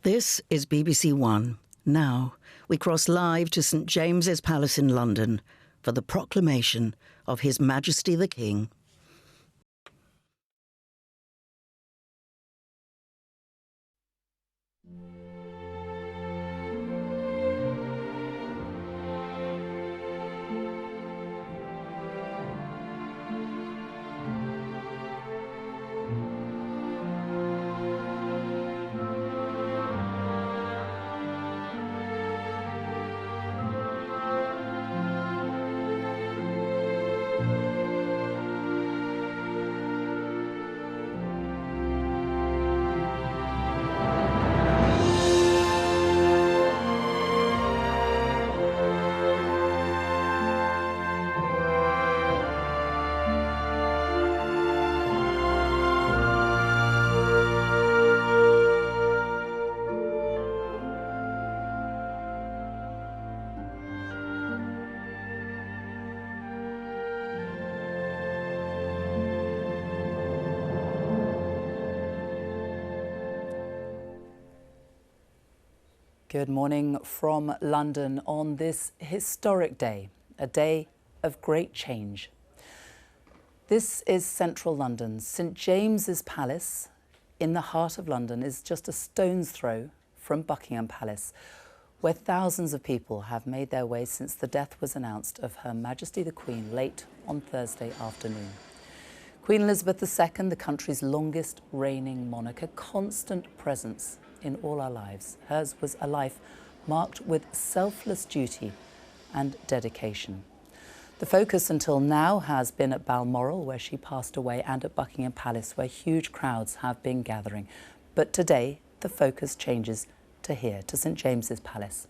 This is BBC One. Now, we cross live to St James's Palace in London for the proclamation of His Majesty the King. Good morning from London on this historic day, a day of great change. This is central London. St James's Palace in the heart of London is just a stone's throw from Buckingham Palace, where thousands of people have made their way since the death was announced of Her Majesty the Queen late on Thursday afternoon. Queen Elizabeth II, the country's longest reigning monarch, a constant presence in all our lives. Hers was a life marked with selfless duty and dedication. The focus until now has been at Balmoral, where she passed away, and at Buckingham Palace, where huge crowds have been gathering. But today, the focus changes to here, to St James's Palace.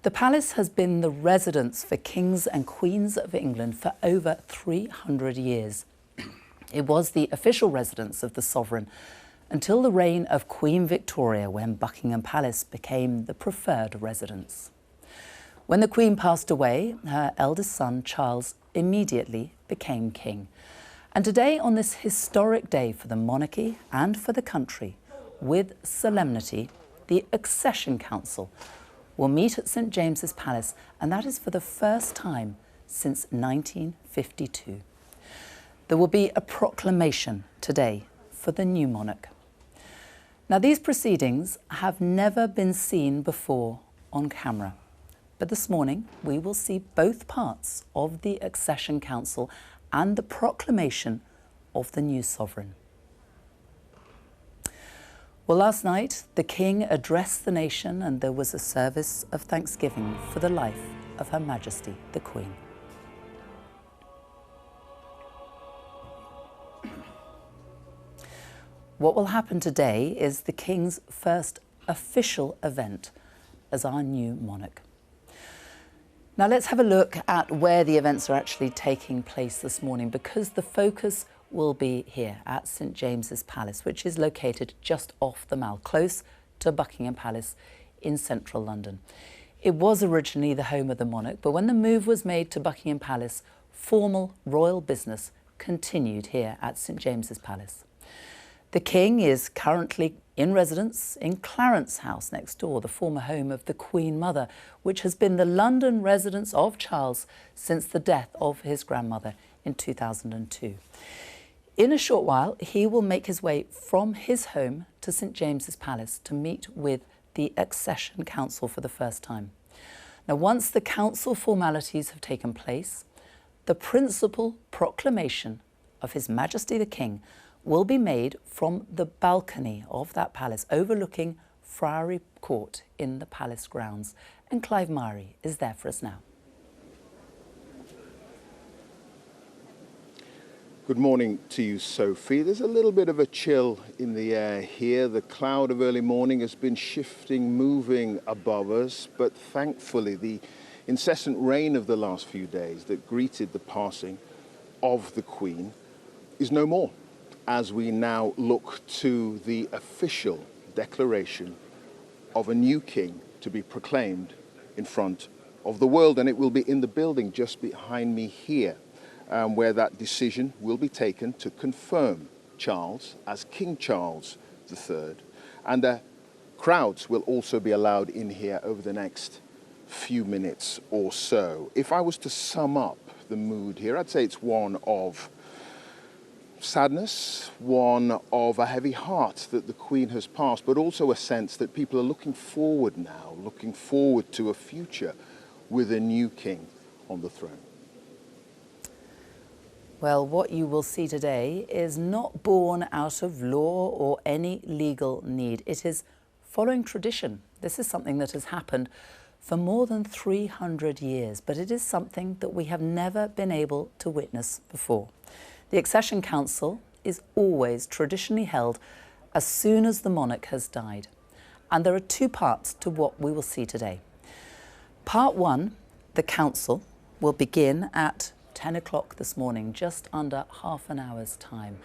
The palace has been the residence for kings and queens of England for over 300 years. It was the official residence of the sovereign until the reign of Queen Victoria, when Buckingham Palace became the preferred residence. When the Queen passed away, her eldest son, Charles, immediately became king. And today, on this historic day for the monarchy and for the country, with solemnity, the Accession Council will meet at St James's Palace, and that is for the first time since 1952. There will be a proclamation today for the new monarch. Now, these proceedings have never been seen before on camera, but this morning we will see both parts of the Accession Council and the proclamation of the new sovereign. Well, last night the King addressed the nation and there was a service of thanksgiving for the life of Her Majesty the Queen. What will happen today is the King's first official event as our new monarch. Now let's have a look at where the events are actually taking place this morning, because the focus will be here at St James's Palace, which is located just off the Mall, close to Buckingham Palace in central London. It was originally the home of the monarch, but when the move was made to Buckingham Palace, formal royal business continued here at St James's Palace. The King is currently in residence in Clarence House next door, the former home of the Queen Mother, which has been the London residence of Charles since the death of his grandmother in 2002. In a short while, he will make his way from his home to St James's Palace to meet with the Accession Council for the first time. Now, once the council formalities have taken place, the principal proclamation of His Majesty the King will be made from the balcony of that palace overlooking Friary Court in the palace grounds. And Clive Murray is there for us now. Good morning to you, Sophie. There's a little bit of a chill in the air here. The cloud of early morning has been shifting, moving above us, but thankfully the incessant rain of the last few days that greeted the passing of the Queen is no more, as we now look to the official declaration of a new king to be proclaimed in front of the world. And it will be in the building just behind me here, where that decision will be taken to confirm Charles as King Charles III. And Crowds will also be allowed in here over the next few minutes or so. If I was to sum up the mood here, I'd say it's one of sadness, one of a heavy heart that the Queen has passed, but also a sense that people are looking forward now, looking forward to a future with a new king on the throne. Well, what you will see today is not born out of law or any legal need. It is following tradition. This is something that has happened for more than 300 years, but it is something that we have never been able to witness before. The Accession Council is always traditionally held as soon as the monarch has died. And there are two parts to what we will see today. Part one, the council, will begin at 10 o'clock this morning, just under half an hour's time.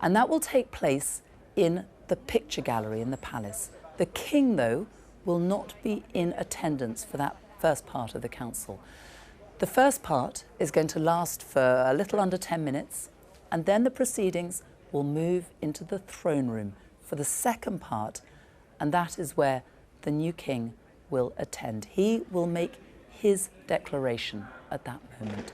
And that will take place in the picture gallery in the palace. The king, though, will not be in attendance for that first part of the council. The first part is going to last for a little under 10 minutes, and then the proceedings will move into the throne room for the second part, and that is where the new king will attend. He will make his declaration at that moment.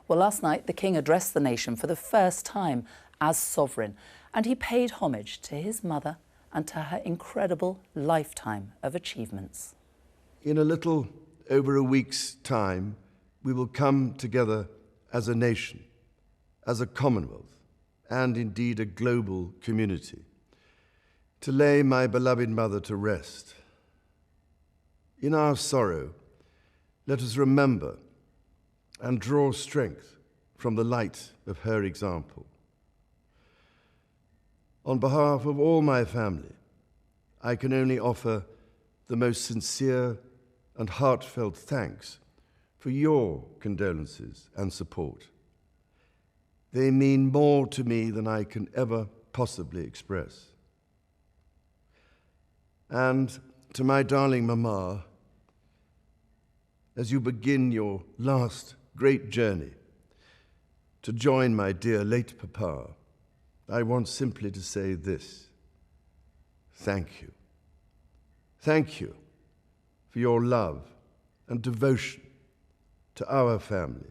Well, last night the king addressed the nation for the first time as sovereign, and he paid homage to his mother and to her incredible lifetime of achievements. In a little over a week's time, we will come together as a nation, as a commonwealth, and indeed a global community, to lay my beloved mother to rest. In our sorrow, let us remember and draw strength from the light of her example. On behalf of all my family, I can only offer the most sincere and heartfelt thanks for your condolences and support. They mean more to me than I can ever possibly express. And to my darling Mama, as you begin your last great journey to join my dear late Papa, I want simply to say this: thank you. Thank you for your love and devotion to our family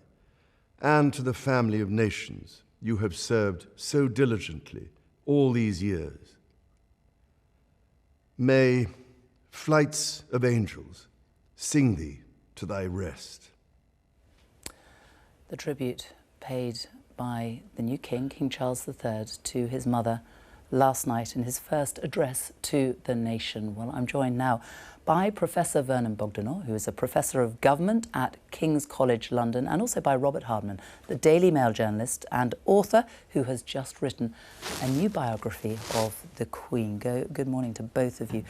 and to the family of nations you have served so diligently all these years. May flights of angels sing thee to thy rest. The tribute paid by the new king, King Charles III, to his mother last night in his first address to the nation. Well, I'm joined now by Professor Vernon Bogdanor, who is a Professor of Government at King's College London, and also by Robert Hardman, the Daily Mail journalist and author who has just written a new biography of the Queen. Good morning to both of you.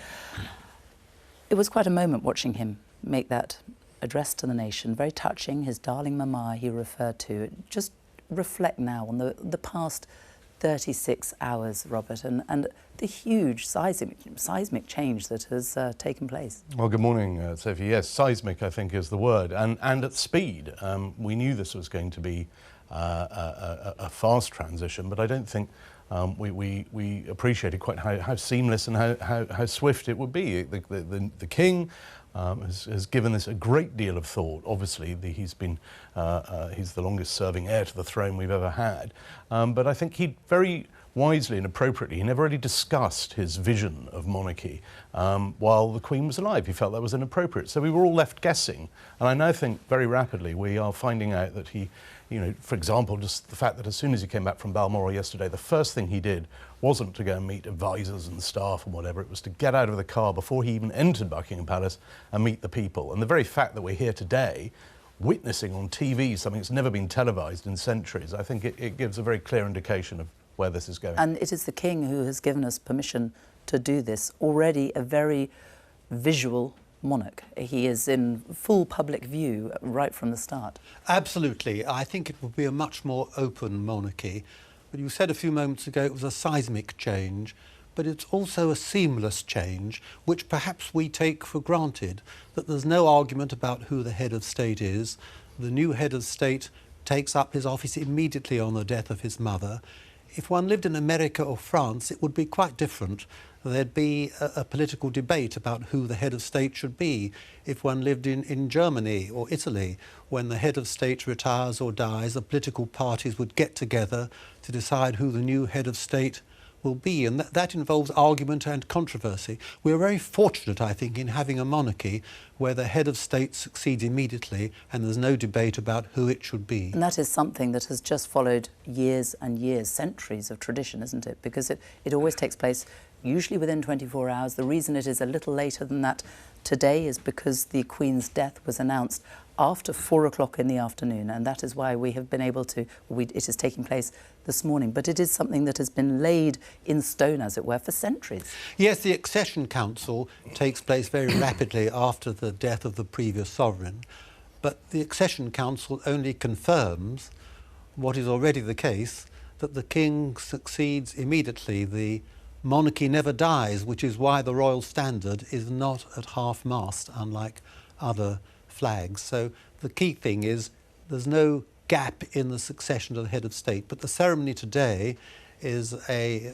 It was quite a moment watching him make that address to the nation, very touching. His darling Mama he referred to. Just reflect now on the past 36 hours, Robert, and the huge seismic change that has taken place. Well, good morning, Sophie. Yes, seismic, I think, is the word, and at speed. We knew this was going to be a fast transition, but I don't think we appreciated quite how seamless and how swift it would be. The King has given this a great deal of thought. Obviously, he's the longest serving heir to the throne we've ever had. But I think he very wisely and appropriately, he never really discussed his vision of monarchy while the Queen was alive. He felt that was inappropriate. So we were all left guessing. And I now think very rapidly we are finding out that he, for example, just the fact that as soon as he came back from Balmoral yesterday, the first thing he did wasn't to go and meet advisors and staff and whatever. It was to get out of the car before he even entered Buckingham Palace and meet the people. And the very fact that we're here today, witnessing on TV something that's never been televised in centuries, I think it gives a very clear indication of where this is going. And it is the King who has given us permission to do this. Already a very visual monarch. He is in full public view right from the start. Absolutely. I think it will be a much more open monarchy. But you said a few moments ago it was a seismic change, but it's also a seamless change, which perhaps we take for granted, that there's no argument about who the head of state is. The new head of state takes up his office immediately on the death of his mother. If one lived in America or France, it would be quite different. There'd be a political debate about who the head of state should be. If one lived in Germany or Italy, when the head of state retires or dies, the political parties would get together to decide who the new head of state will be, and that involves argument and controversy. We're very fortunate, I think, in having a monarchy where the head of state succeeds immediately and there's no debate about who it should be. And that is something that has just followed years and years, centuries of tradition, isn't it? Because it always takes place usually within 24 hours. The reason it is a little later than that today is because the Queen's death was announced after 4 o'clock in the afternoon, and that is why we have been able to, it is taking place this morning, but it is something that has been laid in stone, as it were, for centuries. Yes, the Accession Council takes place very rapidly after the death of the previous sovereign, but the Accession Council only confirms what is already the case, that the King succeeds immediately. The monarchy never dies, which is why the royal standard is not at half-mast, unlike other flags. So the key thing is there's no gap in the succession to the head of state, but the ceremony today is a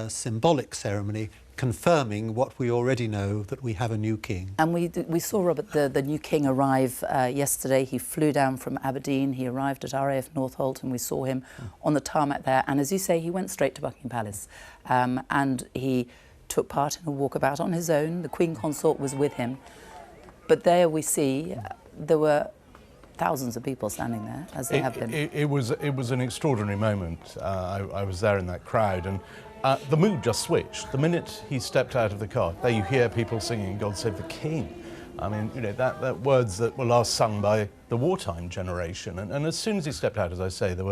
symbolic ceremony confirming what we already know, that we have a new king. And we saw, Robert, the new king arrive yesterday. He flew down from Aberdeen. He arrived at RAF Northolt, and we saw him on the tarmac there. And as you say, he went straight to Buckingham Palace, and he took part in a walkabout on his own. The Queen Consort was with him. But there we see there were thousands of people standing there, as they have been. It was an extraordinary moment. I was there in that crowd, and the mood just switched. The minute he stepped out of the car, there you hear people singing "God Save the King." I mean, you know, that words that were last sung by the wartime generation. And as soon as he stepped out, as I say, there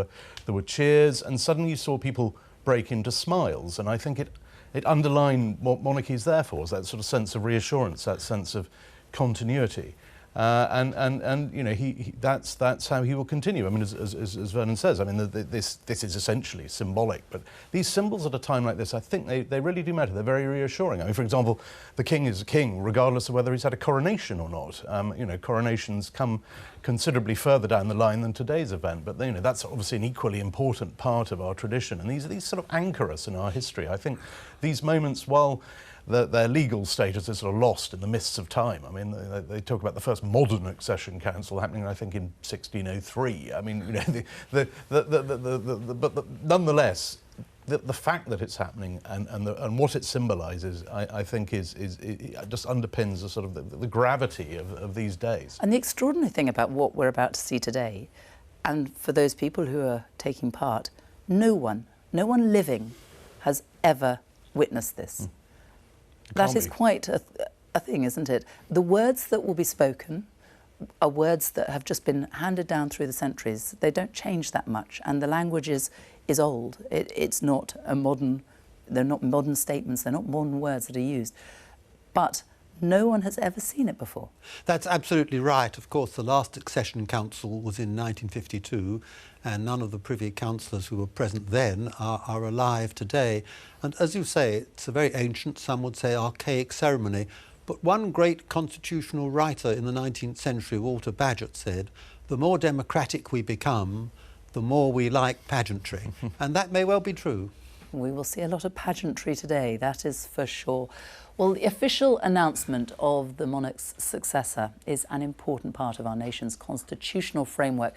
were cheers, and suddenly you saw people break into smiles. And I think it underlined what monarchy is there for, is that sort of sense of reassurance, that sense of continuity, and you know, that's how he will continue. I mean, as Vernon says, I mean, this is essentially symbolic, but these symbols at a time like this, I think they really do matter. They're very reassuring. I mean, for example, the king is a king regardless of whether he's had a coronation or not. You know, coronations come considerably further down the line than today's event, but you know, that's obviously an equally important part of our tradition, and these sort of anchor us in our history. I think these moments, while their legal status is sort of lost in the mists of time. I mean, they talk about the first modern Accession Council happening, I think, in 1603. I mean, you know, but nonetheless, the fact that it's happening and what it symbolises, I think, is just underpins the sort of the gravity of these days. And the extraordinary thing about what we're about to see today, and for those people who are taking part, no one living has ever witnessed this. That is quite a thing, isn't it? The words that will be spoken are words that have just been handed down through the centuries. They don't change that much, and the language is old. It's not they're not modern statements, they're not modern words that are used. But no one has ever seen it before. That's absolutely right. Of course, the last Accession Council was in 1952, and none of the Privy Councillors who were present then are alive today. And as you say, it's a very ancient, some would say archaic ceremony. But one great constitutional writer in the 19th century, Walter Bagehot, said, "The more democratic we become, the more we like pageantry." And that may well be true. We will see a lot of pageantry today, that is for sure. Well, the official announcement of the monarch's successor is an important part of our nation's constitutional framework.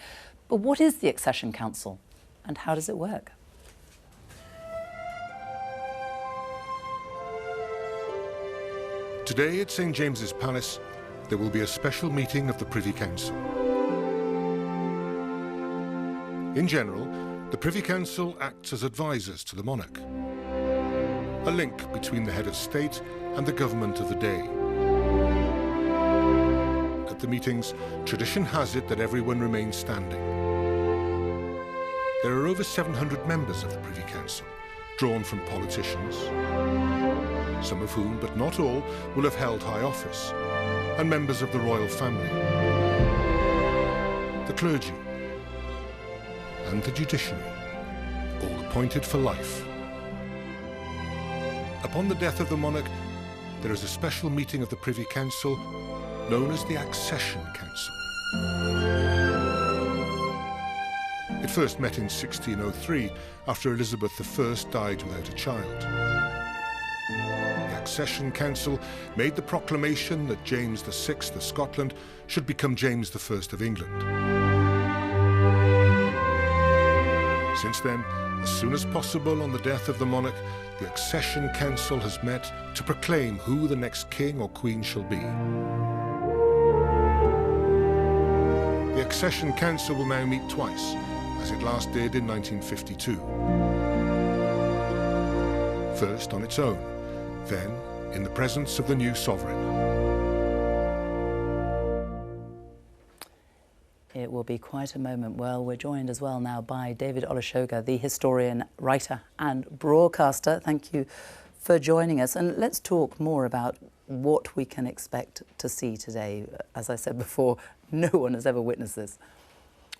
But what is the Accession Council, and how does it work? Today at St James's Palace, there will be a special meeting of the Privy Council. In general, the Privy Council acts as advisors to the monarch, a link between the head of state and the government of the day. At the meetings, tradition has it that everyone remains standing. There are over 700 members of the Privy Council, drawn from politicians, some of whom, but not all, will have held high office, and members of the royal family, the clergy, and the judiciary, all appointed for life. Upon the death of the monarch, there is a special meeting of the Privy Council known as the Accession Council. It first met in 1603 after Elizabeth I died without a child. The Accession Council made the proclamation that James VI of Scotland should become James I of England. Since then, as soon as possible on the death of the monarch, the Accession Council has met to proclaim who the next king or queen shall be. The Accession Council will now meet twice, as it last did in 1952. First on its own, then in the presence of the new sovereign. It will be quite a moment. Well, we're joined as well now by David Olusoga, the historian, writer and broadcaster. Thank you for joining us. And let's talk more about what we can expect to see today. As I said before, no one has ever witnessed this.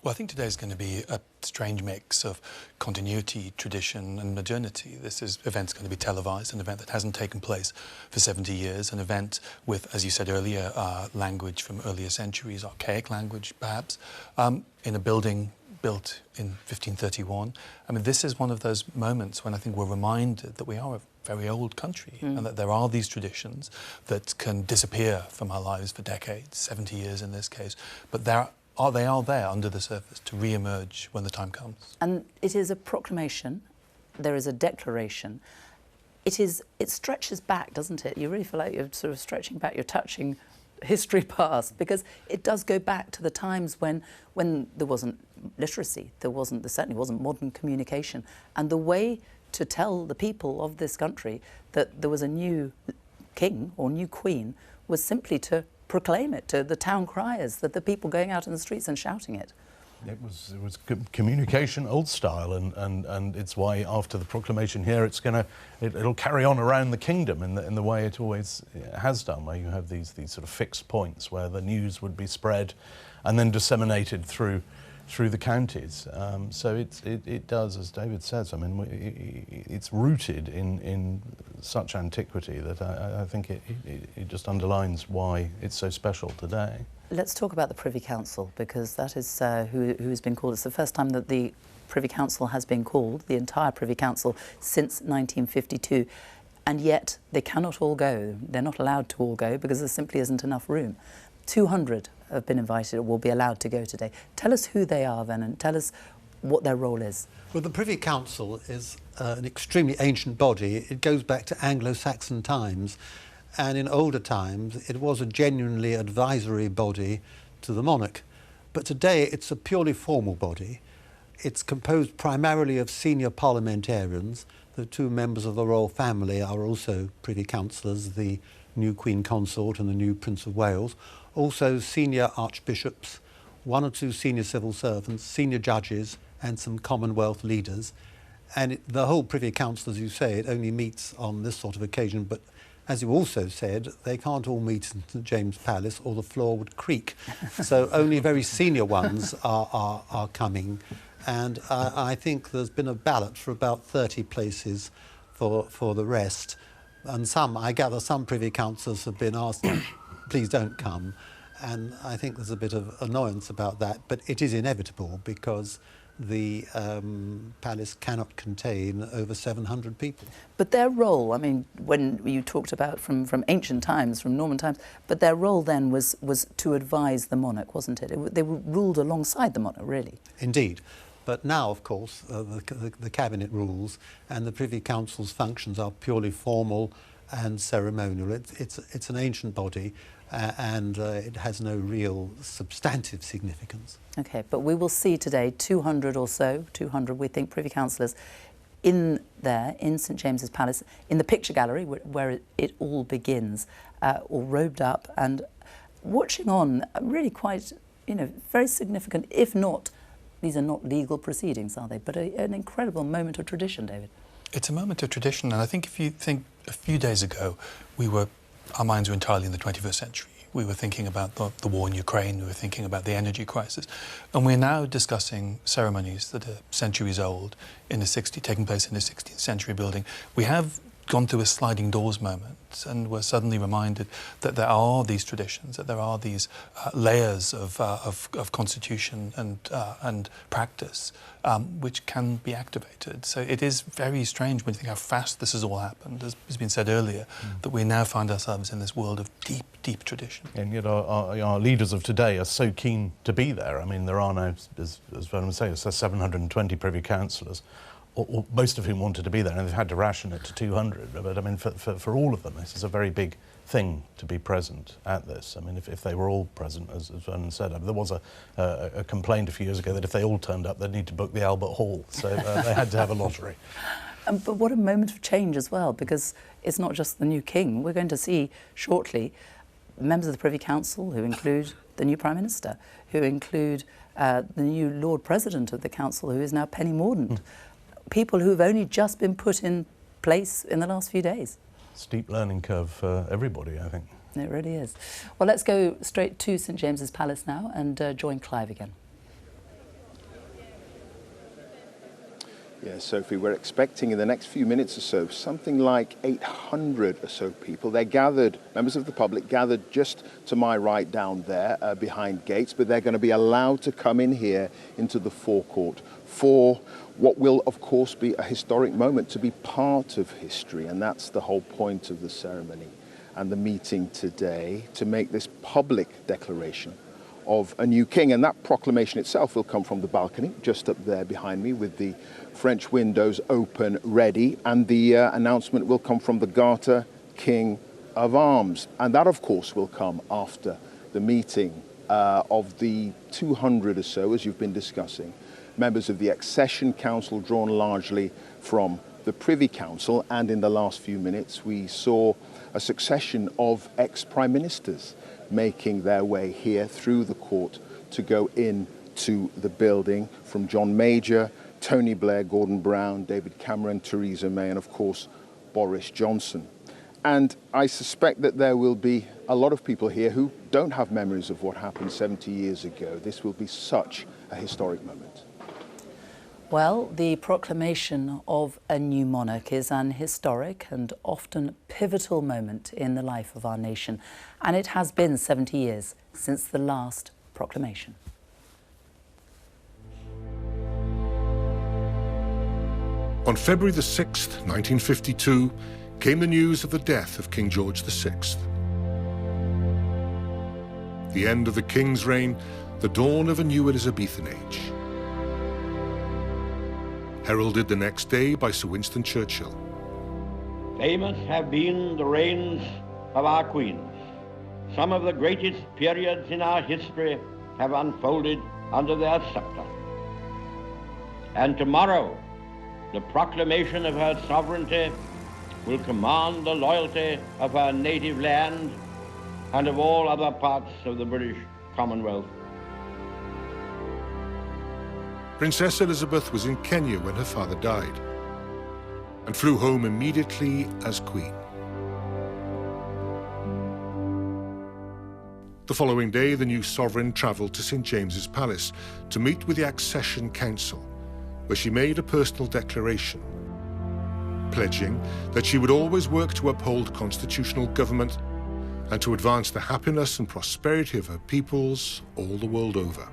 Well, I think today's going to be a strange mix of continuity, tradition and modernity. This event's going to be televised, an event that hasn't taken place for 70 years, an event with, as you said earlier, language from earlier centuries, archaic language perhaps, in a building built in 1531. I mean, this is one of those moments when I think we're reminded that we are a very old country and that there are these traditions that can disappear from our lives for decades, 70 years in this case, but they are there under the surface to re-emerge when the time comes. And it is a proclamation, there is a declaration. It stretches back, doesn't it? You really feel like you're sort of stretching back, you're touching history past, because it does go back to the times when there wasn't literacy, there certainly wasn't modern communication. And the way to tell the people of this country that there was a new king or new queen was simply to proclaim it to the town criers, that the people going out in the streets and shouting it. It was communication old style, and it's why after the proclamation here it'll carry on around the kingdom in the way it always has done, where you have these sort of fixed points where the news would be spread and then disseminated through the counties. So it does, as David says, I mean, it's rooted in such antiquity that I think it just underlines why it's so special today. Let's talk about the Privy Council, because that is who has been called. It's the first time that the Privy Council has been called, the entire Privy Council, since 1952. And yet they cannot all go. They're not allowed to all go because there simply isn't enough room. 200 have been invited or will be allowed to go today. Tell us who they are then, and tell us what their role is. Well, the Privy Council is an extremely ancient body. It goes back to Anglo-Saxon times, and in older times it was a genuinely advisory body to the monarch. But today it's a purely formal body. It's composed primarily of senior parliamentarians. The two members of the royal family are also Privy Councillors, the new Queen Consort and the new Prince of Wales. Also senior archbishops, one or two senior civil servants, senior judges and some Commonwealth leaders. And the whole Privy Council, as you say, it only meets on this sort of occasion, but as you also said, they can't all meet in St James Palace or the floor would creak. So only very senior ones are coming. And I think there's been a ballot for about 30 places for the rest. And I gather some Privy Councillors have been asked, please don't come. And I think there's a bit of annoyance about that, but it is inevitable because the palace cannot contain over 700 people. But their role, I mean, when you talked about from ancient times, from Norman times, but their role then was to advise the monarch, wasn't it? They ruled alongside the monarch, really. Indeed. But now, of course, the cabinet rules and the Privy Council's functions are purely formal and ceremonial. It's an ancient body and it has no real substantive significance. OK, but we will see today 200 or so, 200 we think, Privy Councillors in St James's Palace, in the picture gallery where it all begins, all robed up and watching on, really quite, very significant, if not, these are not legal proceedings, are they? But an incredible moment of tradition, David. It's a moment of tradition, and I think if you think a few days ago, our minds were entirely in the 21st century. We were thinking about the war in Ukraine, we were thinking about the energy crisis, and we're now discussing ceremonies that are centuries old, taking place in a 16th century building. We have gone through a sliding doors moment, and we're suddenly reminded that there are these traditions, that there are these layers of constitution and practice which can be activated. So it is very strange when you think how fast this has all happened, as has been said earlier, that we now find ourselves in this world of deep, deep tradition. And yet our leaders of today are so keen to be there. I mean, there are now, as Vernon was saying, 720 Privy Councillors, or most of whom wanted to be there, and they've had to ration it to 200. But I mean, for all of them, this is a very big thing to be present at this. I mean, if they were all present, as Vernon said, I mean, there was a complaint a few years ago that if they all turned up, they'd need to book the Albert Hall. So they had to have a lottery. But what a moment of change as well, because it's not just the new king. We're going to see shortly members of the Privy Council who include the new Prime Minister, who include the new Lord President of the Council, who is now Penny Mordaunt. People who've only just been put in place in the last few days. Steep learning curve for everybody, I think. It really is. Well, let's go straight to St James's Palace now and join Clive again. Yeah, Sophie, we're expecting in the next few minutes or so something like 800 or so people. They're gathered, members of the public gathered just to my right down there behind gates, but they're going to be allowed to come in here into the forecourt for what will, of course, be a historic moment, to be part of history. And that's the whole point of the ceremony and the meeting today, to make this public declaration of a new king. And that proclamation itself will come from the balcony just up there behind me, with the French windows open, ready. And the announcement will come from the Garter King of Arms. And that, of course, will come after the meeting of the 200 or so, as you've been discussing, members of the Accession Council, drawn largely from the Privy Council. And in the last few minutes, we saw a succession of ex-prime ministers making their way here through the court to go into the building, from John Major, Tony Blair, Gordon Brown, David Cameron, Theresa May, and of course Boris Johnson. And I suspect that there will be a lot of people here who don't have memories of what happened 70 years ago. This will be such a historic moment. Well, the proclamation of a new monarch is an historic and often pivotal moment in the life of our nation, and it has been 70 years since the last proclamation. On February the 6th, 1952, came the news of the death of King George VI. The end of the King's reign, the dawn of a new Elizabethan age. Heralded the next day by Sir Winston Churchill. Famous have been the reigns of our queens. Some of the greatest periods in our history have unfolded under their sceptre. And tomorrow, the proclamation of her sovereignty will command the loyalty of her native land and of all other parts of the British Commonwealth. Princess Elizabeth was in Kenya when her father died and flew home immediately as Queen. The following day, the new sovereign travelled to St James's Palace to meet with the Accession Council, where she made a personal declaration, pledging that she would always work to uphold constitutional government and to advance the happiness and prosperity of her peoples all the world over.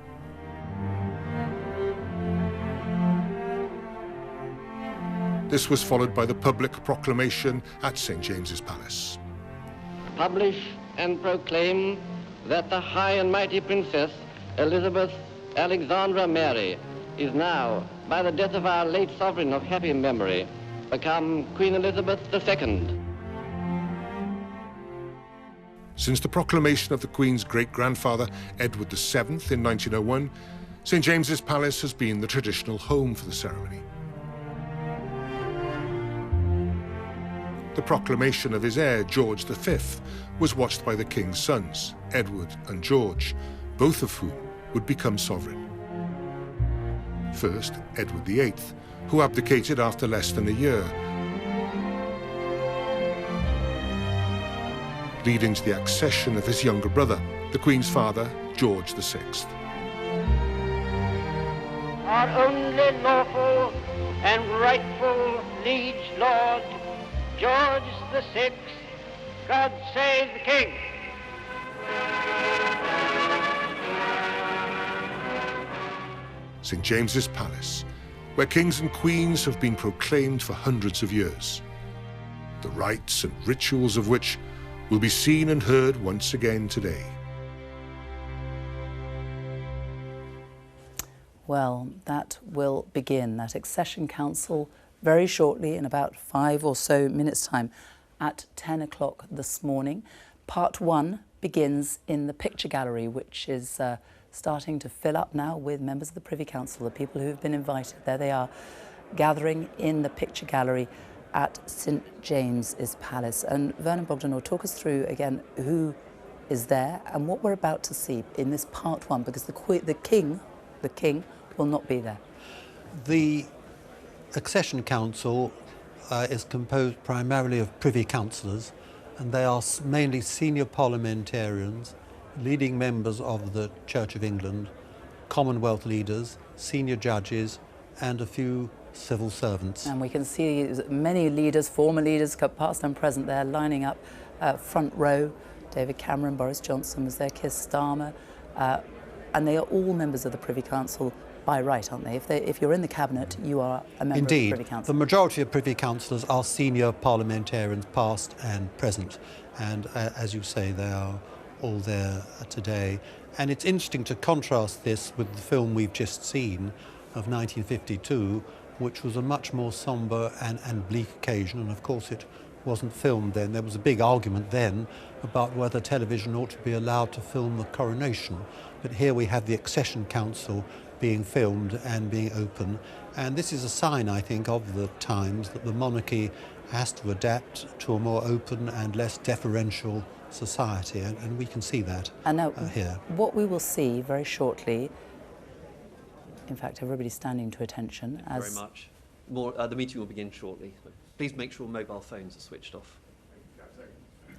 This was followed by the public proclamation at St James's Palace. Publish and proclaim that the high and mighty Princess Elizabeth Alexandra Mary is now, by the death of our late sovereign of happy memory, become Queen Elizabeth II. Since the proclamation of the Queen's great-grandfather, Edward VII, in 1901, St James's Palace has been the traditional home for the ceremony. The proclamation of his heir, George V, was watched by the King's sons, Edward and George, both of whom would become sovereign. First, Edward VIII, who abdicated after less than a year, leading to the accession of his younger brother, the Queen's father, George VI. Our only lawful and rightful liege lord, George VI, God save the King. St. James's Palace, where kings and queens have been proclaimed for hundreds of years, the rites and rituals of which will be seen and heard once again today. Well, that will begin, that Accession Council, very shortly, in about 5 or so minutes' time, at 10 o'clock this morning. Part 1 begins in the picture gallery, which is starting to fill up now with members of the Privy Council, the people who have been invited. There they are, gathering in the picture gallery at St. James's Palace. And Vernon Bogdanor, talk us through again who is there and what we're about to see in this Part 1, because the King will not be there. The Accession Council is composed primarily of Privy Councillors, and they are mainly senior parliamentarians, leading members of the Church of England, Commonwealth leaders, senior judges, and a few civil servants. And we can see many leaders, former leaders, past and present there, lining up front row. David Cameron, Boris Johnson was there, Keir Starmer, and they are all members of the Privy Council by right, aren't they? If you're in the Cabinet, you are a member of the Privy Council. The majority of Privy Councillors are senior parliamentarians, past and present, and as you say, they are all there today. And it's interesting to contrast this with the film we've just seen of 1952, which was a much more sombre and bleak occasion, and of course it wasn't filmed then. There was a big argument then about whether television ought to be allowed to film the coronation, but here we have the Accession Council being filmed and being open, and this is a sign, I think, of the times, that the monarchy has to adapt to a more open and less deferential society, and we can see that and now, here. What we will see very shortly, in fact, everybody's standing to attention. Thank you very much. The meeting will begin shortly. Please make sure mobile phones are switched off.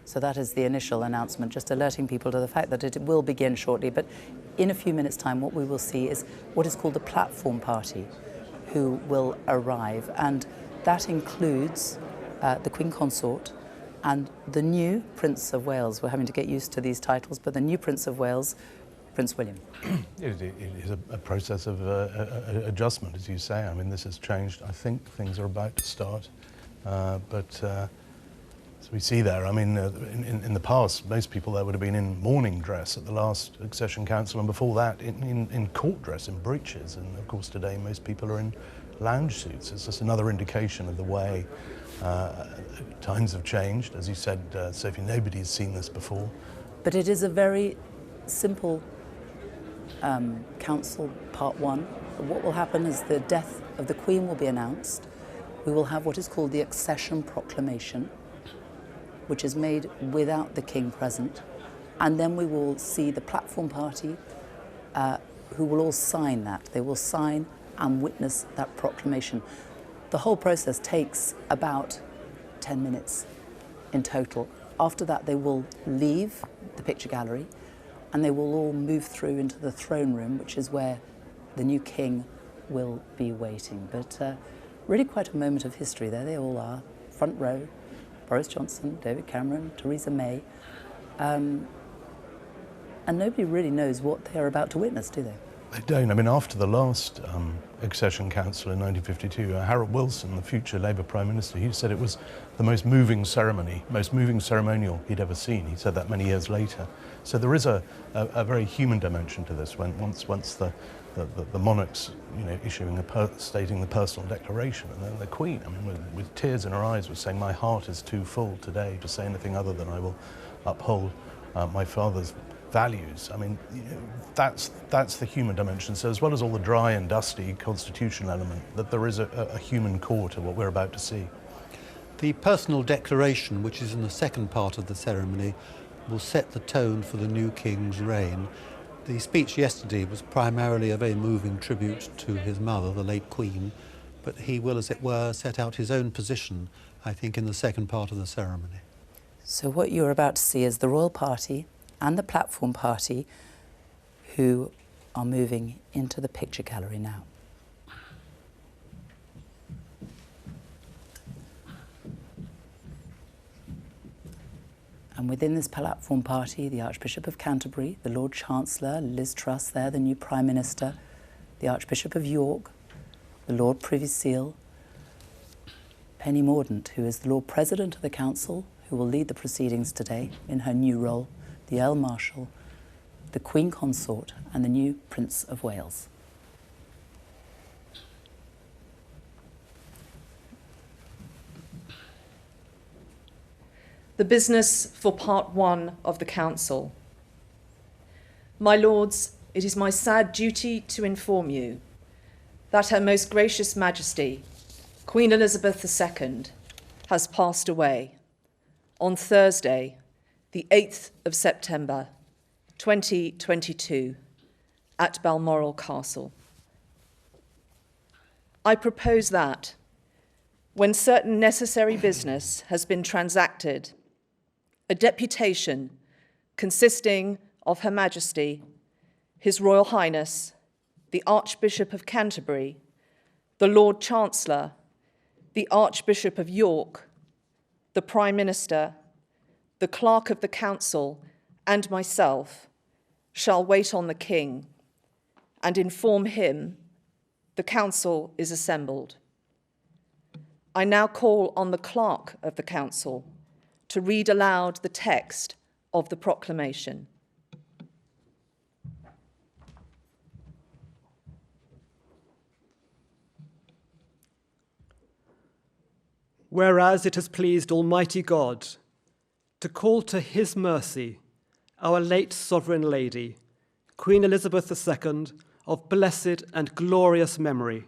So that is the initial announcement, just alerting people to the fact that it will begin shortly. But in a few minutes' time, what we will see is what is called the platform party, who will arrive. And that includes the Queen Consort and the new Prince of Wales. We're having to get used to these titles, but the new Prince of Wales, Prince William. It is a process of adjustment, as you say. I mean, this has changed. I think things are about to start. As we see there, I mean, in the past, most people there would have been in morning dress at the last Accession Council, and before that, in court dress, in breeches. And of course, today, most people are in lounge suits. It's just another indication of the way times have changed. As you said, Sophie, nobody's seen this before. But it is a very simple council, Part 1. What will happen is the death of the Queen will be announced. We will have what is called the Accession Proclamation, which is made without the King present. And then we will see the platform party who will all sign that. They will sign and witness that proclamation. The whole process takes about 10 minutes in total. After that, they will leave the picture gallery and they will all move through into the throne room, which is where the new King will be waiting. But really quite a moment of history there. They all are, front row. Boris Johnson, David Cameron, Theresa May, and nobody really knows what they're about to witness, do they? They don't. I mean, after the last Accession Council in 1952, Harold Wilson, the future Labour Prime Minister, he said it was the most moving ceremony, most moving ceremonial he'd ever seen. He said that many years later. So there is a very human dimension to this. Once the monarch's, issuing stating the personal declaration, and then the Queen, I mean, with tears in her eyes, was saying, "My heart is too full today to say anything other than I will uphold my father's values." I mean, that's the human dimension. So as well as all the dry and dusty constitutional element, that there is a human core to what we're about to see. The personal declaration, which is in the second part of the ceremony, will set the tone for the new King's reign. The speech yesterday was primarily a very moving tribute to his mother, the late Queen, but he will, as it were, set out his own position, I think, in the second part of the ceremony. So what you're about to see is the royal party and the platform party who are moving into the picture gallery now. And within this platform party, the Archbishop of Canterbury, the Lord Chancellor, Liz Truss there, the new Prime Minister, the Archbishop of York, the Lord Privy Seal, Penny Mordaunt, who is the Lord President of the Council, who will lead the proceedings today in her new role, the Earl Marshal, the Queen Consort, and the new Prince of Wales. The business for part 1 of the Council. My Lords, it is my sad duty to inform you that Her Most Gracious Majesty, Queen Elizabeth II, has passed away on Thursday, the 8th of September, 2022, at Balmoral Castle. I propose that, when certain necessary business has been transacted, a deputation consisting of Her Majesty, His Royal Highness, the Archbishop of Canterbury, the Lord Chancellor, the Archbishop of York, the Prime Minister, the Clerk of the Council, and myself shall wait on the King and inform him the Council is assembled. I now call on the Clerk of the Council to read aloud the text of the proclamation. Whereas it has pleased Almighty God to call to His mercy our late Sovereign Lady, Queen Elizabeth II, of blessed and glorious memory,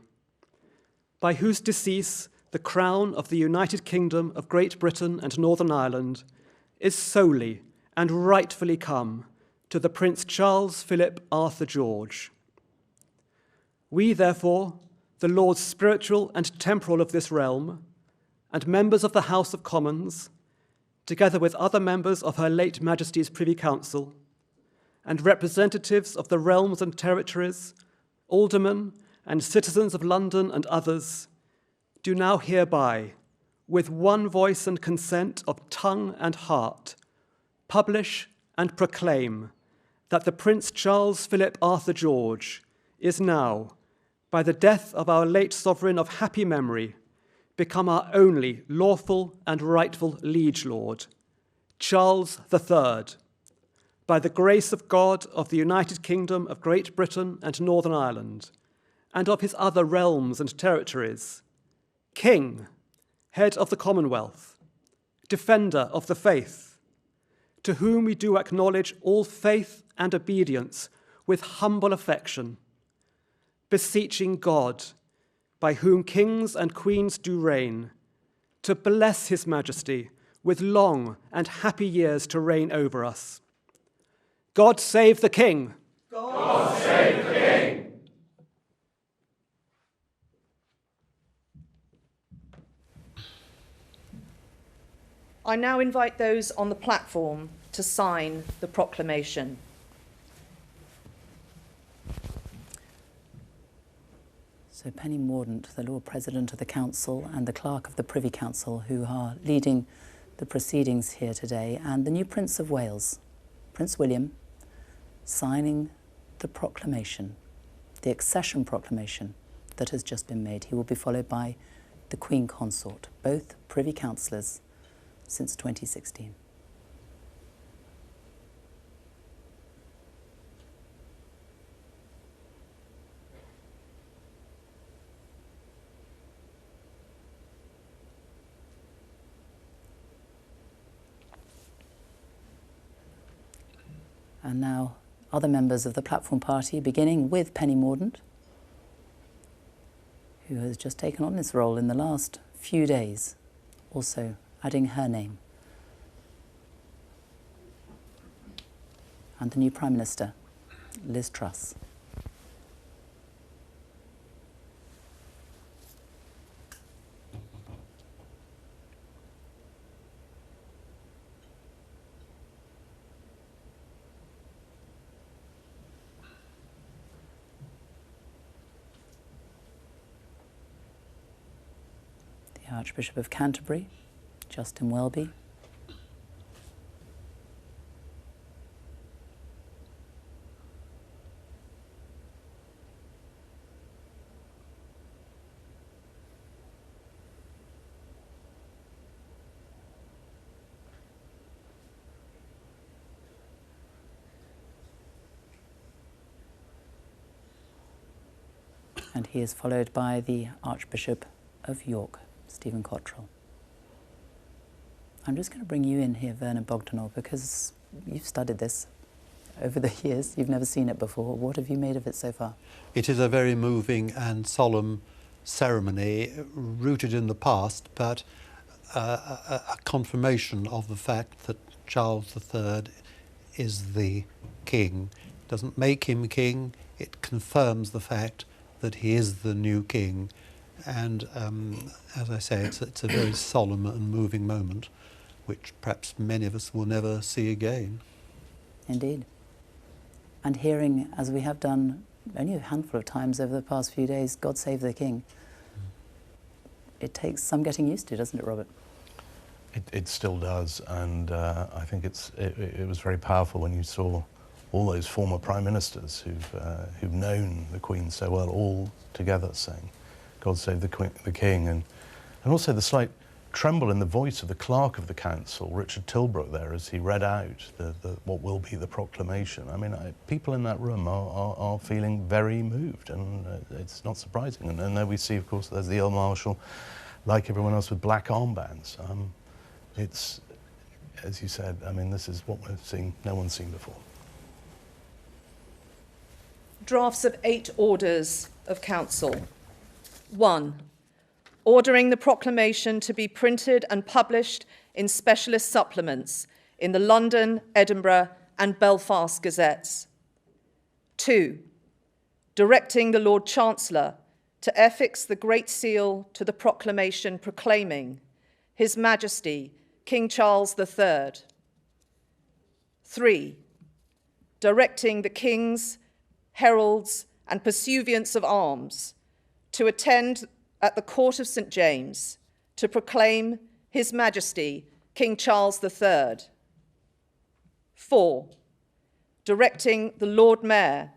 by whose decease the crown of the United Kingdom of Great Britain and Northern Ireland is solely and rightfully come to the Prince Charles Philip Arthur George. We, therefore, the Lords spiritual and temporal of this realm, and members of the House of Commons, together with other members of Her late Majesty's Privy Council, and representatives of the realms and territories, aldermen and citizens of London and others, do now hereby, with one voice and consent of tongue and heart, publish and proclaim that the Prince Charles Philip Arthur George is now, by the death of our late sovereign of happy memory, become our only lawful and rightful liege lord, Charles III, by the grace of God of the United Kingdom of Great Britain and Northern Ireland, and of his other realms and territories, King, head of the Commonwealth, defender of the faith, to whom we do acknowledge all faith and obedience with humble affection, beseeching God, by whom kings and queens do reign, to bless His Majesty with long and happy years to reign over us. God save the King! God save the King! I now invite those on the platform to sign the proclamation. So Penny Mordaunt, the Lord President of the Council, and the Clerk of the Privy Council, who are leading the proceedings here today, and the new Prince of Wales, Prince William, signing the proclamation, the accession proclamation that has just been made. He will be followed by the Queen Consort, both Privy Councillors since 2016. And now other members of the platform party, beginning with Penny Mordaunt, who has just taken on this role in the last few days, also adding her name. And the new Prime Minister, Liz Truss. The Archbishop of Canterbury, Justin Welby. And he is followed by the Archbishop of York, Stephen Cottrell. I'm just going to bring you in here, Vernon Bogdanor, because you've studied this over the years. You've never seen it before. What have you made of it so far? It is a very moving and solemn ceremony, rooted in the past, but a confirmation of the fact that Charles III is the king. It doesn't make him king, it confirms the fact that he is the new king. And as I say, it's a very solemn and moving moment, which perhaps many of us will never see again. Indeed. And hearing, as we have done only a handful of times over the past few days, God Save the King, it takes some getting used to, doesn't it, Robert? It still does, and I think it was very powerful when you saw all those former prime ministers who've known the Queen so well, all together saying, God Save the King, and also the slight tremble in the voice of the clerk of the council, Richard Tilbrook, there as he read out what will be the proclamation. I mean, people in that room are feeling very moved, and it's not surprising. And there we see, of course, there's the Earl Marshal, like everyone else, with black armbands. It's, as you said, I mean, this is what we're seeing, no one's seen before. Drafts of 8 orders of council. 1. Ordering the proclamation to be printed and published in specialist supplements in the London, Edinburgh and Belfast Gazettes. 2. Directing the Lord Chancellor to affix the Great Seal to the proclamation proclaiming His Majesty King Charles III. 3. Directing the kings, heralds and pursuivants of arms to attend at the Court of St. James to proclaim His Majesty King Charles III. 4. Directing the Lord Mayor,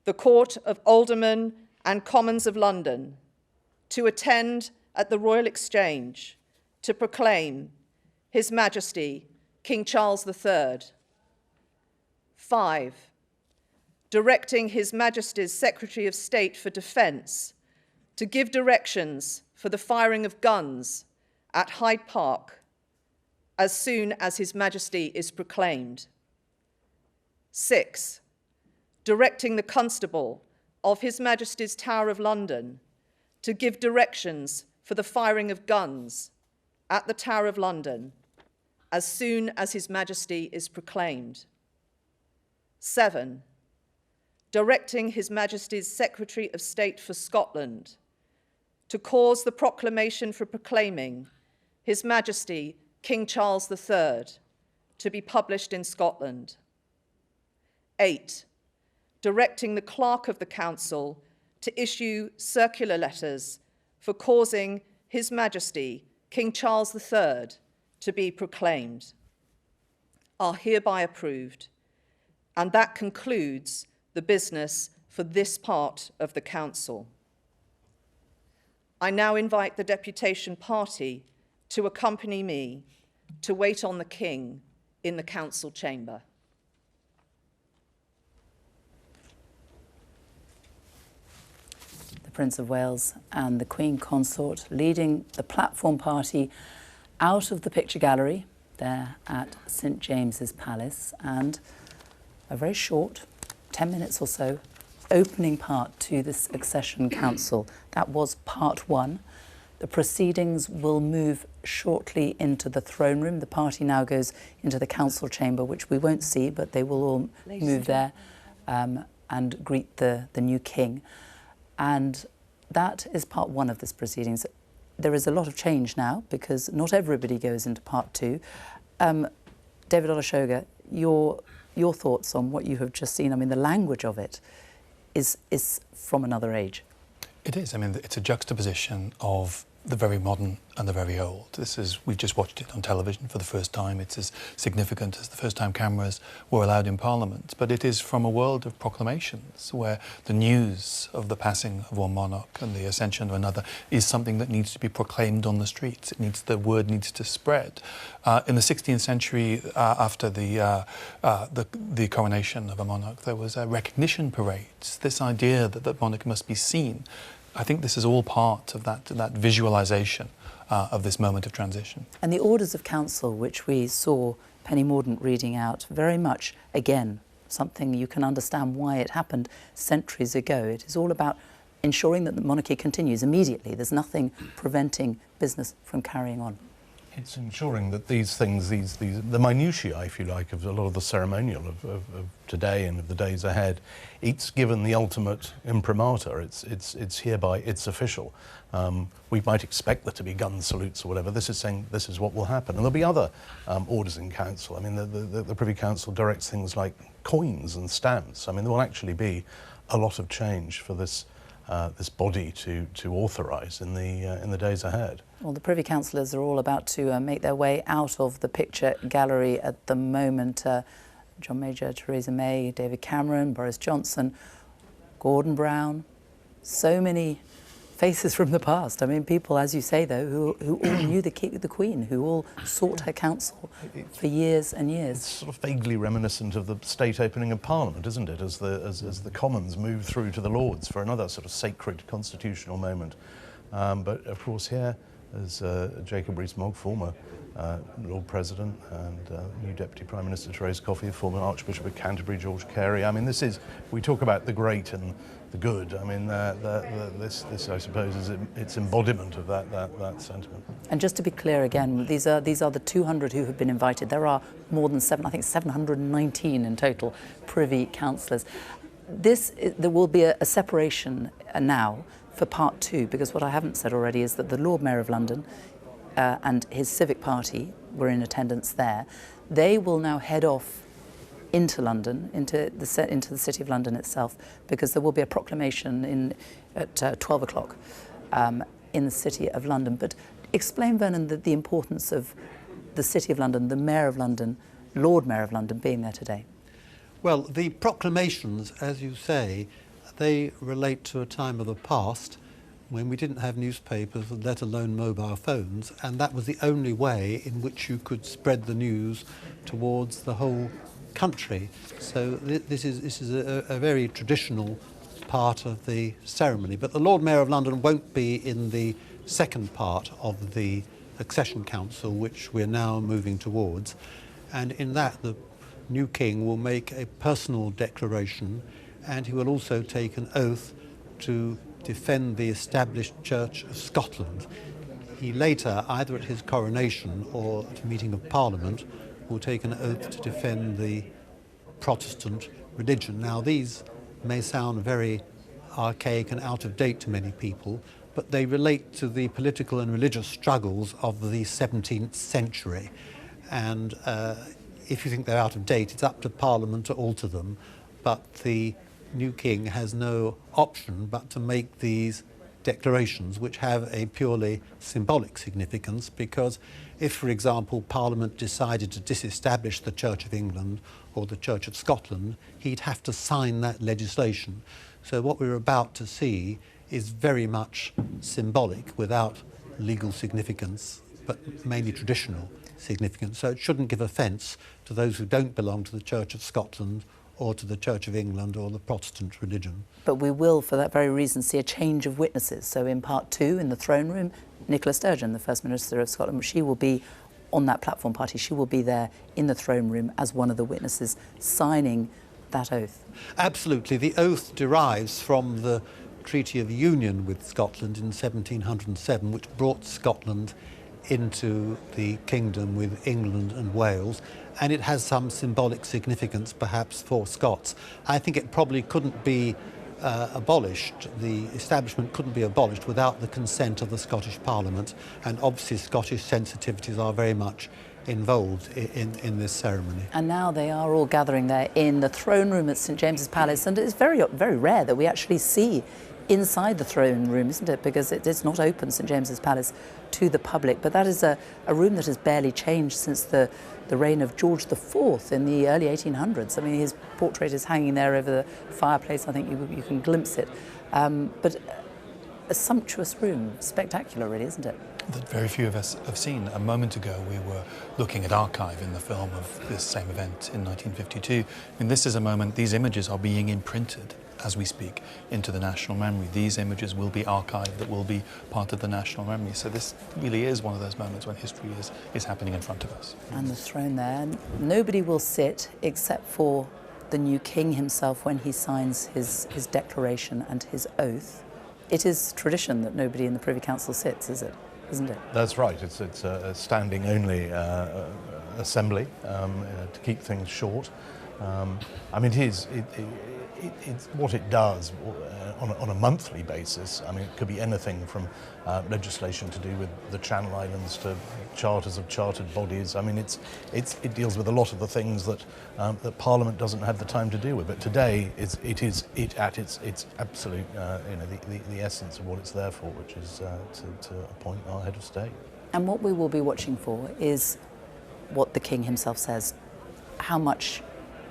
the Court of Aldermen and Commons of London to attend at the Royal Exchange to proclaim His Majesty King Charles III. 5. Directing His Majesty's Secretary of State for Defence to give directions for the firing of guns at Hyde Park as soon as His Majesty is proclaimed. 6. Directing the Constable of His Majesty's Tower of London to give directions for the firing of guns at the Tower of London as soon as His Majesty is proclaimed. 7. Directing His Majesty's Secretary of State for Scotland to cause the proclamation for proclaiming His Majesty King Charles III to be published in Scotland. 8. Directing the Clerk of the Council to issue circular letters for causing His Majesty King Charles III to be proclaimed, are hereby approved, and that concludes the business for this part of the Council. I now invite the deputation party to accompany me to wait on the King in the Council chamber. The Prince of Wales and the Queen Consort leading the platform party out of the picture gallery there at St. James's Palace, and a very short, 10 minutes or so, opening part to this Accession Council. That was part 1. The proceedings will move shortly into the throne room. The party now goes into the council chamber, which we won't see, but they will all move there and greet the new king. And that is part 1 of this proceedings. There is a lot of change now because not everybody goes into part 2. David Olusoga, your thoughts on what you have just seen? I mean, the language of it is from another age. It is. I mean, it's a juxtaposition of the very modern and the very old. We've just watched it on television for the first time. It's as significant as the first time cameras were allowed in Parliament. But it is from a world of proclamations where the news of the passing of one monarch and the ascension of another is something that needs to be proclaimed on the streets. The word needs to spread. In the 16th century, after the coronation of a monarch, there was recognition parades. This idea that the monarch must be seen. I think this is all part of that visualisation of this moment of transition. And the Orders of Council, which we saw Penny Mordaunt reading out, very much, again, something you can understand why it happened centuries ago. It is all about ensuring that the monarchy continues immediately. There's nothing preventing business from carrying on. It's ensuring that these things, the minutiae, if you like, of a lot of the ceremonial of today and of the days ahead, it's given the ultimate imprimatur. It's hereby, it's official. We might expect there to be gun salutes or whatever. This is saying this is what will happen. And there'll be other orders in council. I mean, the Privy Council directs things like coins and stamps. I mean, there will actually be a lot of change for this body to authorise in the days ahead. Well, the Privy Councillors are all about to make their way out of the picture gallery at the moment. John Major, Theresa May, David Cameron, Boris Johnson, Gordon Brown, so many faces from the past. I mean, people, as you say, though, who all knew the Queen, who all sought her counsel for years and years. It's sort of vaguely reminiscent of the state opening of Parliament, isn't it, as the Commons move through to the Lords for another sort of sacred constitutional moment. But, of course, here, as Jacob Rees-Mogg, former Lord President, and new Deputy Prime Minister Theresa Coffey, former Archbishop of Canterbury, George Carey. I mean, we talk about the great and the good. I mean, this I suppose, is its embodiment of that sentiment. And just to be clear again, these are the 200 who have been invited. There are more than 719 in total Privy Councillors. There will be a separation now for part 2, because what I haven't said already is that the Lord Mayor of London and his civic party were in attendance there. They will now head off into London, into the City of London itself, because there will be a proclamation at 12 o'clock in the City of London. But explain, Vernon, the importance of the City of London, the Mayor of London, Lord Mayor of London being there today. Well, the proclamations, as you say, they relate to a time of the past when we didn't have newspapers, let alone mobile phones, and that was the only way in which you could spread the news towards the whole country. So this is a very traditional part of the ceremony. But the Lord Mayor of London won't be in the second part of the Accession Council, which we're now moving towards. And in that, the new king will make a personal declaration, and he will also take an oath to defend the established Church of Scotland. He later, either at his coronation or at a meeting of Parliament, will take an oath to defend the Protestant religion. Now, these may sound very archaic and out of date to many people, but they relate to the political and religious struggles of the 17th century. And if you think they're out of date, it's up to Parliament to alter them. But the new king has no option but to make these declarations, which have a purely symbolic significance, because if, for example, Parliament decided to disestablish the Church of England or the Church of Scotland, he'd have to sign that legislation. So what we're about to see is very much symbolic without legal significance, but mainly traditional significance. So it shouldn't give offence to those who don't belong to the Church of Scotland or to the Church of England or the Protestant religion. But we will, for that very reason, see a change of witnesses. So in part 2, in the throne room, Nicola Sturgeon, the First Minister of Scotland, she will be on that platform party. She will be there in the throne room as one of the witnesses signing that oath. Absolutely. The oath derives from the Treaty of Union with Scotland in 1707, which brought Scotland into the kingdom with England and Wales, and it has some symbolic significance perhaps for Scots. I think it probably couldn't be abolished, the establishment couldn't be abolished without the consent of the Scottish Parliament, and obviously Scottish sensitivities are very much involved in this ceremony. And now they are all gathering there in the throne room at St James's Palace, and it's very, very rare that we actually see inside the throne room, isn't it? Because it's not open, St James's Palace, to the public. But that is a room that has barely changed since the reign of George IV in the early 1800s. I mean, his portrait is hanging there over the fireplace. I think you can glimpse it. But a sumptuous room, spectacular really, isn't it? That very few of us have seen. A moment ago we were looking at archive in the film of this same event in 1952. And this is a moment, these images are being imprinted as we speak into the national memory. These images will be archived, that will be part of the national memory. So this really is one of those moments when history is happening in front of us. And the throne there, nobody will sit except for the new king himself when he signs his declaration and his oath. It is tradition that nobody in the Privy Council sits, is it? Isn't it? That's right. It's a standing only assembly to keep things short. I mean, it's what it does on a monthly basis. I mean, it could be anything from legislation to do with the Channel Islands to charters of chartered bodies. I mean, it deals with a lot of the things that Parliament doesn't have the time to deal with. But today, it is at its absolute, the essence of what it's there for, which is to appoint our head of state. And what we will be watching for is what the king himself says, how much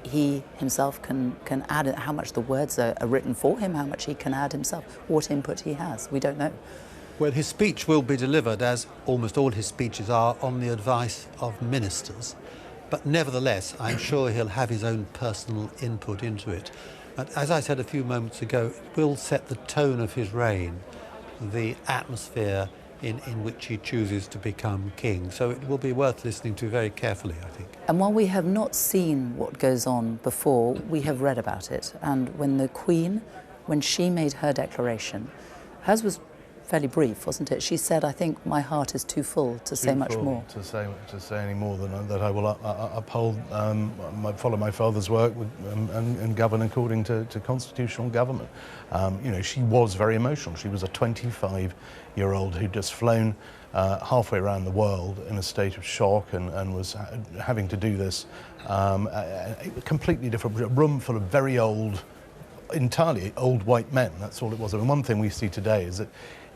he himself can add, how much the words are written for him, how much he can add himself, what input he has. We don't know. Well, his speech will be delivered, as almost all his speeches are, on the advice of ministers. But nevertheless, I'm sure he'll have his own personal input into it. But as I said a few moments ago, it will set the tone of his reign, the atmosphere in which he chooses to become king. So it will be worth listening to very carefully, I think. And while we have not seen what goes on before, we have read about it. And when the Queen, when she made her declaration, hers was fairly brief, wasn't it? She said, I think my heart is too full to say much more. To say any more than that I will uphold, follow my father's work and govern according to constitutional government. She was very emotional. She was a 25-year-old who'd just flown halfway around the world in a state of shock and was having to do this. A completely different room full of very old, entirely old white men. That's all it was. I mean, one thing we see today is that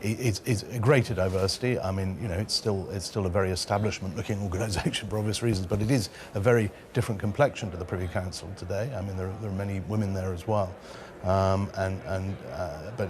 it's a greater diversity. I mean, it's still a very establishment-looking organisation for obvious reasons, but it is a very different complexion to the Privy Council today. I mean, there are many women there as well. But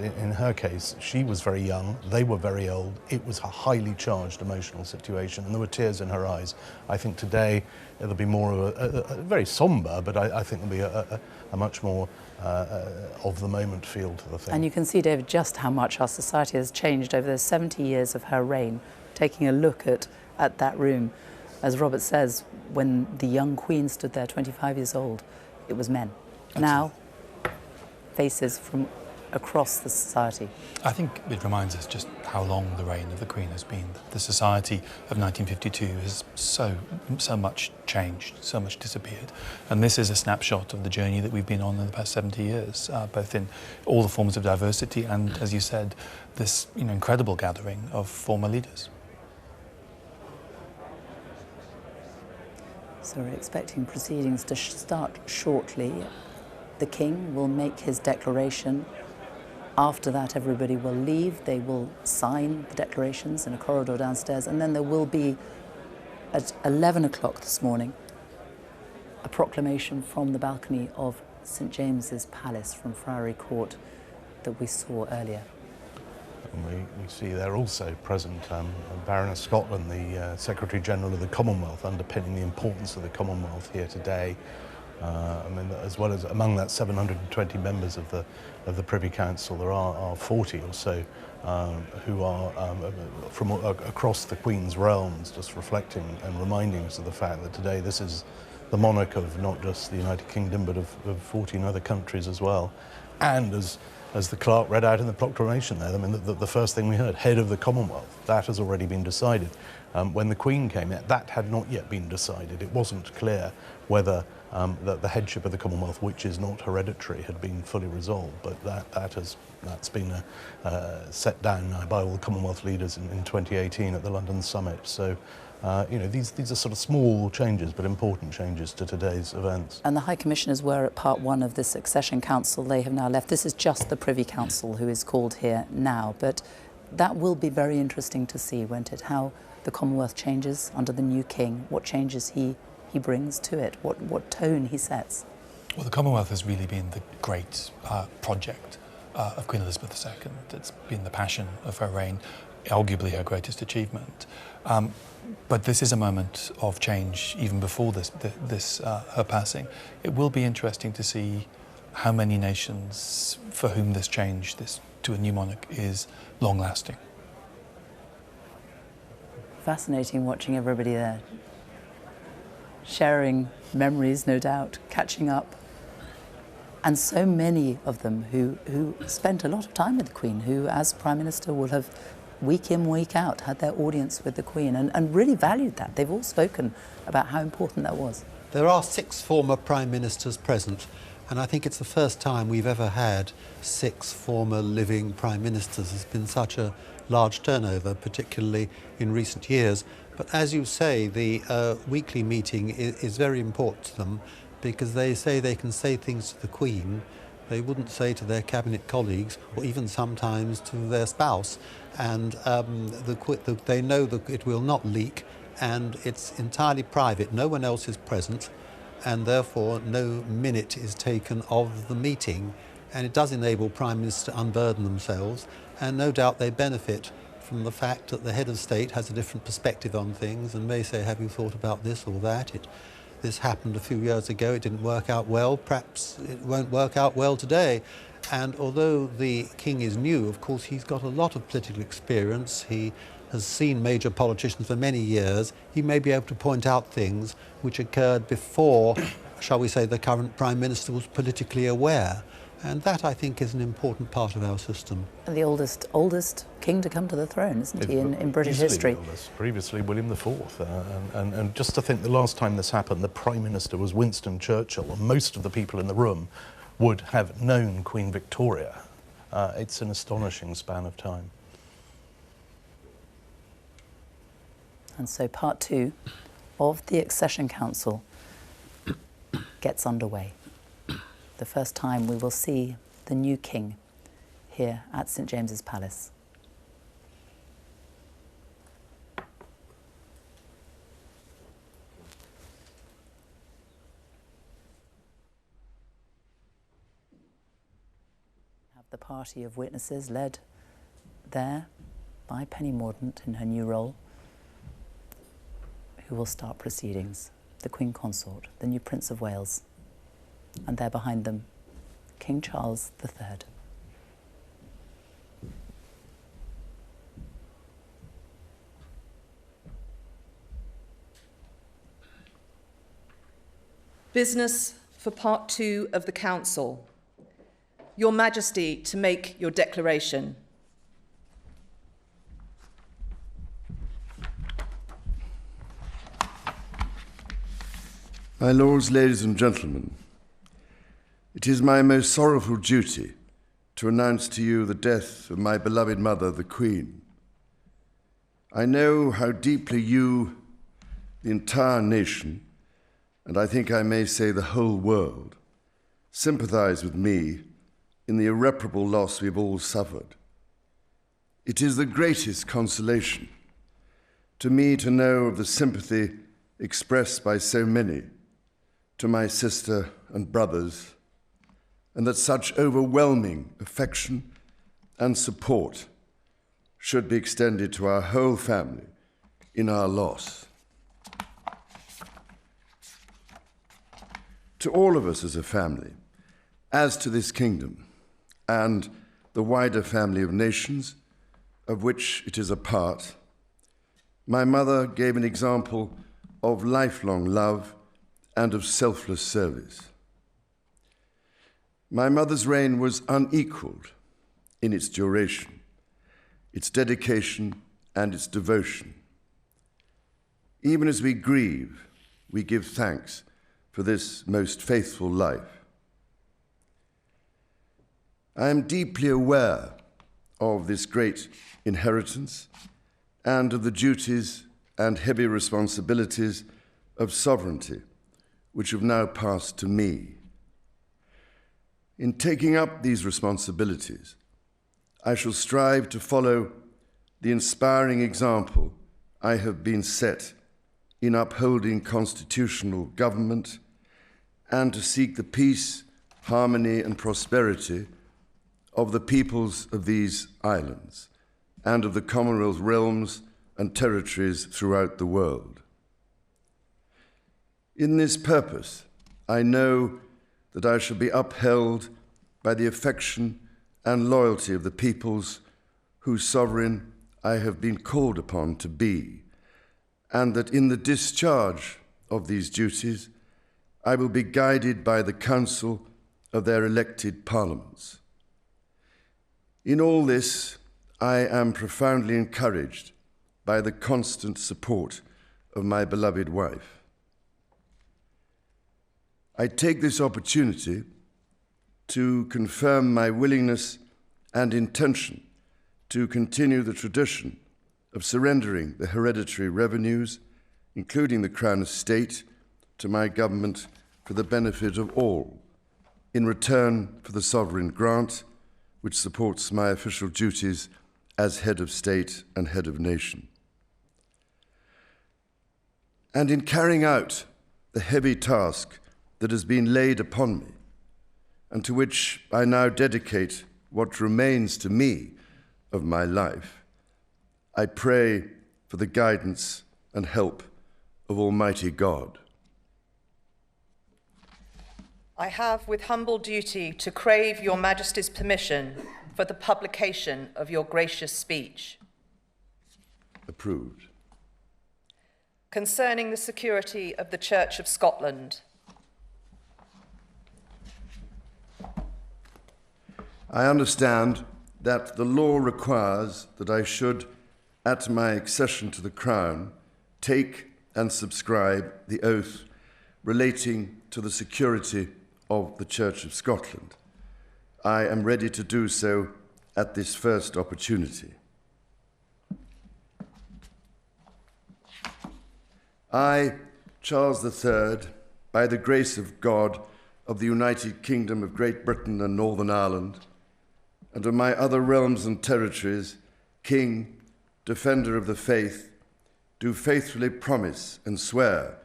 in her case, she was very young, they were very old, it was a highly charged emotional situation, and there were tears in her eyes. I think today it'll be more of a very sombre, but I think there'll be a much more of the moment feel to the thing. And you can see, David, just how much our society has changed over the 70 years of her reign, taking a look at that room. As Robert says, when the young Queen stood there, 25 years old, it was men. Absolutely. Now, faces from across the society. I think it reminds us just how long the reign of the Queen has been. The society of 1952 has so much changed, so much disappeared. And this is a snapshot of the journey that we've been on in the past 70 years, both in all the forms of diversity and, as you said, this incredible gathering of former leaders. So we're expecting proceedings to start shortly. The King will make his declaration. After that, everybody will leave. They will sign the declarations in a corridor downstairs, and then there will be, at 11 o'clock this morning, a proclamation from the balcony of St James's Palace from Friary Court that we saw earlier. And we see there also present Baroness Scotland, the Secretary-General of the Commonwealth, underpinning the importance of the Commonwealth here today. I mean, as well as among that 720 members of the Privy Council, there are 40 or so who are from across the Queen's realms, just reflecting and reminding us of the fact that today this is the monarch of not just the United Kingdom, but of 14 other countries as well. And as the clerk read out in the proclamation there, I mean, the first thing we heard, head of the Commonwealth, that has already been decided. When the Queen came in, that had not yet been decided. It wasn't clear whether that the headship of the Commonwealth, which is not hereditary, had been fully resolved. But that's been set down now by all the Commonwealth leaders in 2018 at the London summit. So, these are sort of small changes, but important changes to today's events. And the High Commissioners were at part one of this Accession Council. They have now left. This is just the Privy Council who is called here now. But that will be very interesting to see, won't it? How the Commonwealth changes under the new King, what changes he brings to it, what tone he sets. Well, the Commonwealth has really been the great project of Queen Elizabeth II. It's been the passion of her reign, arguably her greatest achievement. But this is a moment of change even before her passing. It will be interesting to see how many nations for whom this change, this to a new monarch, is long-lasting. Fascinating watching everybody there, sharing memories, no doubt, catching up. And so many of them who spent a lot of time with the Queen, who as Prime Minister will have week in, week out, had their audience with the Queen and really valued that. They've all spoken about how important that was. There are 6 former Prime Ministers present, and I think it's the first time we've ever had 6 former living Prime Ministers. There's been such a large turnover, particularly in recent years. But as you say, the weekly meeting is very important to them, because they say they can say things to the Queen they wouldn't say to their cabinet colleagues, or even sometimes to their spouse. And they know that it will not leak, and it's entirely private. No one else is present, and therefore no minute is taken of the meeting. And it does enable Prime Ministers to unburden themselves, and no doubt they benefit from the fact that the head of state has a different perspective on things and may say, have you thought about this or that? This happened a few years ago, it didn't work out well, perhaps it won't work out well today. And although the King is new, of course, he's got a lot of political experience. He has seen major politicians for many years. He may be able to point out things which occurred before, shall we say, the current Prime Minister was politically aware. And that, I think, is an important part of our system. And the oldest king to come to the throne, isn't he, in British history? Previously, William IV. And just to think, the last time this happened, the Prime Minister was Winston Churchill, and most of the people in the room would have known Queen Victoria. It's an astonishing span of time. And so part 2 of the Accession Council gets underway. The first time we will see the new King here at St James's Palace. Have the party of witnesses led there by Penny Mordaunt in her new role, who will start proceedings. The Queen Consort, the new Prince of Wales, and there behind them, King Charles III. Business for part 2 of the Council. Your Majesty, to make your declaration. My lords, ladies and gentlemen, it is my most sorrowful duty to announce to you the death of my beloved mother, the Queen. I know how deeply you, the entire nation, and I think I may say the whole world, sympathize with me in the irreparable loss we've all suffered. It is the greatest consolation to me to know of the sympathy expressed by so many to my sister and brothers, and that such overwhelming affection and support should be extended to our whole family in our loss. To all of us as a family, as to this kingdom and the wider family of nations of which it is a part, my mother gave an example of lifelong love and of selfless service. My mother's reign was unequaled in its duration, its dedication, and its devotion. Even as we grieve, we give thanks for this most faithful life. I am deeply aware of this great inheritance and of the duties and heavy responsibilities of sovereignty which have now passed to me. In taking up these responsibilities, I shall strive to follow the inspiring example I have been set in upholding constitutional government and to seek the peace, harmony, and prosperity of the peoples of these islands and of the Commonwealth realms and territories throughout the world. In this purpose, I know that I shall be upheld by the affection and loyalty of the peoples whose sovereign I have been called upon to be, and that in the discharge of these duties, I will be guided by the counsel of their elected parliaments. In all this, I am profoundly encouraged by the constant support of my beloved wife. I take this opportunity to confirm my willingness and intention to continue the tradition of surrendering the hereditary revenues, including the Crown Estate, to my government for the benefit of all, in return for the sovereign grant which supports my official duties as head of state and head of nation. And in carrying out the heavy task that has been laid upon me, and to which I now dedicate what remains to me of my life, I pray for the guidance and help of Almighty God. I have with humble duty to crave your Majesty's permission for the publication of your gracious speech. Approved. Concerning the security of the Church of Scotland. I understand that the law requires that I should, at my accession to the Crown, take and subscribe the oath relating to the security of the Church of Scotland. I am ready to do so at this first opportunity. I, Charles III, by the grace of God of the United Kingdom of Great Britain and Northern Ireland, and of my other realms and territories, King, Defender of the Faith, do faithfully promise and swear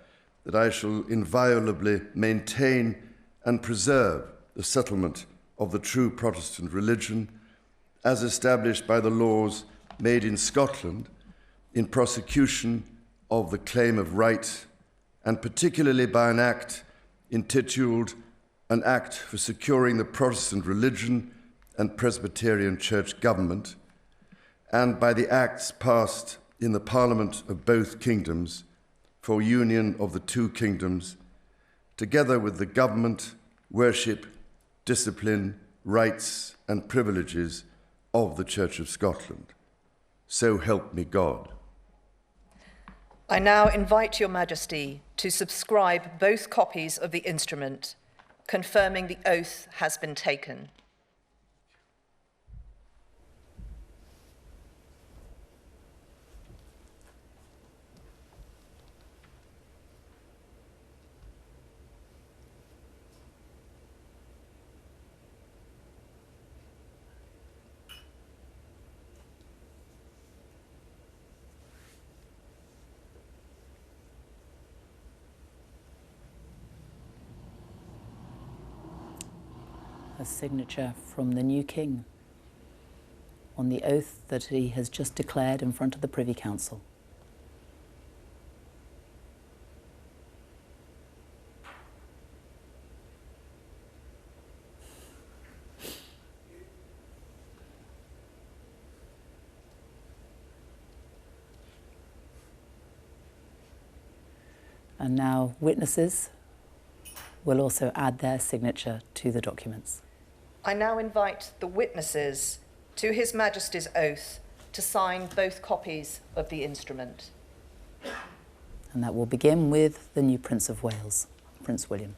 that I shall inviolably maintain and preserve the settlement of the true Protestant religion as established by the laws made in Scotland in prosecution of the claim of right, and particularly by an act intituled An Act for Securing the Protestant Religion and Presbyterian Church Government, and by the acts passed in the Parliament of both kingdoms for union of the two kingdoms, together with the government, worship, discipline, rights, and privileges of the Church of Scotland. So help me God. I now invite your Majesty to subscribe both copies of the instrument, confirming the oath has been taken. A signature from the new King on the oath that he has just declared in front of the Privy Council. And now witnesses will also add their signature to the documents. I now invite the witnesses to His Majesty's oath to sign both copies of the instrument. And that will begin with the new Prince of Wales, Prince William.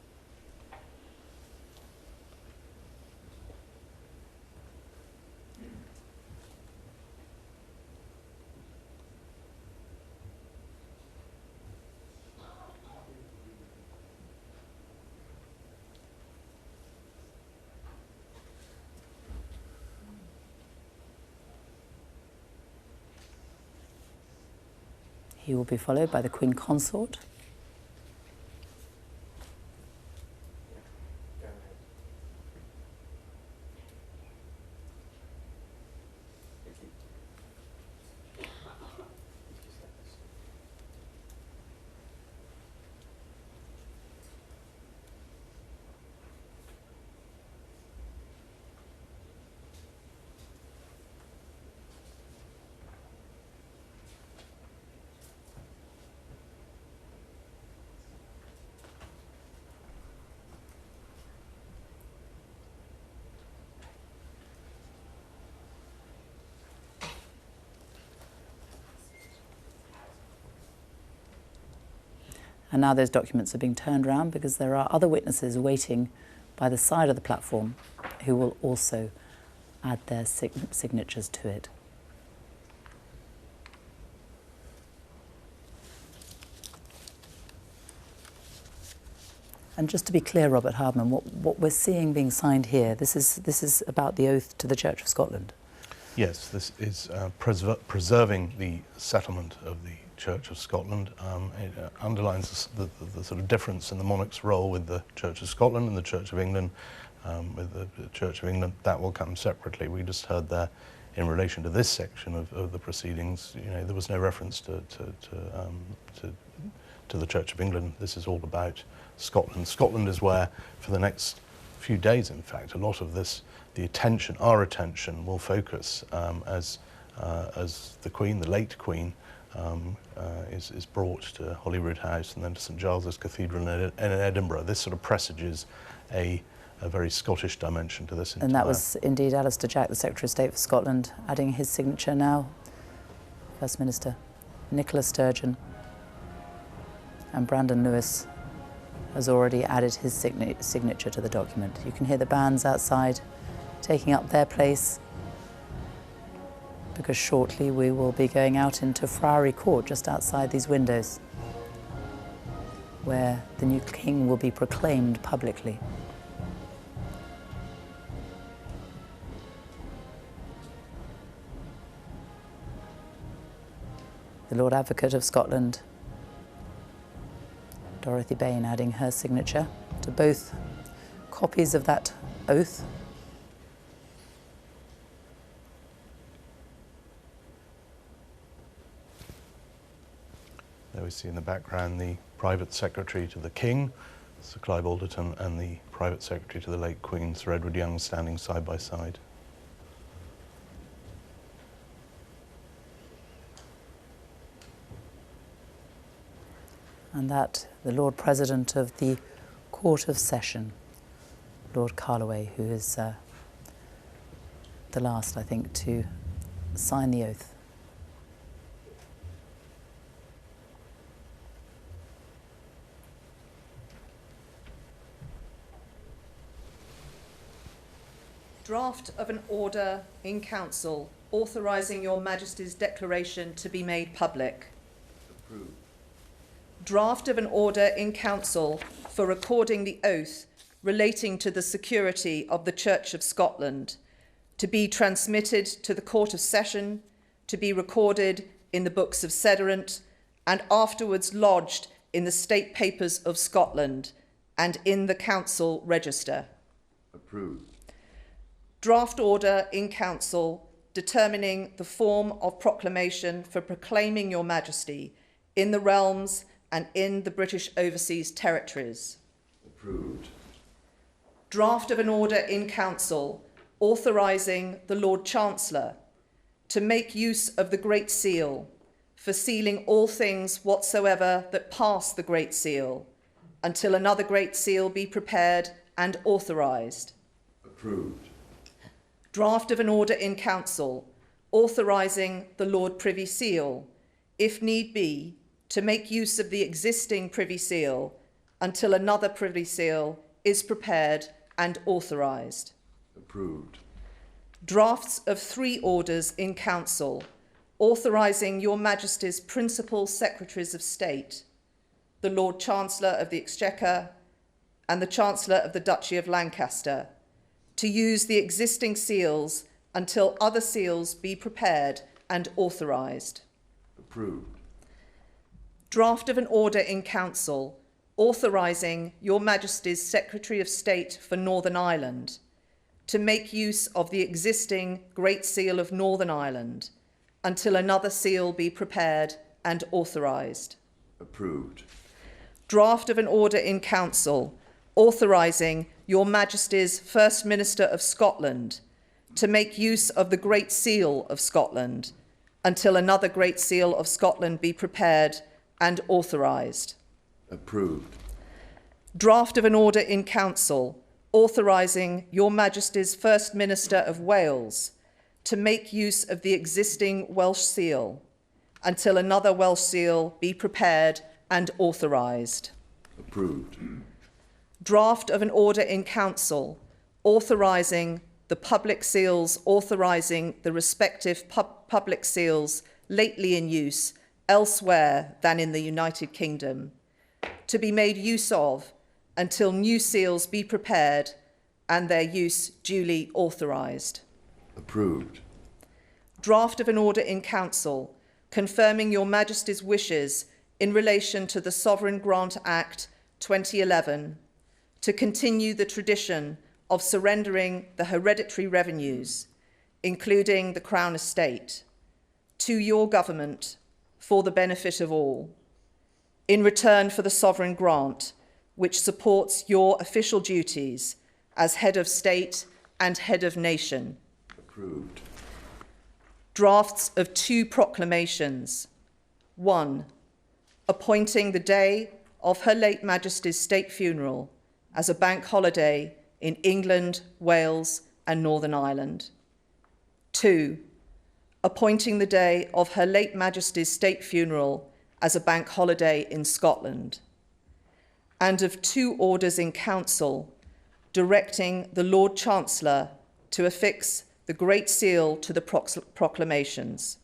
He will be followed by the Queen Consort. And now those documents are being turned around because there are other witnesses waiting by the side of the platform who will also add their signatures to it. And just to be clear, Robert Hardman, what we're seeing being signed here, this is about the oath to the Church of Scotland. Yes, this is preserving the settlement of the Church of Scotland. It underlines the sort of difference in the monarch's role with the Church of Scotland and the Church of England. With the Church of England, that will come separately. We just heard there, in relation to this section of the proceedings, you know, there was no reference to the Church of England. This is all about Scotland. Scotland is where, for the next few days, in fact, a lot of this, our attention will focus as the Queen, the late Queen, is brought to Holyrood House and then to St Giles's Cathedral in Edinburgh. This sort of presages a very Scottish dimension to this. And that was indeed Alistair Jack, the Secretary of State for Scotland, adding his signature now. First Minister Nicola Sturgeon and Brandon Lewis has already added his signature to the document. You can hear the bands outside taking up their place, because shortly we will be going out into Friary Court just outside these windows, where the new king will be proclaimed publicly. The Lord Advocate of Scotland, Dorothy Bain, adding her signature to both copies of that oath. There we see in the background the private secretary to the King, Sir Clive Alderton, and the private secretary to the late Queen, Sir Edward Young, standing side by side. And that the Lord President of the Court of Session, Lord Carloway, who is the last, I think, to sign the oath. Draft of an order in Council authorising Your Majesty's declaration to be made public. Approved. Draft of an order in Council for recording the oath relating to the security of the Church of Scotland, to be transmitted to the Court of Session, to be recorded in the books of Sederant, and afterwards lodged in the State Papers of Scotland and in the Council Register. Approved. Draft order in Council determining the form of proclamation for proclaiming Your Majesty in the realms and in the British Overseas Territories. Approved. Draft of an order in Council authorising the Lord Chancellor to make use of the Great Seal for sealing all things whatsoever that pass the Great Seal until another Great Seal be prepared and authorised. Approved. Draft of an order in Council authorising the Lord Privy Seal, if need be, to make use of the existing Privy Seal until another Privy Seal is prepared and authorised. Approved. Drafts of 3 orders in Council authorising Your Majesty's principal Secretaries of State, the Lord Chancellor of the Exchequer and the Chancellor of the Duchy of Lancaster, to use the existing seals until other seals be prepared and authorised. Approved. Draft of an order in Council authorising Your Majesty's Secretary of State for Northern Ireland to make use of the existing Great Seal of Northern Ireland until another seal be prepared and authorised. Approved. Draft of an order in Council authorising Your Majesty's First Minister of Scotland to make use of the Great Seal of Scotland until another Great Seal of Scotland be prepared and authorised. Approved. Draft of an order in Council authorising Your Majesty's First Minister of Wales to make use of the existing Welsh seal until another Welsh seal be prepared and authorised. Approved. Draft of an order in Council authorising the public seals authorising the respective public seals lately in use elsewhere than in the United Kingdom to be made use of until new seals be prepared and their use duly authorised. Approved. Draft of an order in Council confirming Your Majesty's wishes in relation to the Sovereign Grant Act 2011 to continue the tradition of surrendering the hereditary revenues, including the Crown Estate, to your government for the benefit of all, in return for the sovereign grant, which supports your official duties as head of state and head of nation. Approved. Drafts of 2 proclamations. 1. Appointing the day of Her late Majesty's state funeral as a bank holiday in England, Wales and Northern Ireland. 2. Appointing the day of Her late Majesty's state funeral as a bank holiday in Scotland. And of 2 orders in Council directing the Lord Chancellor to affix the Great Seal to the proclamations.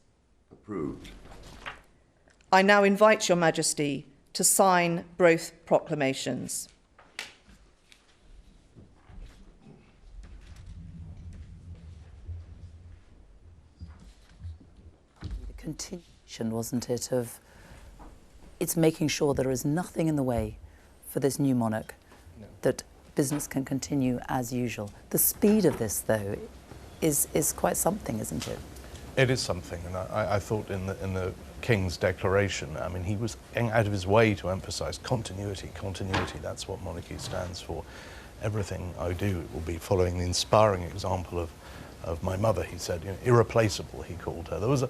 Approved. I now invite Your Majesty to sign both proclamations. The continuation, wasn't it, of it's making sure there is nothing in the way for this new monarch, that business can continue as usual. The speed of this, though, is quite something, isn't it? It is something, and I thought in the King's declaration, I mean, he was going out of his way to emphasise continuity, continuity. That's what monarchy stands for. Everything I do will be following the inspiring example of my mother, he said. You know, irreplaceable, he called her. There was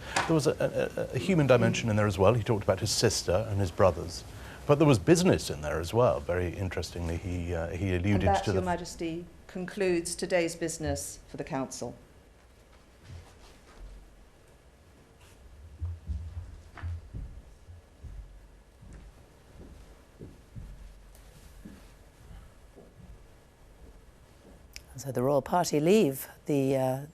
a human dimension in there as well. He talked about his sister and his brothers. But there was business in there as well. Very interestingly, he alluded and that, to Your Majesty, concludes today's business for the Council. So the royal party leave the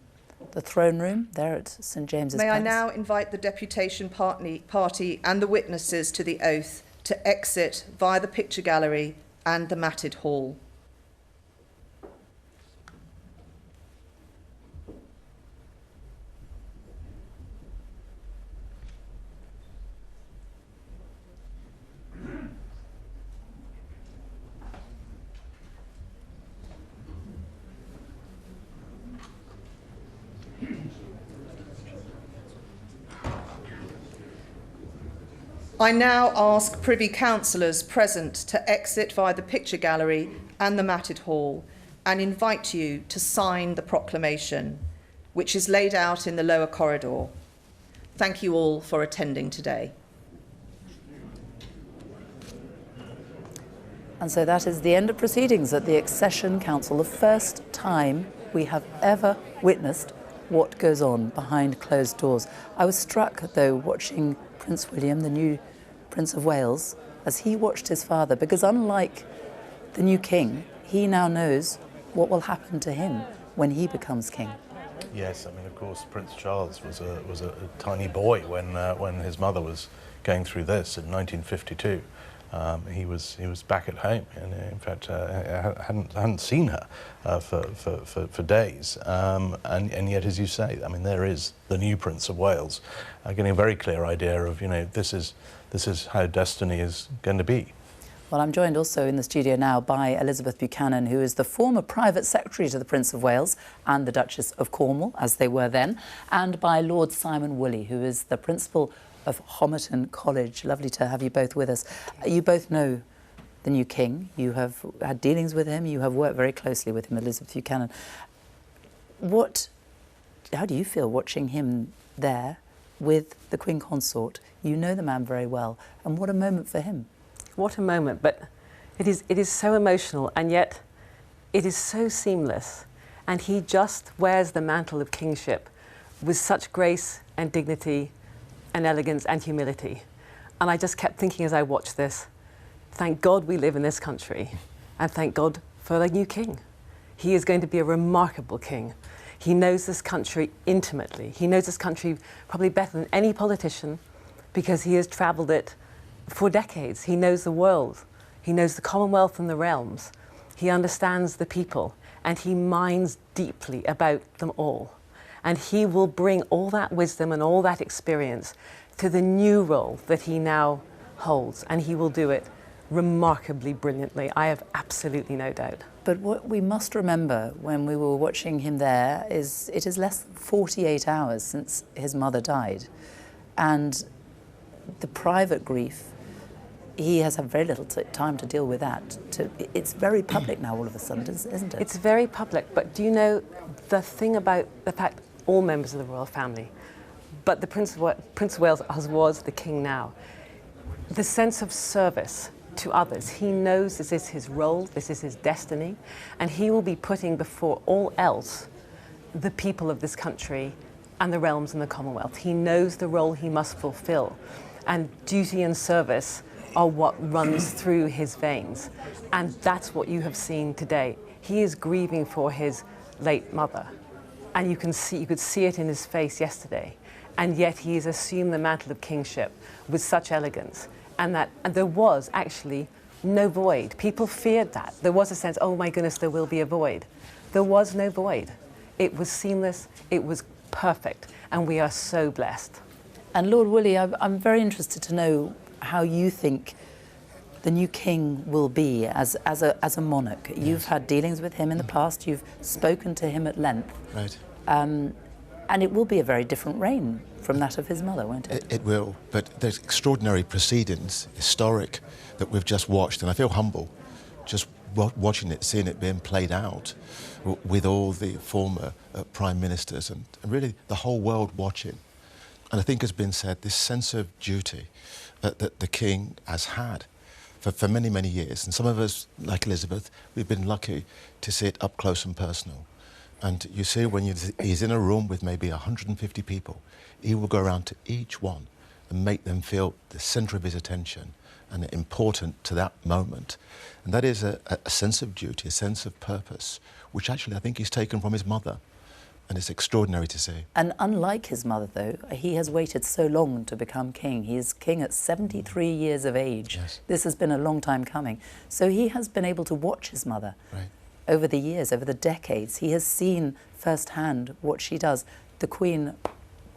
throne room there at St James's Palace. May I now invite the deputation party and the witnesses to the oath to exit via the picture gallery and the matted hall. I now ask Privy Councillors present to exit via the picture gallery and the matted hall and invite you to sign the proclamation, which is laid out in the lower corridor. Thank you all for attending today. And so that is the end of proceedings at the Accession Council, the first time we have ever witnessed what goes on behind closed doors. I was struck, though, watching Prince William, the new Prince of Wales, as he watched his father, because unlike the new king, he now knows what will happen to him when he becomes king. Yes, I mean, of course, Prince Charles was a tiny boy when his mother was going through this in 1952. He was back at home, and in fact, hadn't seen her for days. And yet, as you say, I mean, there is the new Prince of Wales, getting a very clear idea of, this is how destiny is going to be. Well, I'm joined also in the studio now by Elizabeth Buchanan, who is the former private secretary to the Prince of Wales and the Duchess of Cornwall, as they were then, and by Lord Simon Woolley, who is the principal of Homerton College. Lovely to have you both with us. You both know the new king. You have had dealings with him. You have worked very closely with him, Elizabeth Buchanan. How do you feel watching him there with the Queen Consort? You know the man very well, and what a moment for him. What a moment, but it is so emotional, and yet it is so seamless, and he just wears the mantle of kingship with such grace and dignity and elegance and humility. And I just kept thinking as I watched this, thank God we live in this country, and thank God for the new king. He is going to be a remarkable king. He knows this country intimately. He knows this country probably better than any politician, because he has travelled it for decades. He knows the world. He knows the Commonwealth and the realms. He understands the people, and he minds deeply about them all. And he will bring all that wisdom and all that experience to the new role that he now holds, and he will do it remarkably brilliantly. I have absolutely no doubt. But what we must remember when we were watching him there is it is less than 48 hours since his mother died. And the private grief, he has had very little time to deal with that. It's very public now all of a sudden, isn't it? It's very public, but do you know the thing about the fact all members of the royal family, but the Prince of Wales, as was the king now, the sense of service to others. He knows this is his role, this is his destiny, and he will be putting before all else the people of this country and the realms and the Commonwealth. He knows the role he must fulfill, and duty and service are what runs through his veins. And that's what you have seen today. He is grieving for his late mother, and you could see it in his face yesterday. And yet he has assumed the mantle of kingship with such elegance, and there was actually no void. People feared that. There was a sense, oh my goodness, there will be a void. There was no void. It was seamless, it was perfect, and we are so blessed. And Lord Woolley, I'm very interested to know how you think the new king will be as a monarch. Yes. You've had dealings with him in the past, you've spoken to him at length. Right. And it will be a very different reign from that of his mother, won't it? It will, but there's extraordinary proceedings, historic, that we've just watched, and I feel humble just watching it, seeing it being played out with all the former prime ministers and really the whole world watching. And I think has been said, this sense of duty that the king has had for many, many years. And some of us, like Elizabeth, we've been lucky to see it up close and personal. And you see when he's in a room with maybe 150 people, he will go around to each one and make them feel the centre of his attention and important to that moment. And that is a sense of duty, a sense of purpose, which actually I think he's taken from his mother. And it's extraordinary to see. And unlike his mother, though, he has waited so long to become king. He is king at 73 years of age. Yes. This has been a long time coming. So he has been able to watch his mother over the years, over the decades. He has seen firsthand what she does. The Queen,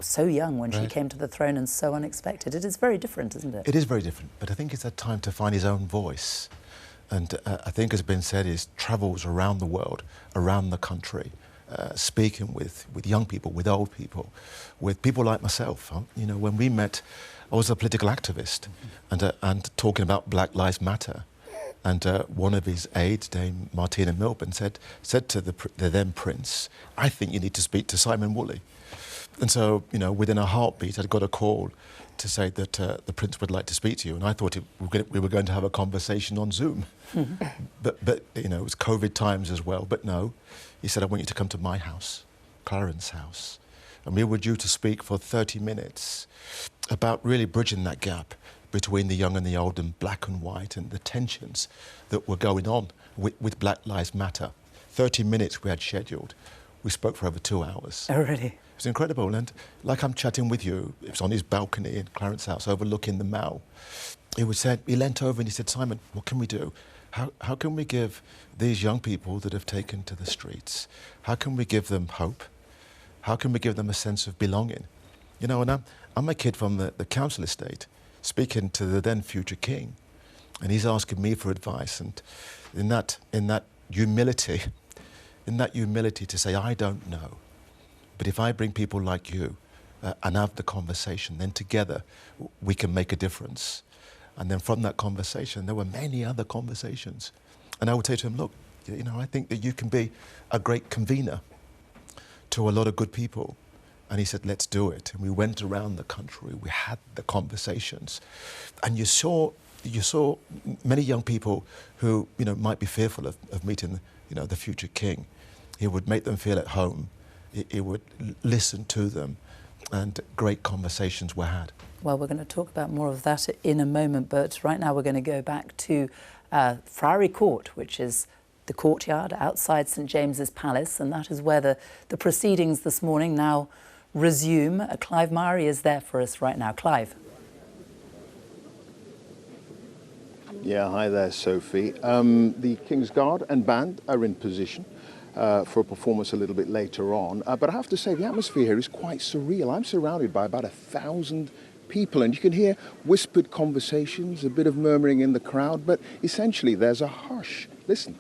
so young when she came to the throne and so unexpected. It is very different, isn't it? It is very different, but I think it's a time to find his own voice. And I think, as has been said, he travels around the world, around the country, speaking with young people, with old people, with people like myself. You know, when we met, I was a political activist and talking about Black Lives Matter. And one of his aides, Dame Martina Milburn, said to the then Prince, I think you need to speak to Simon Woolley. And so, you know, within a heartbeat, I'd got a call to say that the Prince would like to speak to you. And I thought we were going to have a conversation on Zoom. but, you know, it was COVID times as well. But no, he said, I want you to come to my house, Clarence's house. And we were due to speak for 30 minutes about really bridging that gap between the young and the old and black and white, and the tensions that were going on with Black Lives Matter. 30 minutes we had scheduled. We spoke for over 2 hours. Oh, really? It was incredible. And like I'm chatting with you, it was on his balcony in Clarence House overlooking the Mall. He leant over and he said, Simon, what can we do? How can we give these young people that have taken to the streets, how can we give them hope? How can we give them a sense of belonging? You know, and I'm a kid from the council estate, speaking to the then future king, and he's asking me for advice. And in that humility to say, I don't know, but if I bring people like you and have the conversation, then together we can make a difference. And then from that conversation, there were many other conversations. And I would say to him, look, you know, I think that you can be a great convener to a lot of good people. And he said, let's do it. And we went around the country, we had the conversations. And you saw many young people who, you know, might be fearful of meeting, you know, the future king. He would make them feel at home. He would listen to them, and great conversations were had. Well, we're going to talk about more of that in a moment, but right now we're going to go back to Friary Court, which is the courtyard outside St James's Palace, and that is where the proceedings this morning now resume. Clive Murray is there for us right now. Clive. Yeah, hi there, Sophie. The King's Guard and Band are in position for a performance a little bit later on. But I have to say, the atmosphere here is quite surreal. I'm surrounded by about 1,000 people, and you can hear whispered conversations, a bit of murmuring in the crowd, but essentially there's a hush. Listen.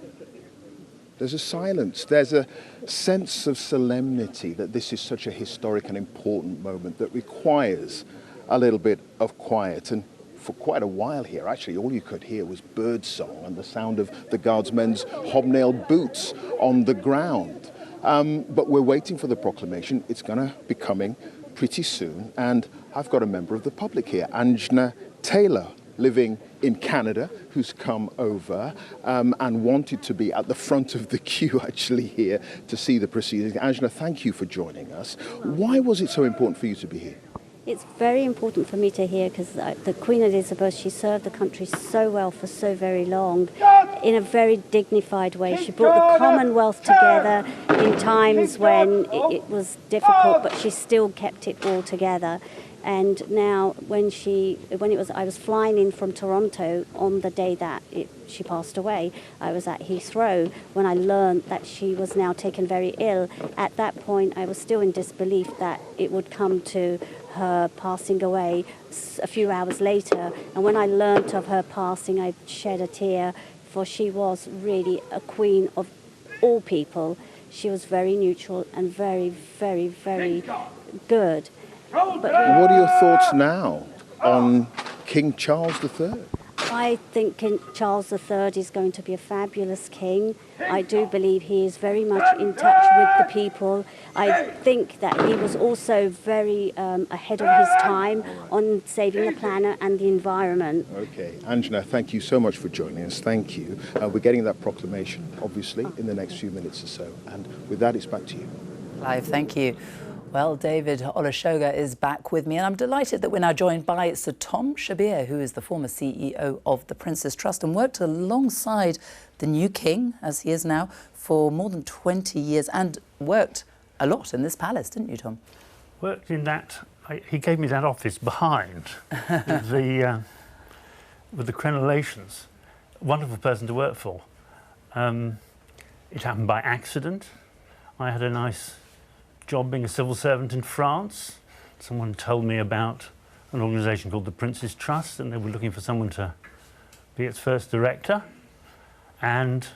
There's a silence. There's a sense of solemnity that this is such a historic and important moment that requires a little bit of quiet. And for quite a while here, actually, all you could hear was birdsong and the sound of the guardsmen's hobnail boots on the ground. But we're waiting for the proclamation. It's going to be coming pretty soon. And I've got a member of the public here, Anjna Taylor, living in Canada, who's come over and wanted to be at the front of the queue actually here to see the proceedings. Anjna, thank you for joining us. Why was it so important for you to be here? It's very important for me to hear because the Queen Elizabeth, she served the country so well for so very long in a very dignified way. She brought the Commonwealth together in times when it was difficult, but she still kept it all together. And now I was flying in from Toronto on the day that she passed away. I was at Heathrow when I learned that she was now taken very ill. At that point, I was still in disbelief that it would come to her passing away a few hours later. And when I learnt of her passing, I shed a tear, for she was really a queen of all people. She was very neutral and very, very, very good. But what are your thoughts now on King Charles III? I think King Charles III is going to be a fabulous king. I do believe he is very much in touch with the people. I think that he was also very ahead of his time on saving the planet and the environment. Okay, Anjna, thank you so much for joining us. Thank you. We're getting that proclamation, obviously, in the next few minutes or so. And with that, it's back to you. Clive, thank you. Well, David Olusoga is back with me, and I'm delighted that we're now joined by Sir Tom Shabir, who is the former CEO of the Prince's Trust and worked alongside the new king, as he is now, for more than 20 years and worked a lot in this palace, didn't you, Tom? Worked in that. He gave me that office behind with the crenellations. Wonderful person to work for. It happened by accident. I had a nice job being a civil servant in France. Someone told me about an organisation called the Prince's Trust, and they were looking for someone to be its first director. And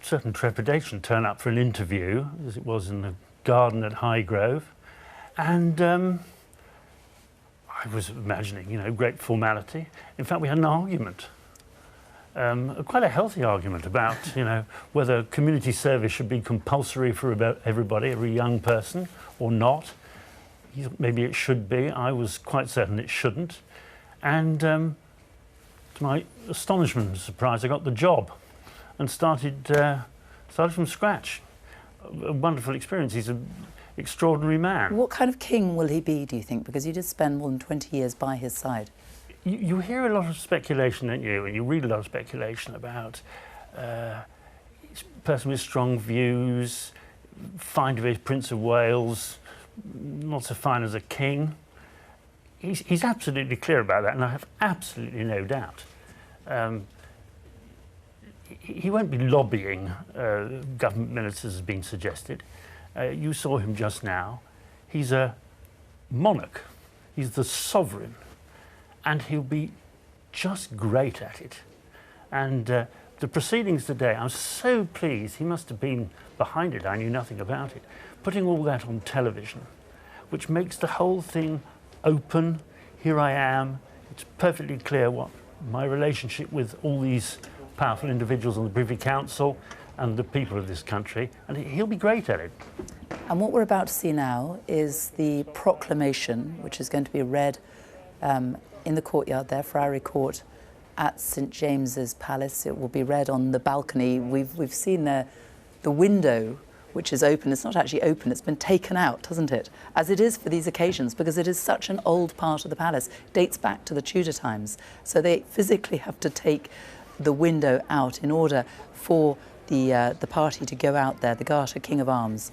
certain trepidation turned up for an interview, as it was in the garden at Highgrove. And I was imagining, you know, great formality. In fact, we had an argument. Quite a healthy argument about, you know, whether community service should be compulsory for everybody, every young person, or not. Maybe it should be. I was quite certain it shouldn't. And to my astonishment and surprise, I got the job and started from scratch. A wonderful experience. extraordinary man. What kind of king will he be, do you think? Because you did spend more than 20 years by his side. You hear a lot of speculation, don't you? And you read a lot of speculation about a person with strong views, fine to be Prince of Wales, not so fine as a king. He's absolutely clear about that, and I have absolutely no doubt. He won't be lobbying government ministers, as has been suggested. You saw him just now. He's a monarch. He's the sovereign. And he'll be just great at it. And the proceedings today, I'm so pleased. He must have been behind it. I knew nothing about it. Putting all that on television, which makes the whole thing open. Here I am. It's perfectly clear what my relationship with all these powerful individuals on the Privy Council and the people of this country, and he'll be great at it. And what we're about to see now is the proclamation, which is going to be read in the courtyard there, Friary Court, at St James's Palace. It will be read on the balcony. We've seen the window, which is open. It's not actually open, it's been taken out, hasn't it? As it is for these occasions, because it is such an old part of the palace, dates back to the Tudor times. So they physically have to take the window out in order for the party to go out there, the Garter King of Arms,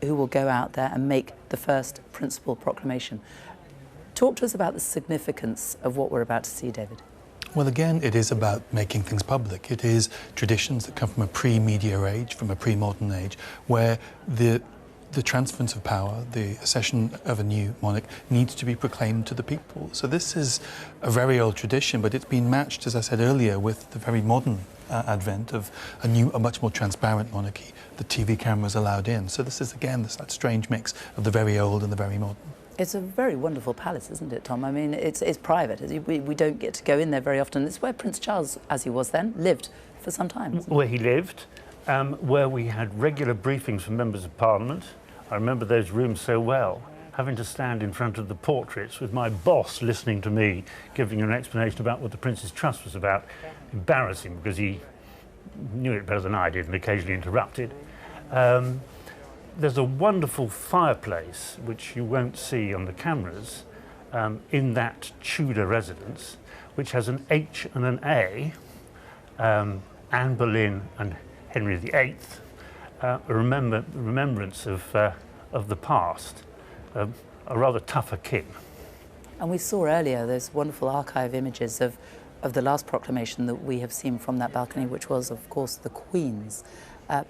who will go out there and make the first principal proclamation. Talk to us about the significance of what we're about to see, David. Well, again, it is about making things public. It is traditions that come from a pre-media age, from a pre-modern age, where the transference of power, the accession of a new monarch, needs to be proclaimed to the people. So this is a very old tradition, but it's been matched, as I said earlier, with the very modern advent of a much more transparent monarchy. The TV cameras allowed in. So this is, again, that strange mix of the very old and the very modern. It's a very wonderful palace, isn't it, Tom? I mean, it's private. We don't get to go in there very often. It's where Prince Charles, as he was then, lived for some time. Where he lived, where we had regular briefings from members of Parliament. I remember those rooms so well, having to stand in front of the portraits with my boss listening to me, giving an explanation about what the Prince's Trust was about. Embarrassing, because he knew it better than I did and occasionally interrupted. There's a wonderful fireplace, which you won't see on the cameras, in that Tudor residence, which has an H and an A, Anne Boleyn and Henry VIII, a remembrance of the past, a rather tougher king. And we saw earlier those wonderful archive images of the last proclamation that we have seen from that balcony, which was, of course, the Queen's.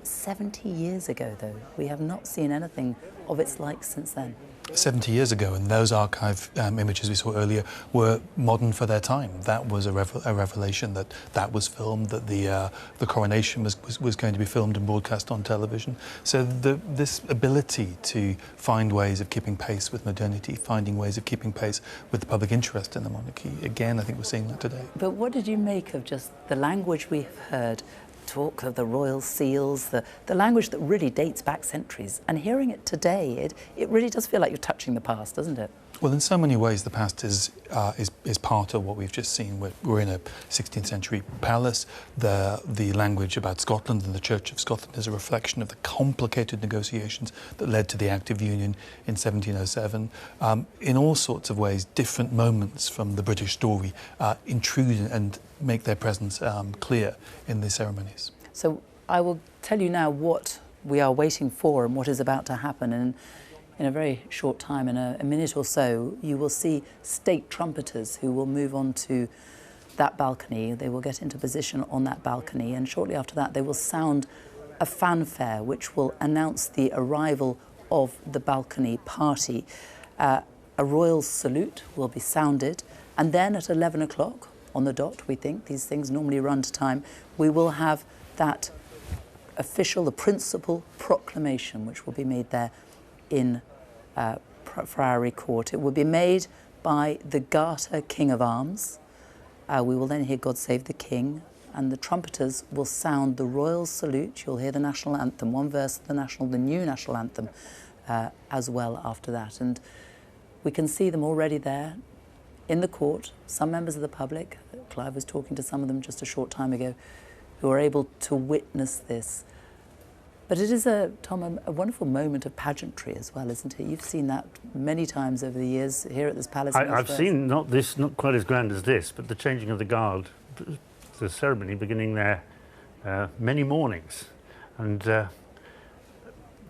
70 years ago, though. We have not seen anything of its like since then. 70 years ago, and those archive images we saw earlier were modern for their time. That was a revelation that was filmed, that the coronation was going to be filmed and broadcast on television. So this ability to find ways of keeping pace with modernity, finding ways of keeping pace with the public interest in the monarchy, again, I think we're seeing that today. But what did you make of just the language we have heard? Talk of the royal seals, the language that really dates back centuries, and hearing it today, it really does feel like you're touching the past, doesn't it? Well, in so many ways, the past is part of what we've just seen. We're in a 16th century palace. The language about Scotland and the Church of Scotland is a reflection of the complicated negotiations that led to the Act of Union in 1707. In all sorts of ways, different moments from the British story intrude and make their presence clear in the ceremonies. So I will tell you now what we are waiting for and what is about to happen. And in a very short time, in a minute or so, you will see state trumpeters who will move on to that balcony. They will get into position on that balcony, and shortly after that they will sound a fanfare which will announce the arrival of the balcony party. A royal salute will be sounded, and then at 11 o'clock on the dot, we think, these things normally run to time, we will have that official, the principal proclamation, which will be made there in Friary Court. It will be made by the Garter King of Arms. We will then hear God Save the King, and the trumpeters will sound the royal salute. You'll hear the national anthem, one verse of the new national anthem as well after that. And we can see them already there in the court, some members of the public. Clive was talking to some of them just a short time ago, who are able to witness this. But it is, Tom, a wonderful moment of pageantry as well, isn't it? You've seen that many times over the years here at this palace. I've seen not quite as grand as this, but the changing of the guard, the ceremony beginning there many mornings, and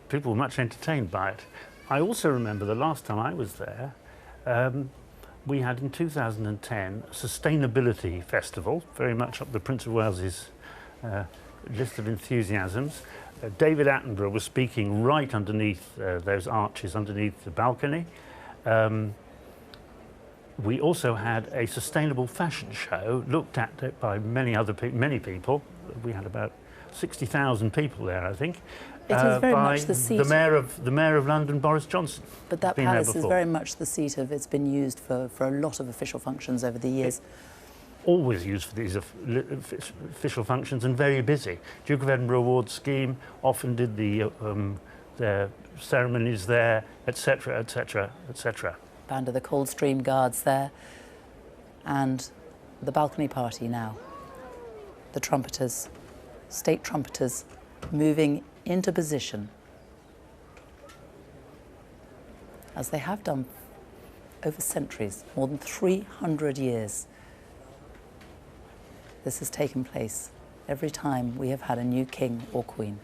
people were much entertained by it. I also remember the last time I was there, we had in 2010 a sustainability festival, very much up the Prince of Wales's list of enthusiasms. David Attenborough was speaking right underneath those arches, underneath the balcony. We also had a sustainable fashion show, looked at by many people. We had about 60,000 people there, I think. It is very much the seat. The Mayor of London, Boris Johnson. But that palace is very much the seat of. It's been used for a lot of official functions over the years. Always used for these official functions and very busy. Duke of Edinburgh Award Scheme often did their ceremonies there, etc., etc., etc. Band of the Coldstream Guards there, and the balcony party now. The trumpeters, state trumpeters, moving into position, as they have done over centuries, more than 300 years. This has taken place every time we have had a new king or queen.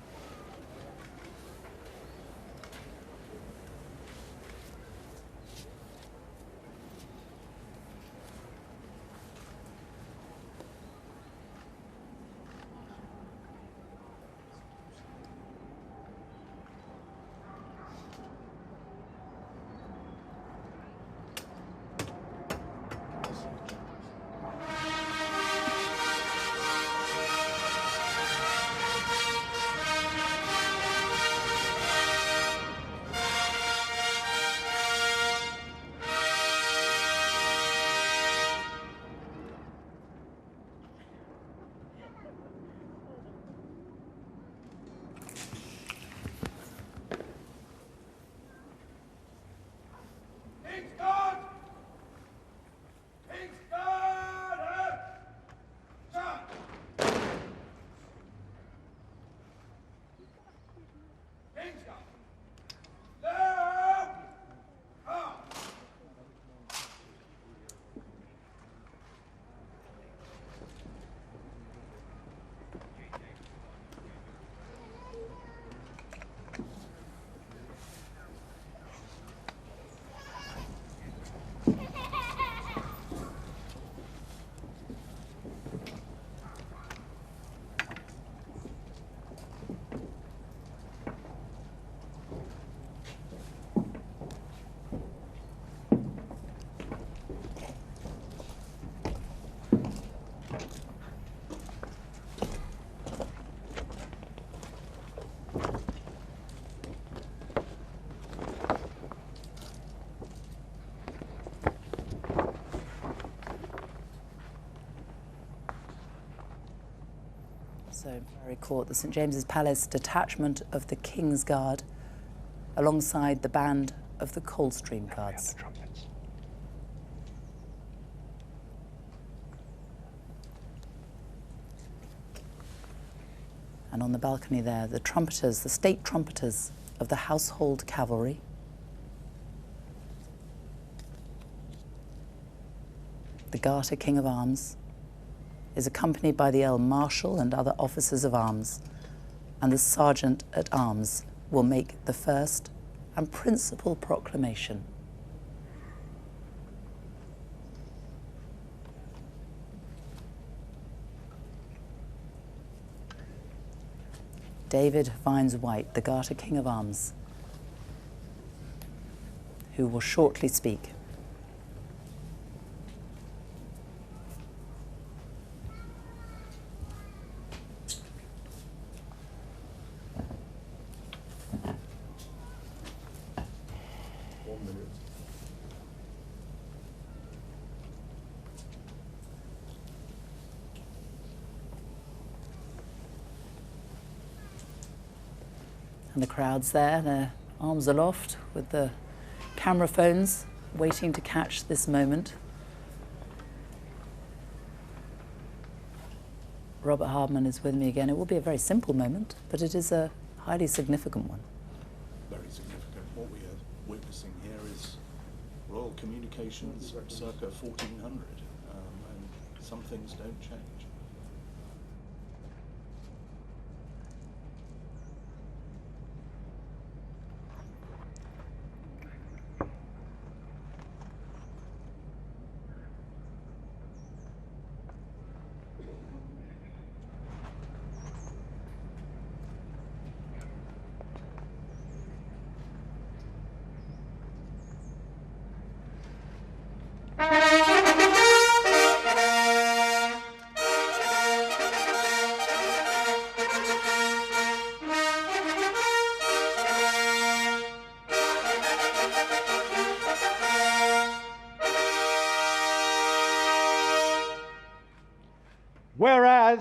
So, Mary Court, the St James's Palace detachment of the King's Guard alongside the band of the Coldstream Guards. And on the balcony there, the trumpeters, the state trumpeters of the Household Cavalry. The Garter King of Arms is accompanied by the Earl Marshal and other officers of arms, and the Sergeant at Arms will make the first and principal proclamation. David Vines-White, the Garter King of Arms, who will shortly speak. And the crowd's there, their arms aloft with the camera phones, waiting to catch this moment. Robert Hardman is with me again. It will be a very simple moment, but it is a highly significant one. Very significant. What we are witnessing here is royal communications circa 1400, and some things don't change. Whereas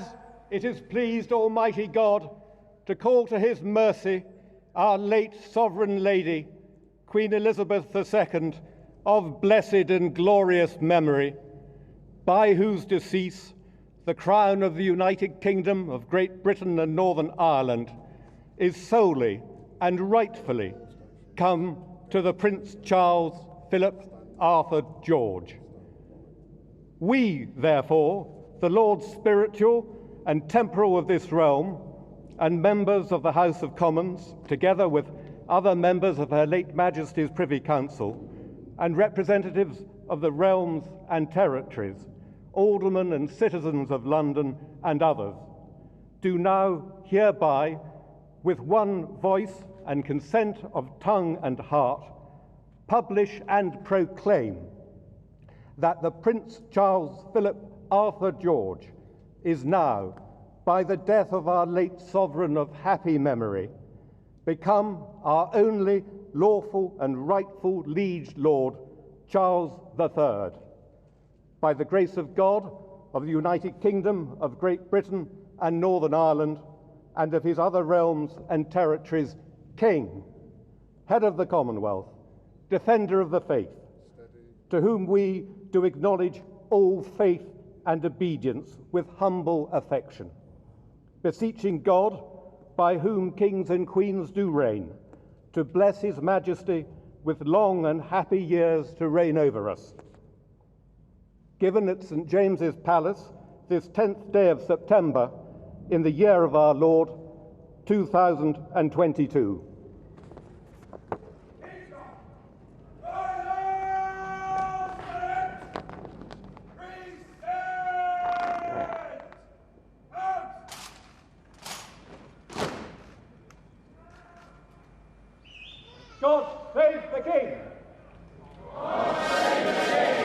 it has pleased Almighty God to call to his mercy our late Sovereign Lady, Queen Elizabeth II, of blessed and glorious memory, by whose decease the crown of the United Kingdom of Great Britain and Northern Ireland is solely and rightfully come to the Prince Charles Philip Arthur George. We, therefore, the Lords Spiritual and Temporal of this realm, and members of the House of Commons, together with other members of Her late Majesty's Privy Council, and representatives of the realms and territories, aldermen and citizens of London and others, do now hereby, with one voice and consent of tongue and heart, publish and proclaim that the Prince Charles Philip Arthur George is now, by the death of our late sovereign of happy memory, become our only lawful and rightful liege lord, Charles III. By the grace of God, of the United Kingdom of Great Britain and Northern Ireland, and of his other realms and territories, King, head of the Commonwealth, defender of the faith, to whom we do acknowledge all faith and obedience with humble affection, beseeching God, by whom kings and queens do reign, to bless his majesty with long and happy years to reign over us. Given at St. James's Palace this 10th day of September in the year of our Lord, 2022. God save the King! God save the King!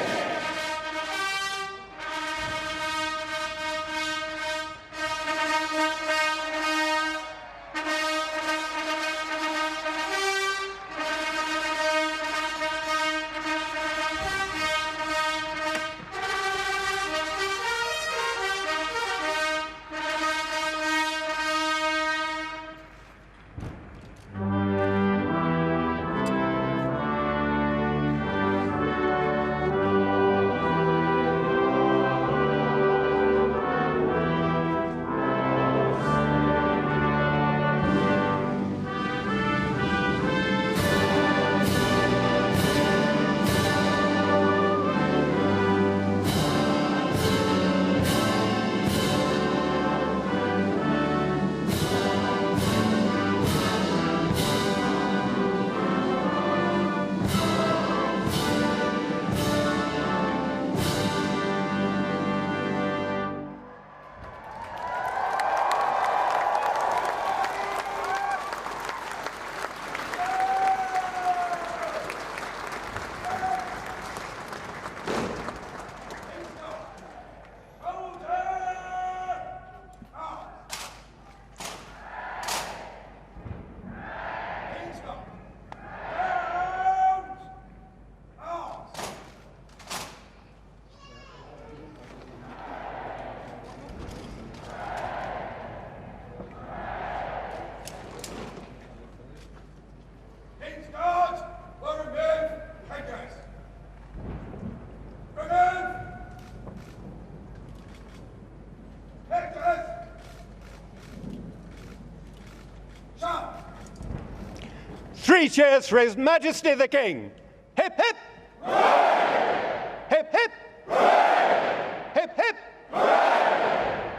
3 cheers for His Majesty the King. Hip, hip. Hooray! Hip, hip. Hooray! Hip, hip. Hooray!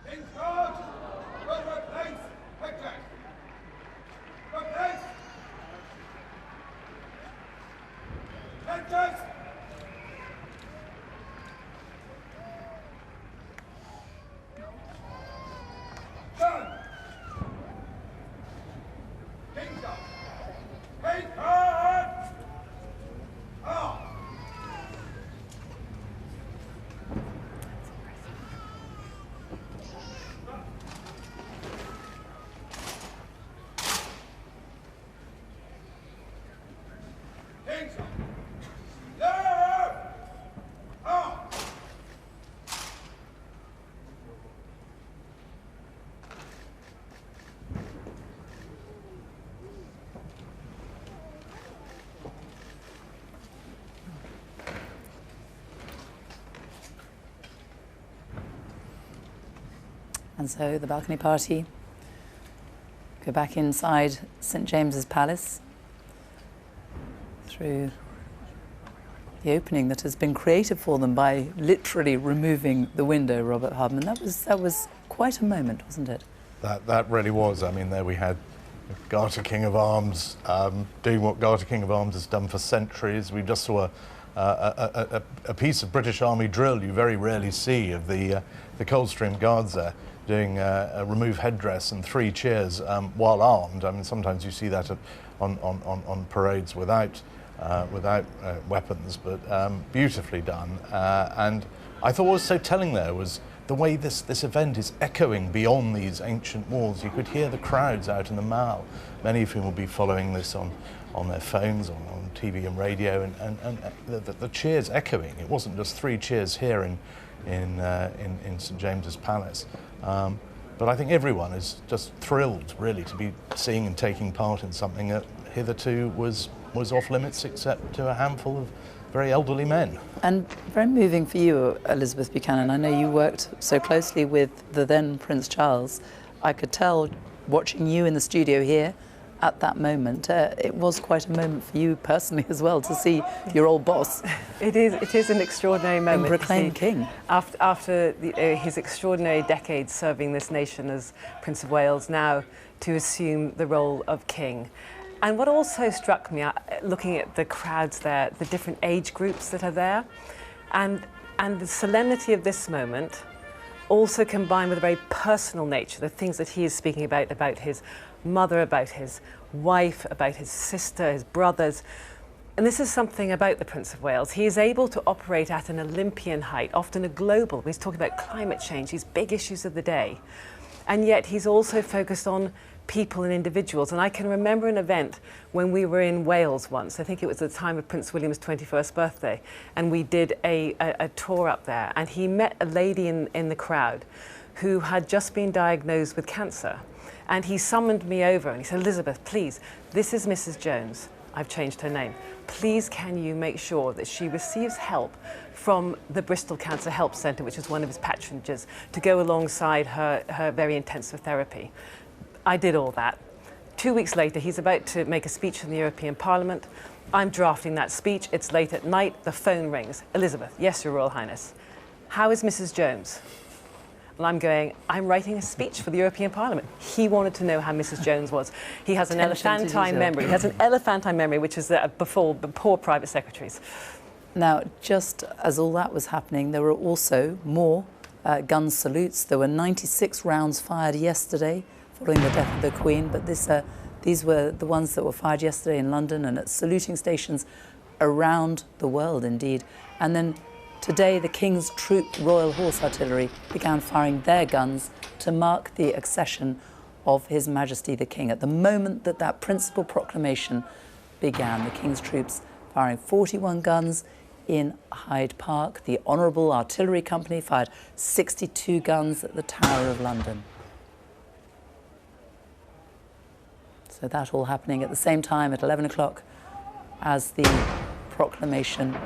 King's Guard, go to place, quickly. Go place. Attention. Turn. King's Guard. King's Guard. Ah. King's Guard. There. Ah. And so the balcony party go back inside St James's Palace through the opening that has been created for them by literally removing the window, Robert Hardman. That was quite a moment, wasn't it? That really was. I mean, there we had Garter King of Arms doing what Garter King of Arms has done for centuries. We just saw a piece of British Army drill you very rarely see of the Coldstream Guards there doing a remove headdress and 3 cheers while armed. I mean, sometimes you see that on parades without weapons, but beautifully done. And I thought what was so telling there was the way this event is echoing beyond these ancient walls. You could hear the crowds out in the Mall, many of whom will be following this on their phones, on TV and radio, and the cheers echoing. It wasn't just 3 cheers here in St James's Palace. But I think everyone is just thrilled, really, to be seeing and taking part in something that hitherto was off limits, except to a handful of very elderly men. And very moving for you, Elizabeth Buchanan. I know you worked so closely with the then Prince Charles. I could tell, watching you in the studio here at that moment, it was quite a moment for you personally as well, to see your old boss. It is an extraordinary moment. And proclaimed king. After his extraordinary decades serving this nation as Prince of Wales, now to assume the role of king. And what also struck me, looking at the crowds there, the different age groups that are there, and the solemnity of this moment, also combined with a very personal nature, the things that he is speaking about his mother, about his wife, about his sister, his brothers. And this is something about the Prince of Wales. He is able to operate at an Olympian height, often a global. He's talking about climate change, these big issues of the day. And yet he's also focused on people and individuals. And I can remember an event when we were in Wales once. I think it was at the time of Prince William's 21st birthday. And we did a tour up there. And he met a lady in the crowd who had just been diagnosed with cancer. And he summoned me over and he said, Elizabeth, please, this is Mrs. Jones. I've changed her name. Please can you make sure that she receives help from the Bristol Cancer Help Centre, which is one of his patronages, to go alongside her very intensive therapy. I did all that. 2 weeks later, he's about to make a speech in the European Parliament. I'm drafting that speech. It's late at night. The phone rings. Elizabeth, yes, Your Royal Highness. How is Mrs. Jones? And I'm going, I'm writing a speech for the European Parliament. He wanted to know how Mrs. Jones was. He has an elephantine memory. He has an elephantine memory, which is before the poor private secretaries. Now, just as all that was happening, there were also more gun salutes. There were 96 rounds fired yesterday following the death of the Queen, but these were the ones that were fired yesterday in London and at saluting stations around the world, indeed. And then today, the King's Troop Royal Horse Artillery began firing their guns to mark the accession of His Majesty the King. At the moment that that principal proclamation began, the King's troops firing 41 guns in Hyde Park. The Honourable Artillery Company fired 62 guns at the Tower of London. So that all happening at the same time at 11 o'clock as the proclamation,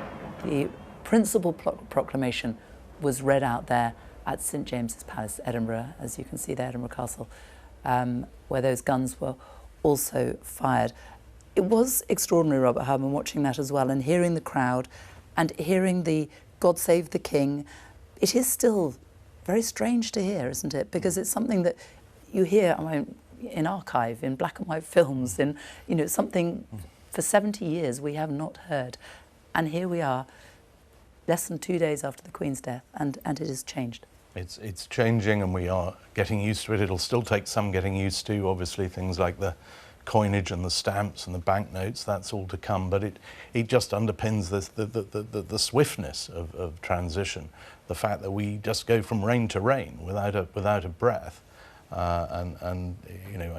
the principal proclamation, was read out there at St James's Palace, Edinburgh, as you can see there, Edinburgh Castle, where those guns were also fired. It was extraordinary, Robert Herman, watching that as well, and hearing the crowd and hearing the God Save the King. It is still very strange to hear, isn't it? Because it's something that you hear, I mean, in archive, in black and white films, in, you know, something for 70 years we have not heard. And here we are, less than 2 days after the Queen's death, and it has changed. It's changing, and we are getting used to it. It'll still take some getting used to, obviously, things like the coinage and the stamps and the banknotes, that's all to come, but it just underpins the swiftness of transition, the fact that we just go from reign to reign without a breath, and you know,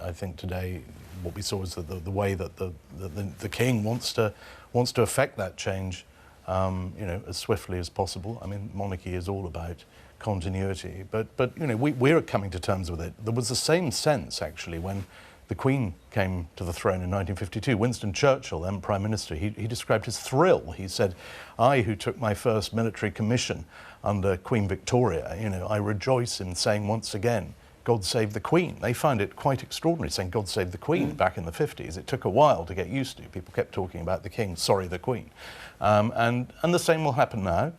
I think today what we saw is that the way that the King wants to affect that change, you know, as swiftly as possible. I mean, monarchy is all about continuity, but you know, we're coming to terms with it. There was the same sense actually when the Queen came to the throne in 1952. Winston Churchill, then Prime Minister, he described his thrill. He said, "I, who took my first military commission under Queen Victoria, you know, I rejoice in saying once again, God save the Queen." They found it quite extraordinary saying God save the Queen back in the 50s. It took a while to get used to. People kept talking about the King, sorry, the Queen. And the same will happen now.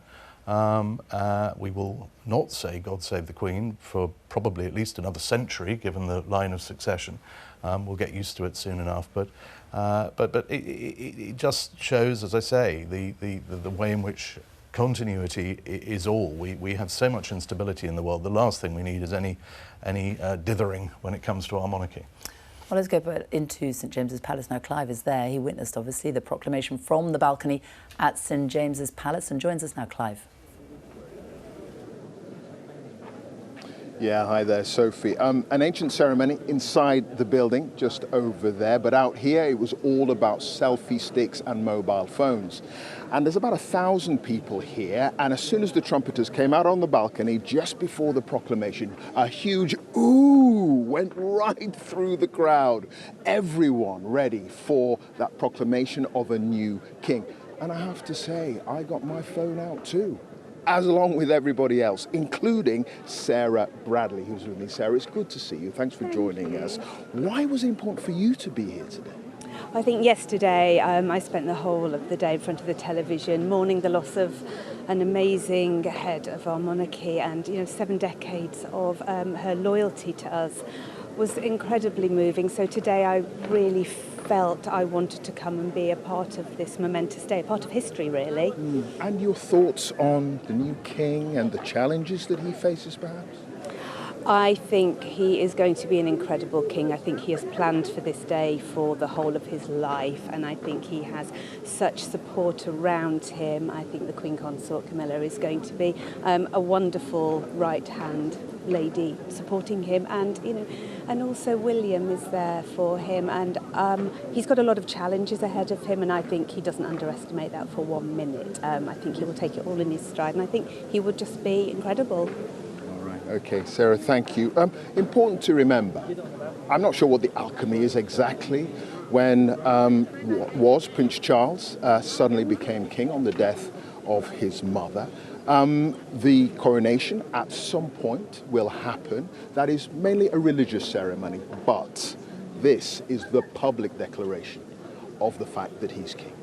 We will not say God save the Queen for probably at least another century, given the line of succession. We'll get used to it soon enough, but it just shows, as I say, the way in which continuity is all. We have so much instability in the world. The last thing we need is any dithering when it comes to our monarchy. Well, let's go into St James's Palace now. Clive is there. He witnessed, obviously, the proclamation from the balcony at St James's Palace and joins us now. Clive. Yeah, hi there, Sophie. An ancient ceremony inside the building, just over there, but out here it was all about selfie sticks and mobile phones. And there's about 1,000 people here, and as soon as the trumpeters came out on the balcony, just before the proclamation, a huge ooh went right through the crowd. Everyone ready for that proclamation of a new king. And I have to say, I got my phone out too, as along with everybody else, including Sarah Bradley, who's with me. Sarah, it's good to see you. Thanks for joining us. Why was it important for you to be here today? I think yesterday I spent the whole of the day in front of the television, mourning the loss of an amazing head of our monarchy, and 7 decades of her loyalty to us was incredibly moving. So today I really felt I wanted to come and be a part of this momentous day, a part of history, really. And your thoughts on the new king and the challenges that he faces, perhaps? I think he is going to be an incredible king. I think he has planned for this day for the whole of his life, and I think he has such support around him. I think the Queen Consort Camilla is going to be a wonderful right-hand lady supporting him, and also William is there for him, and he's got a lot of challenges ahead of him, and I think he doesn't underestimate that for 1 minute. I think he will take it all in his stride, and I think he would just be incredible. Okay, Sarah, thank you. Important to remember, I'm not sure what the alchemy is exactly, when Prince Charles suddenly became king on the death of his mother. The coronation at some point will happen. That is mainly a religious ceremony, but this is the public declaration of the fact that he's king.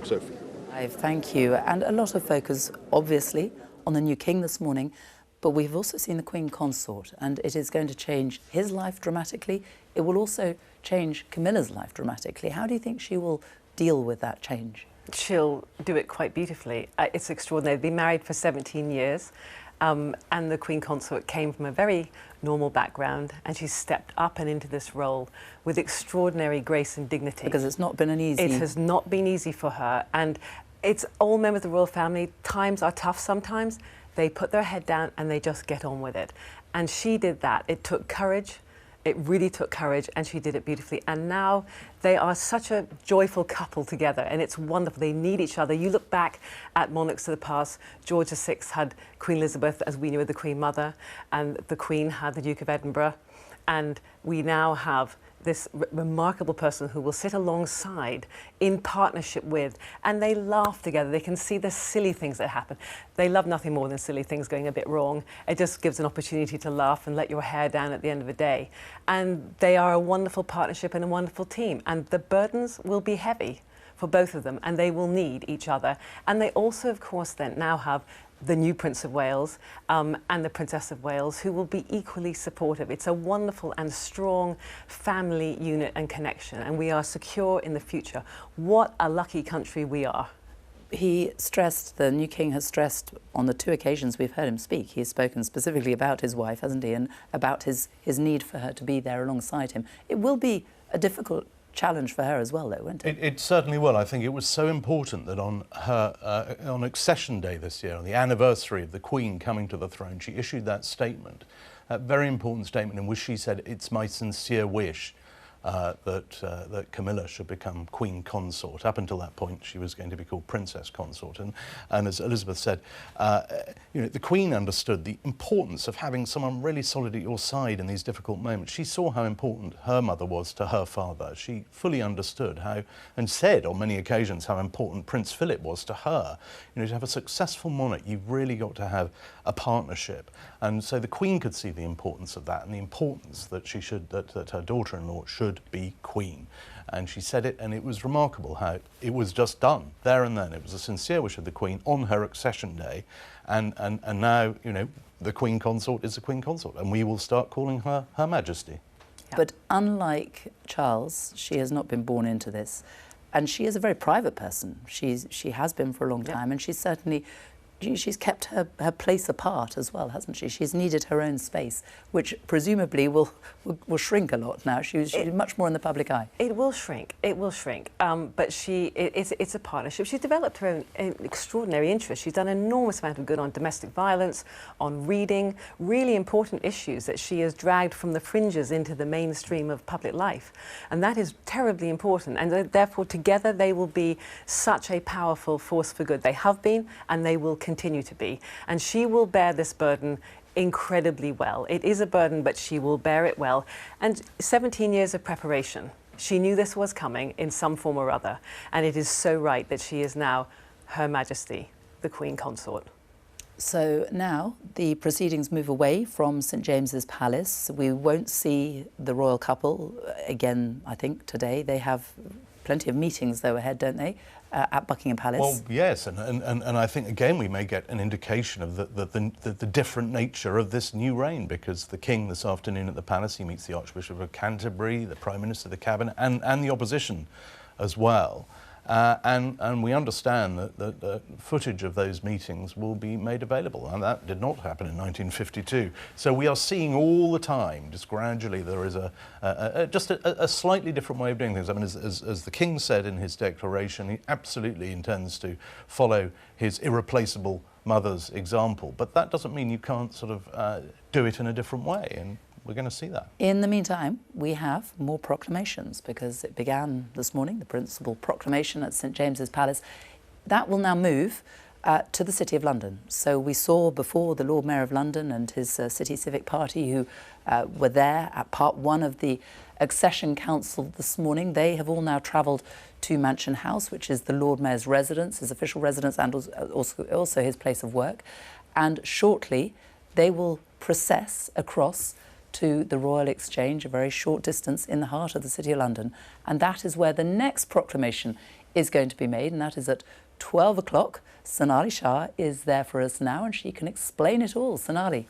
Sophie. Thank you. And a lot of focus, obviously, on the new king this morning. But we've also seen the Queen Consort, and it is going to change his life dramatically. It will also change Camilla's life dramatically. How do you think she will deal with that change? She'll do it quite beautifully. It's extraordinary. They've been married for 17 years, and the Queen Consort came from a very normal background, and she's stepped up and into this role with extraordinary grace and dignity. Because it's not been an easy... It has not been easy for her, and it's all members of the royal family. Times are tough sometimes. They put their head down and they just get on with it. And she did that. It took courage. It really took courage, and she did it beautifully. And now they are such a joyful couple together, and it's wonderful. They need each other. You look back at monarchs of the past. George VI had Queen Elizabeth, as we knew, the Queen Mother, and the Queen had the Duke of Edinburgh. And we now have this remarkable person who will sit alongside in partnership with, and they laugh together. They can see the silly things that happen. They love nothing more than silly things going a bit wrong. It just gives an opportunity to laugh and let your hair down at the end of the day. And they are a wonderful partnership and a wonderful team. And the burdens will be heavy for both of them, and they will need each other. And they also, of course, then now have the new Prince of Wales and the Princess of Wales, who will be equally supportive. It's a wonderful and strong family unit and connection, and we are secure in the future. What a lucky country we are. He stressed, the new king has stressed on the 2 occasions we've heard him speak, he has spoken specifically about his wife, hasn't he, and about his need for her to be there alongside him. It will be a difficult challenge for her as well, though, won't it? It certainly will. I think it was so important that on her on Accession Day this year, on the anniversary of the Queen coming to the throne, she issued that statement, that very important statement in which she said, "It's my sincere wish that Camilla should become Queen Consort." Up until that point, she was going to be called Princess Consort. And as Elizabeth said, you know, the Queen understood the importance of having someone really solid at your side in these difficult moments. She saw how important her mother was to her father. She fully understood how, and said on many occasions, how important Prince Philip was to her. You know, to have a successful monarch, you've really got to have a partnership. And so the Queen could see the importance of that, and the importance that she should, that her daughter-in-law should be Queen. And she said it, and it was remarkable how it was just done there and then. It was a sincere wish of the Queen on her accession day, and now, you know, the Queen Consort is the Queen Consort, and we will start calling her Her Majesty. Yeah. But unlike Charles, she has not been born into this, and she is a very private person. She has been for a long time, and she's certainly, she's kept her place apart as well, hasn't she? She's needed her own space, which presumably will shrink a lot now. She's much more in the public eye. It will shrink. It will shrink. But it's a partnership. She's developed her own extraordinary interest. She's done an enormous amount of good on domestic violence, on reading, really important issues that she has dragged from the fringes into the mainstream of public life. And that is terribly important. And therefore, together, they will be such a powerful force for good. They have been, and they will continue to be. And she will bear this burden incredibly well. It is a burden, but she will bear it well. And 17 years of preparation. She knew this was coming in some form or other. And it is so right that she is now Her Majesty, the Queen Consort. So now the proceedings move away from St James's Palace. We won't see the royal couple again, I think, today. They have plenty of meetings, though, ahead, don't they, at Buckingham Palace? Well, yes, and I think, again, we may get an indication of the different nature of this new reign, because the King this afternoon at the Palace, he meets the Archbishop of Canterbury, the Prime Minister, the Cabinet, and the opposition as well. And we understand that the footage of those meetings will be made available, and that did not happen in 1952. So we are seeing all the time, just gradually, there is just a slightly different way of doing things. I mean, as the King said in his declaration, he absolutely intends to follow his irreplaceable mother's example, but that doesn't mean you can't sort of do it in a different way. And we're going to see that. In the meantime, we have more proclamations, because it began this morning, the principal proclamation at St James's Palace. That will now move to the City of London. So we saw before the Lord Mayor of London and his City Civic Party, who were there at part 1 of the Accession Council this morning. They have all now travelled to Mansion House, which is the Lord Mayor's residence, his official residence, and also his place of work. And shortly, they will process across to the Royal Exchange, a very short distance in the heart of the City of London. And that is where the next proclamation is going to be made, and that is at 12 o'clock. Sonali Shah is there for us now, and she can explain it all. Sonali.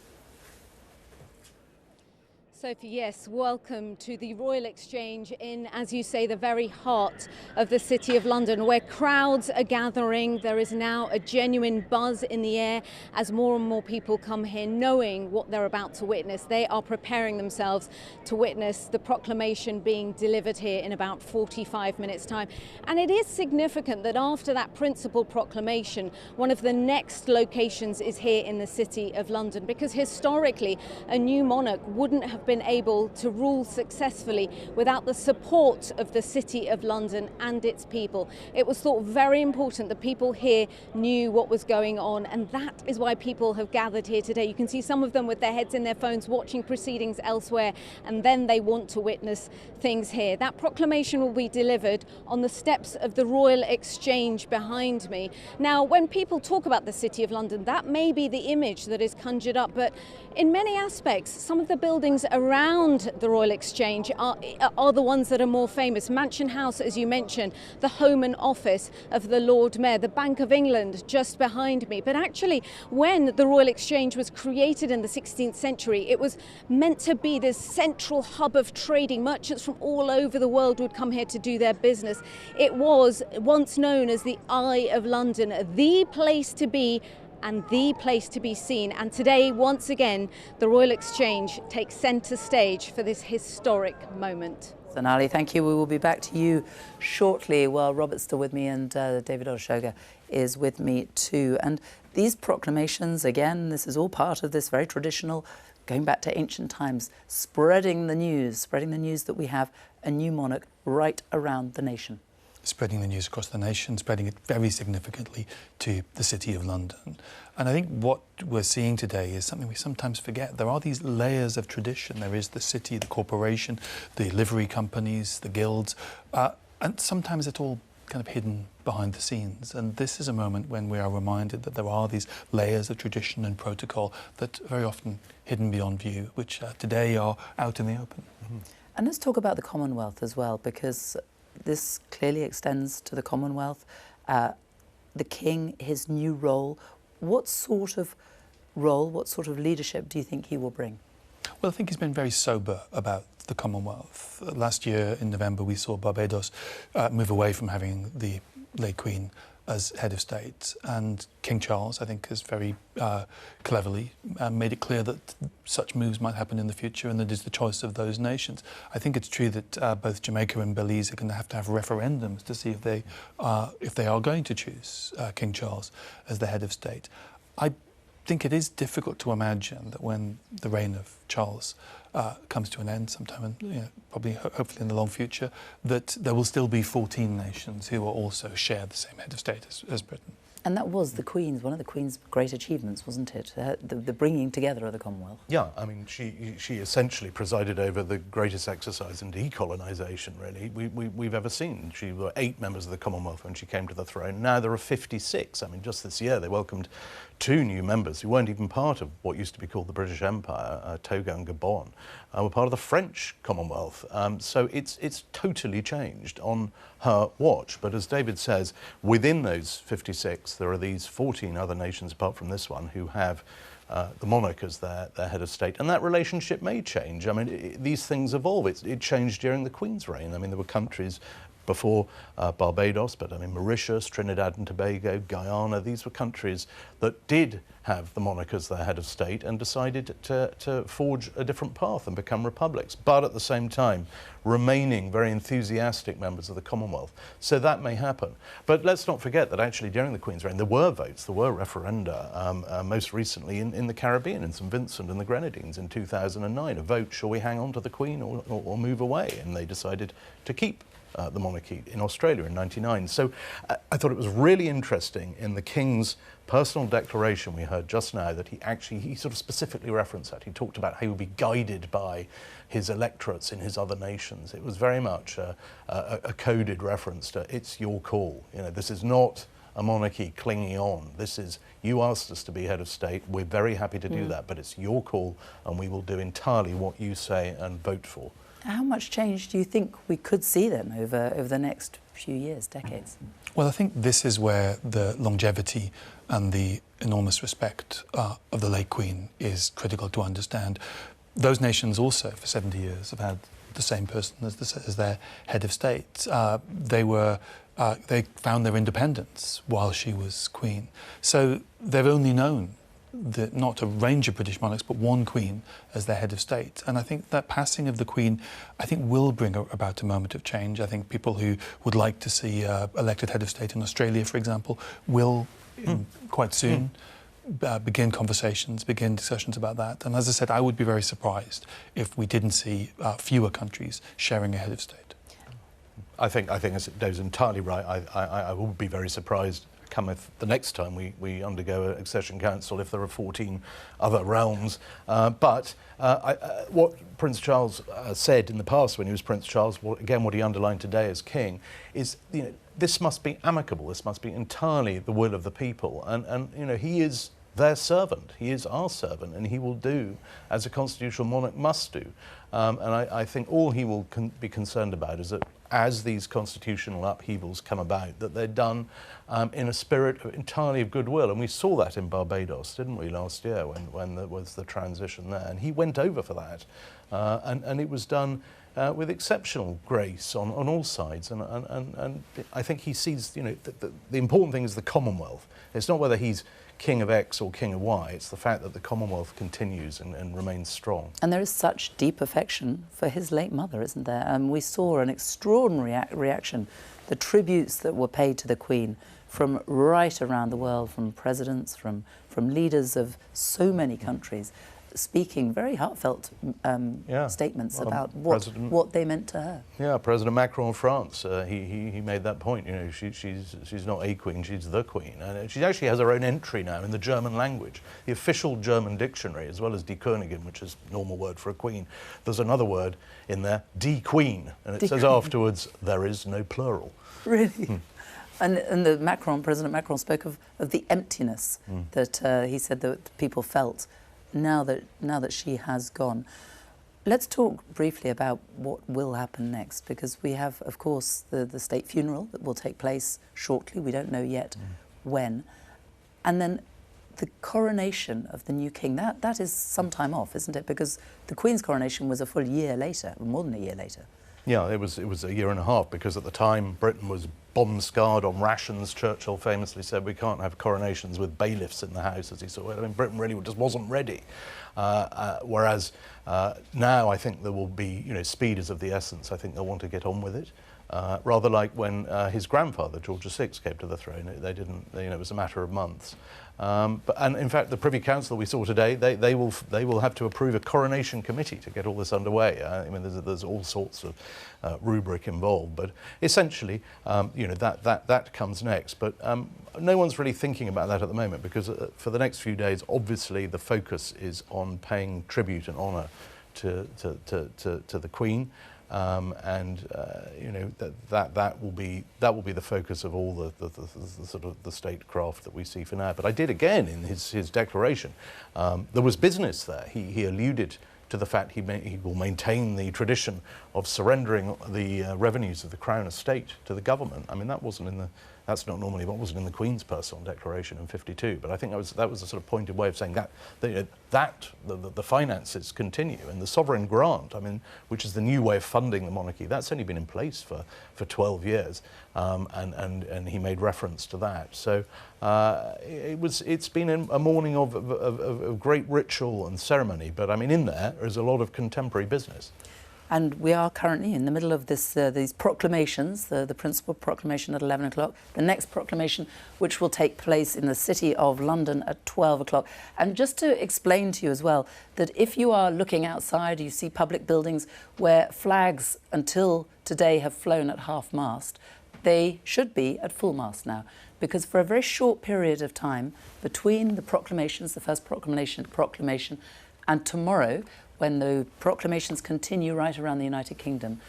Sophie, yes, welcome to the Royal Exchange in, as you say, the very heart of the City of London, where crowds are gathering. There is now a genuine buzz in the air as more and more people come here knowing what they're about to witness. They are preparing themselves to witness the proclamation being delivered here in about 45 minutes' time. And it is significant that after that principal proclamation, one of the next locations is here in the City of London, because historically a new monarch wouldn't have been been able to rule successfully without the support of the City of London and its people. It was thought very important that people here knew what was going on, and that is why people have gathered here today. You can see some of them with their heads in their phones watching proceedings elsewhere, and then they want to witness things here. That proclamation will be delivered on the steps of the Royal Exchange behind me. Now, when people talk about the City of London, that may be the image that is conjured up, but in many aspects, some of the buildings around the Royal Exchange are the ones that are more famous. Mansion House, as you mentioned, the Home and Office of the Lord Mayor, the Bank of England just behind me. But actually, when the Royal Exchange was created in the 16th century, it was meant to be this central hub of trading. Merchants from all over the world would come here to do their business. It was once known as the Eye of London, the place to be and the place to be seen. And today, once again, the Royal Exchange takes centre stage for this historic moment. Sonali, thank you. We will be back to you shortly. Well, Robert's still with me, and David Orshoga is with me too. And these proclamations, again, this is all part of this very traditional, going back to ancient times, spreading the news that we have a new monarch right around the nation. Spreading the news across the nation, spreading it very significantly to the City of London. And I think what we're seeing today is something we sometimes forget. There are these layers of tradition. There is the city, the corporation, the livery companies, the guilds, and sometimes it's all kind of hidden behind the scenes. And this is a moment when we are reminded that there are these layers of tradition and protocol that are very often hidden beyond view, which today are out in the open. Mm-hmm. And let's talk about the Commonwealth as well, because this clearly extends to the Commonwealth. The King, his new role, what sort of role, what sort of leadership do you think he will bring? Well, I think he's been very sober about the Commonwealth. Last year in November we saw Barbados move away from having the late Queen as head of state, and King Charles, I think, has very cleverly made it clear that such moves might happen in the future, and that is the choice of those nations. I think it's true that both Jamaica and Belize are going to have referendums to see if they are going to choose King Charles as the head of state. I think it is difficult to imagine that when the reign of Charles comes to an end sometime, probably hopefully in the long future, that there will still be 14 nations who will also share the same head of state as Britain. And that was the Queen's, one of the Queen's great achievements, wasn't it? The bringing together of the Commonwealth. Yeah, I mean, she essentially presided over the greatest exercise in decolonisation, really, we've ever seen. She were 8 members of the Commonwealth when she came to the throne. Now there are 56. I mean, just this year they welcomed 2 new members who weren't even part of what used to be called the British Empire, Togo and Gabon, were part of the French Commonwealth. So it's totally changed on her watch. But as David says, within those 56, there are these 14 other nations, apart from this one, who have the monarch as their head of state. And that relationship may change. I mean, these things evolve. It changed during the Queen's reign. I mean, there were countries before Barbados, but I mean Mauritius, Trinidad and Tobago, Guyana, these were countries that did have the monarch as their head of state and decided to forge a different path and become republics, but at the same time remaining very enthusiastic members of the Commonwealth. So that may happen. But let's not forget that actually during the Queen's reign there were votes, there were referenda, most recently in the Caribbean, in St Vincent and the Grenadines in 2009, a vote, shall we hang on to the Queen or move away? And they decided to keep the monarchy in Australia in '99. So I thought it was really interesting in the King's personal declaration we heard just now that he sort of specifically referenced that. He talked about how he would be guided by his electorates in his other nations. It was very much a coded reference to it's your call. You know, this is not a monarchy clinging on. This is, you asked us to be head of state, we're very happy to do that, but it's your call and we will do entirely what you say and vote for. How much change do you think we could see then over the next few years, decades? Well, I think this is where the longevity and the enormous respect of the late Queen is critical to understand. Those nations also, for 70 years, have had the same person as their head of state. They found their independence while she was Queen. So they've only known not a range of British monarchs, but one Queen as their head of state. And I think that passing of the Queen, I think, will bring about a moment of change. I think people who would like to see elected head of state in Australia, for example, will quite soon begin conversations, begin discussions about that. And as I said, I would be very surprised if we didn't see fewer countries sharing a head of state. I think Dave's entirely right. I would be very surprised cometh the next time we undergo an Accession Council if there are 14 other realms. But what Prince Charles said in the past when he was Prince Charles, again what he underlined today as king, is this must be amicable. This must be entirely the will of the people. And he is their servant. He is our servant, and he will do as a constitutional monarch must do. And I think all he will be concerned about is that as these constitutional upheavals come about, that they're done in a spirit entirely of goodwill. And we saw that in Barbados, didn't we, last year when there was the transition there. And he went over for that. And it was done with exceptional grace on all sides. And I think he sees, the important thing is the Commonwealth. It's not whether he's King of X or King of Y, it's the fact that the Commonwealth continues and remains strong. And there is such deep affection for his late mother, isn't there? We saw an extraordinary reaction, the tributes that were paid to the Queen from right around the world, from presidents, from leaders of so many countries, speaking very heartfelt statements about what they meant to her. Yeah, President Macron of France, he made that point. She's not a queen, she's the queen, and she actually has her own entry now in the German language, the official German dictionary, as well as die Königin, which is a normal word for a queen. There's another word in there, die Queen, and it says afterwards there is no plural. Really. And President Macron spoke of the emptiness that he said that people felt now that she has gone. Let's talk briefly about what will happen next, because we have, of course, the state funeral that will take place shortly. We don't know yet when. And then the coronation of the new king. That is some time off, isn't it? Because the Queen's coronation was a full year later, more than a year later. Yeah, it was a year and a half, because at the time Britain was bomb-scarred on rations. Churchill famously said we can't have coronations with bailiffs in the house, as he saw it. I mean, Britain really just wasn't ready. Whereas now I think there will be, speed is of the essence. I think they'll want to get on with it. Rather like when his grandfather, George VI, came to the throne. They didn't, it was a matter of months. And in fact, the Privy Council we saw today, they will have to approve a coronation committee to get all this underway. I mean, there's all sorts of rubric involved, but essentially, that comes next. But no one's really thinking about that at the moment, because for the next few days, obviously, the focus is on paying tribute and honour to the Queen. That will be the focus of all the sort of the statecraft that we see for now. But I did again in his declaration. There was business there. He alluded to the fact he will maintain the tradition of surrendering the revenues of the Crown estate to the government. I mean, that's not normally what wasn't in the Queen's personal declaration in '52. But I think that was a sort of pointed way of saying that the finances continue, and the sovereign grant, I mean, which is the new way of funding the monarchy, that's only been in place for 12 years, and he made reference to that. So it's been a morning of great ritual and ceremony. But I mean, in there is a lot of contemporary business. And we are currently in the middle of these proclamations, the principal proclamation at 11 o'clock, the next proclamation, which will take place in the City of London at 12 o'clock. And just to explain to you as well, that if you are looking outside, you see public buildings where flags until today have flown at half-mast, they should be at full mast now. Because for a very short period of time, between the proclamations, the first proclamation, and tomorrow, when the proclamations continue right around the United Kingdom,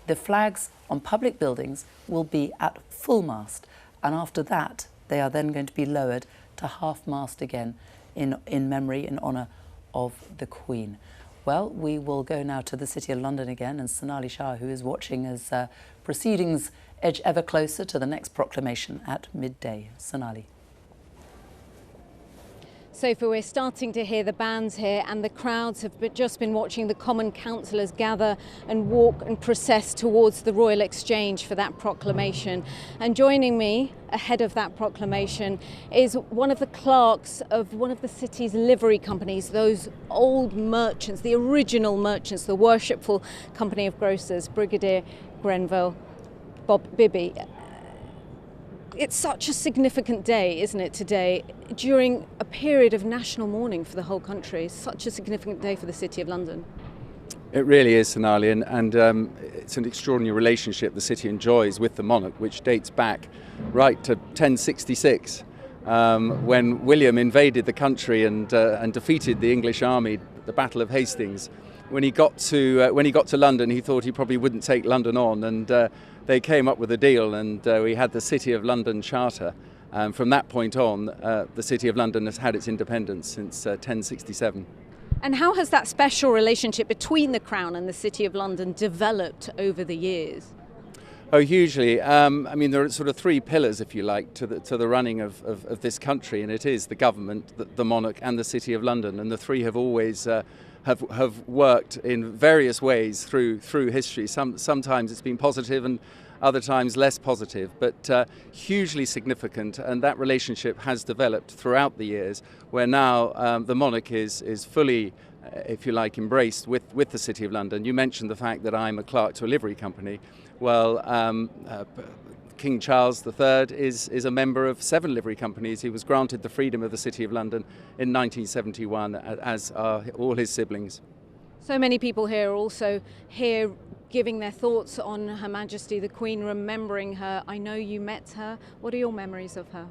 the flags on public buildings will be at full mast. And after that, they are then going to be lowered to half-mast again in memory, in honour of the Queen. Well, we will go now to the City of London again, and Sonali Shah, who is watching as proceedings edge ever closer to the next proclamation at midday. Sonali. Sophie, we're starting to hear the bands here, and the crowds have just been watching the common councillors gather and walk and process towards the Royal Exchange for that proclamation. And joining me ahead of that proclamation is one of the clerks of one of the city's livery companies, those old merchants, the original merchants, the Worshipful Company of Grocers, Brigadier Grenville Bob Bibby. It's such a significant day, isn't it, today, during a period of national mourning for the whole country. It's such a significant day for the City of London. It really is, Sonali, and it's an extraordinary relationship the city enjoys with the monarch, which dates back right to 1066, when William invaded the country and defeated the English army, the Battle of Hastings. When he got to London, he thought he probably wouldn't take London on, and they came up with a deal, and we had the City of London Charter. From that point on, the City of London has had its independence since 1067. And how has that special relationship between the Crown and the City of London developed over the years? Oh, hugely. I mean, there are sort of three pillars, if you like, to the running of this country, and it is the government, the monarch, and the City of London. And the three have always have worked in various ways through history. Sometimes it's been positive, and other times less positive, but hugely significant. And that relationship has developed throughout the years, where now the monarch is fully, if you like, embraced with the City of London. You mentioned the fact that I'm a clerk to a livery company. Well, King Charles III is a member of 7 livery companies. He was granted the freedom of the City of London in 1971, as are all his siblings. So many people here are also here giving their thoughts on Her Majesty the Queen, remembering her. I know you met her. What are your memories of her?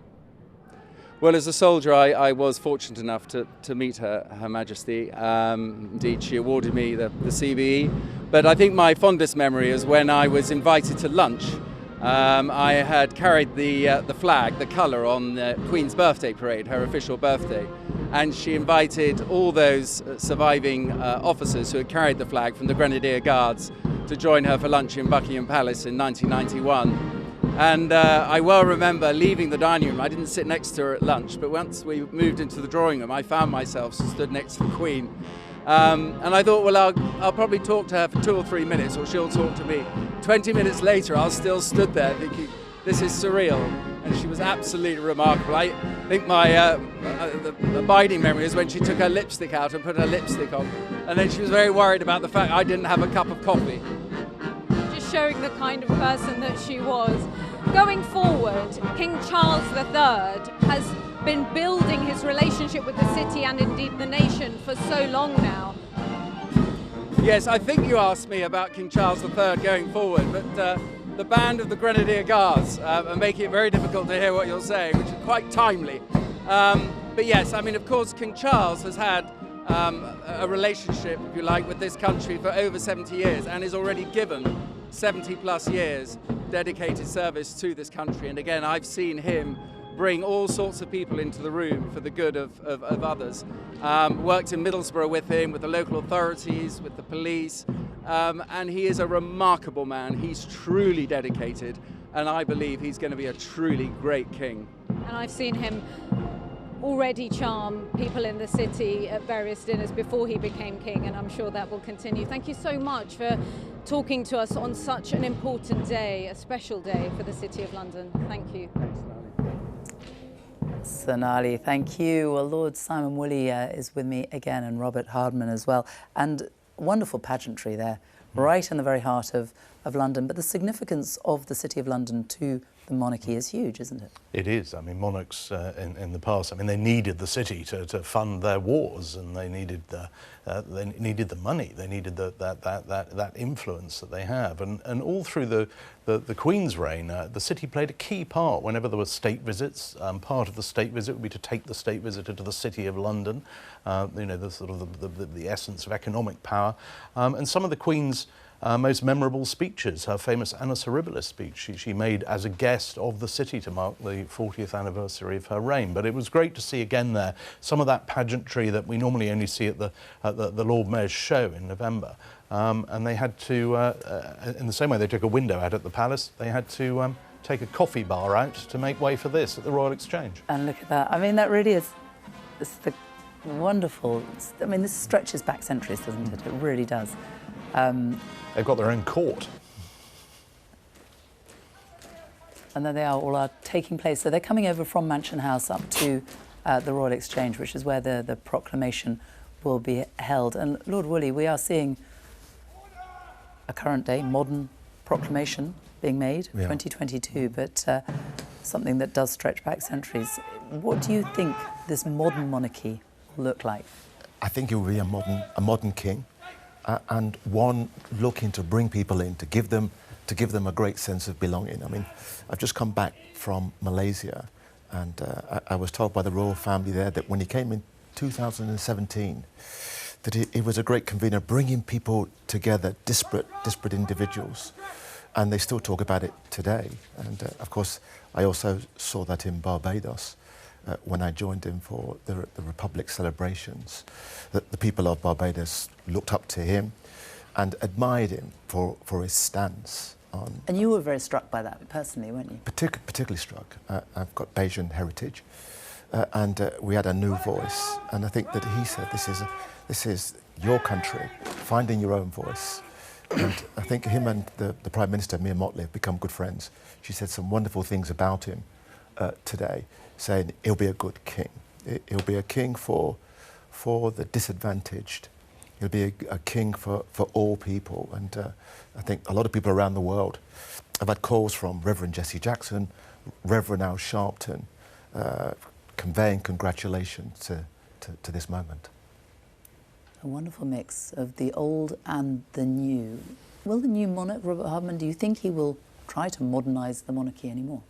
Well, as a soldier, I was fortunate enough to meet Her Majesty. Indeed, she awarded me the CBE. But I think my fondest memory is when I was invited to lunch. I had carried the flag, the colour, on the Queen's birthday parade, her official birthday. And she invited all those surviving officers who had carried the flag from the Grenadier Guards to join her for lunch in Buckingham Palace in 1991. And I well remember leaving the dining room. I didn't sit next to her at lunch, but once we moved into the drawing room, I found myself stood next to the Queen. And I thought, well, I'll probably talk to her for 2 or 3 minutes, or she'll talk to me. 20 minutes later, I was still stood there thinking, this is surreal. And she was absolutely remarkable. I think my the abiding memory is when she took her lipstick out and put her lipstick on. And then she was very worried about the fact I didn't have a cup of coffee. Just showing the kind of person that she was. Going forward, King Charles III has been building his relationship with the city and indeed the nation for so long now. Yes, I think you asked me about King Charles III going forward, but the band of the Grenadier Guards are making it very difficult to hear what you're saying, which is quite timely. But yes, I mean, of course, King Charles has had a relationship, if you like, with this country for over 70 years and is already given 70 plus years dedicated service to this country. And again, I've seen him bring all sorts of people into the room for the good of others. Worked in Middlesbrough with him, with the local authorities, with the police, and he is a remarkable man. He's truly dedicated, and I believe he's going to be a truly great king. And I've seen him already charm people in the city at various dinners before he became king, and I'm sure that will continue. Thank you so much for talking to us on such an important day, a special day for the City of London. Thank you. Sonali, thank you. Well, Lord Simon Woolley is with me again, and Robert Hardman as well. And wonderful pageantry there, right in the very heart of London. But the significance of the City of London to the monarchy is huge, isn't it? It is. I mean, monarchs in the past, I mean, they needed the city to fund their wars, and they needed the money, they needed that influence that they have, and all through the Queen's reign, the city played a key part whenever there were state visits. Part of the state visit would be to take the state visitor to the City of London, you know, the sort of the essence of economic power, and some of the Queen's most memorable speeches, her famous Anna Cerebilis speech she made as a guest of the city to mark the 40th anniversary of her reign. But it was great to see again there some of that pageantry that we normally only see at the Lord Mayor's show in November. And they had to, in the same way they took a window out at the palace, they had to take a coffee bar out to make way for this at the Royal Exchange. And look at that. I mean, that really is the wonderful, I mean, this stretches back centuries, doesn't it? It really does. They've got their own court. And there they are, all are taking place. So they're coming over from Mansion House up to the Royal Exchange, which is where the proclamation will be held. And Lord Woolley, we are seeing a current day, modern proclamation being made, 2022, but something that does stretch back centuries. What do you think this modern monarchy will look like? I think it will be a modern king, and one looking to bring people in, to give them a great sense of belonging. I mean, I've just come back from Malaysia, and I was told by the royal family there that when he came in 2017, that he was a great convener, bringing people together, disparate individuals, and they still talk about it today. And of course, I also saw that in Barbados when I joined him for the Republic celebrations. That the people of Barbados looked up to him and admired him for his stance on. And you were very struck by that personally, weren't you? Particularly struck. I've got Bajan heritage, and we had a new voice. And I think that he said, "This is your country, finding your own voice." And I think him and the Prime Minister, Mia Mottley, have become good friends. She said some wonderful things about him today, saying he'll be a good king. He'll be a king for the disadvantaged. He'll be a king for all people. And I think a lot of people around the world have had calls from Reverend Jesse Jackson, Reverend Al Sharpton, conveying congratulations to this moment. A wonderful mix of the old and the new. Will the new monarch, Robert Hardman, do you think he will try to modernise the monarchy anymore?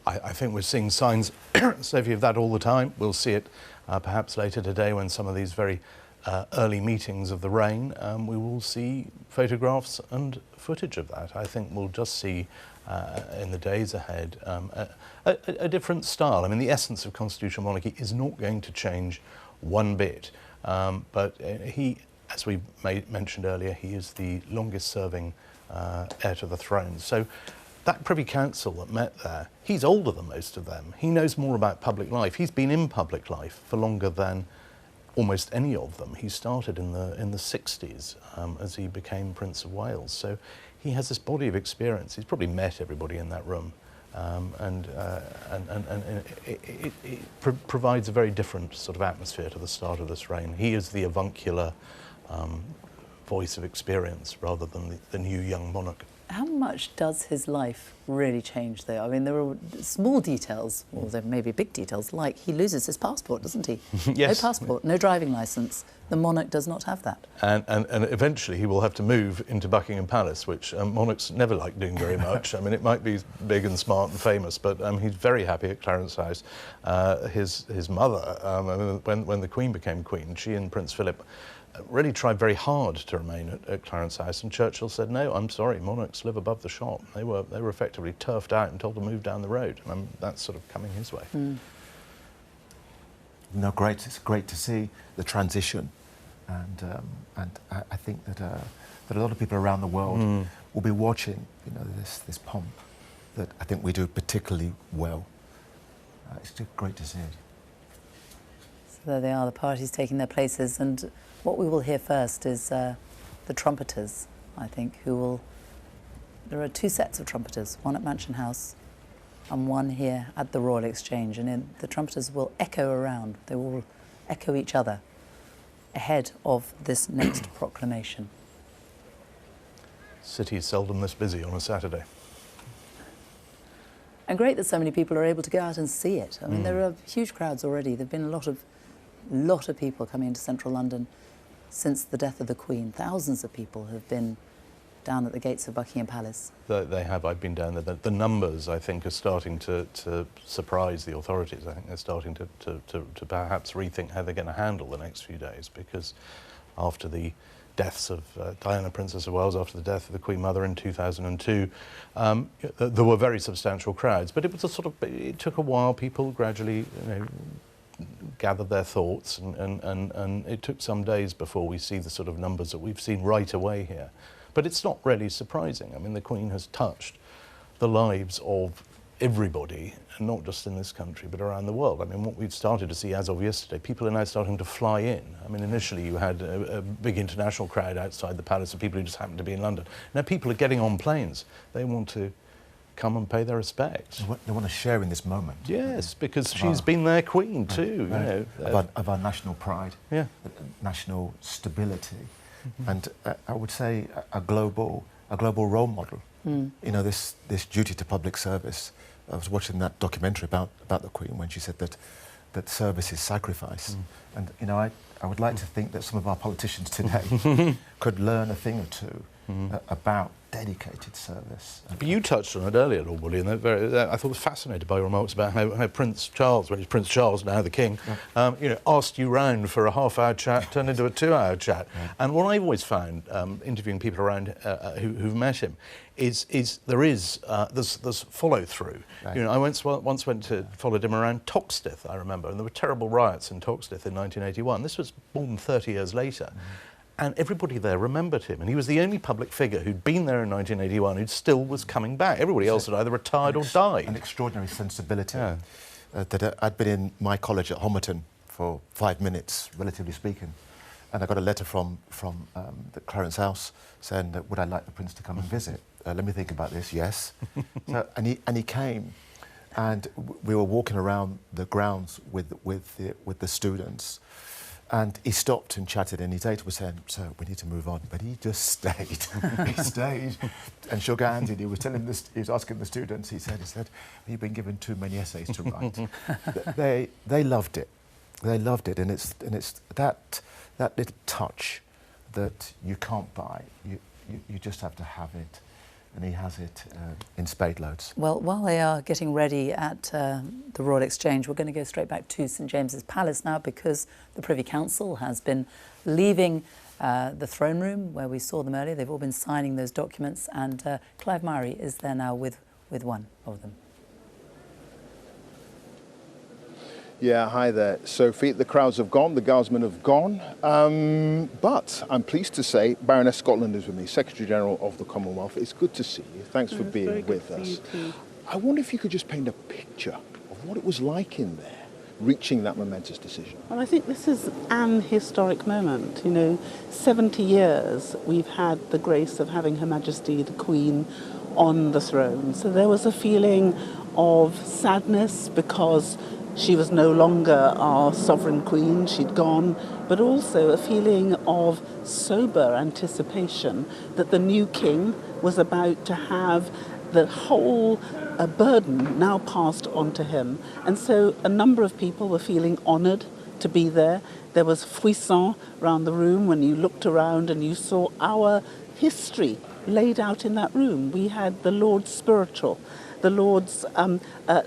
I think we're seeing signs, Sophie, of that all the time. We'll see it perhaps later today when some of these very early meetings of the reign, we will see photographs and footage of that. I think we'll just see in the days ahead a different style. I mean, the essence of constitutional monarchy is not going to change one bit. But he, as we mentioned earlier, he is the longest serving heir to the throne. So that Privy Council that met there, he's older than most of them. He knows more about public life. He's been in public life for longer than almost any of them. He started in the 60s as he became Prince of Wales. So he has this body of experience. He's probably met everybody in that room. And it provides a very different sort of atmosphere to the start of this reign. He is the avuncular voice of experience rather than the new young monarch. How much does his life really change, though? I mean, there are small details, or there may be big details, like he loses his passport, doesn't he? Yes. No passport, no driving licence. The monarch does not have that. And eventually he will have to move into Buckingham Palace, which monarchs never like doing very much. I mean, it might be big and smart and famous, but he's very happy at Clarence House. His mother, when the Queen became Queen, she and Prince Philip really tried very hard to remain at Clarence House, and Churchill said, "No, I'm sorry, monarchs live above the shop." They were effectively turfed out and told to move down the road, and that's sort of coming his way. No, great. It's great to see the transition, and I think that a lot of people around the world will be watching, this pomp that I think we do particularly well. It's just great to see it. So there they are, the parties taking their places, and what we will hear first is the trumpeters, I think, there are two sets of trumpeters, one at Mansion House and one here at the Royal Exchange, and the trumpeters will echo around, they will echo each other ahead of this next proclamation. City is seldom this busy on a Saturday. And great that so many people are able to go out and see it. I mean, there are huge crowds already. There have been a lot of people coming into central London since the death of the Queen. Thousands of people have been down at the gates of Buckingham Palace. They have. I've been down there. The numbers, I think, are starting to surprise the authorities. I think they're starting to perhaps rethink how they're going to handle the next few days, because after the deaths of Diana, Princess of Wales, after the death of the Queen Mother in 2002, there were very substantial crowds. But it was it took a while. People gradually, gathered their thoughts, and it took some days before we see the sort of numbers that we've seen right away here. But it's not really surprising. I mean, the Queen has touched the lives of everybody, and not just in this country, but around the world. I mean, what we've started to see as of yesterday, people are now starting to fly in. I mean, initially you had a big international crowd outside the palace of people who just happened to be in London. Now people are getting on planes. They want to come and pay their respects. They want to share in this moment. Yes, because she's been their queen too. Of our national pride, national stability, and I would say a global role model. This duty to public service I was watching that documentary about the Queen when she said that service is sacrifice. And, you know, I would like to think that some of our politicians today could learn a thing or two about dedicated service. But you touched on it earlier, Lord William. I thought I was fascinated by your remarks about how Prince Charles, well, he's Prince Charles now, the King, you know, asked you round for a half-hour chat, turned into a 2-hour chat. And what I've always found, interviewing people around who've met him, is there's follow-through. Right. You know, I once went to followed him around Toxteth, I remember, and there were terrible riots in Toxteth in 1981. This was more than 30 years later. And everybody there remembered him. And he was the only public figure who'd been there in 1981 who still was coming back. Everybody else had either retired or died. An extraordinary sensibility. That I'd been in my college at Homerton for 5 minutes, relatively speaking. And I got a letter from the Clarence House saying that would I like the Prince to come and visit? Let me think about this, yes. So, and he came. And we were walking around the grounds with the students. And he stopped and chatted, and his aide was saying, "Sir, we need to move on." But he just stayed. He stayed and shook hands, and he was asking the students. He said, "You've been given too many essays to write." They loved it. They loved it, and it's that little touch that you can't buy. You just have to have it. And he has it in spade loads. Well, while they are getting ready at the Royal Exchange, we're going to go straight back to St James's Palace now, because the Privy Council has been leaving the throne room where we saw them earlier. They've all been signing those documents, and Clive Murray is there now with one of them. Yeah, hi there, Sophie. The crowds have gone, the guardsmen have gone, but I'm pleased to say Baroness Scotland is with me, Secretary-General of the Commonwealth. It's good to see you. Thanks for being with us. I wonder if you could just paint a picture of what it was like in there, reaching that momentous decision. Well, I think this is an historic moment. You know, 70 years we've had the grace of having Her Majesty the Queen on the throne. So there was a feeling of sadness because she was no longer our sovereign queen, she'd gone, but also a feeling of sober anticipation that the new king was about to have the whole burden now passed on to him. And so a number of people were feeling honoured to be there. There was frisson around the room when you looked around and you saw our history laid out in that room. We had the Lord's spiritual, the Lords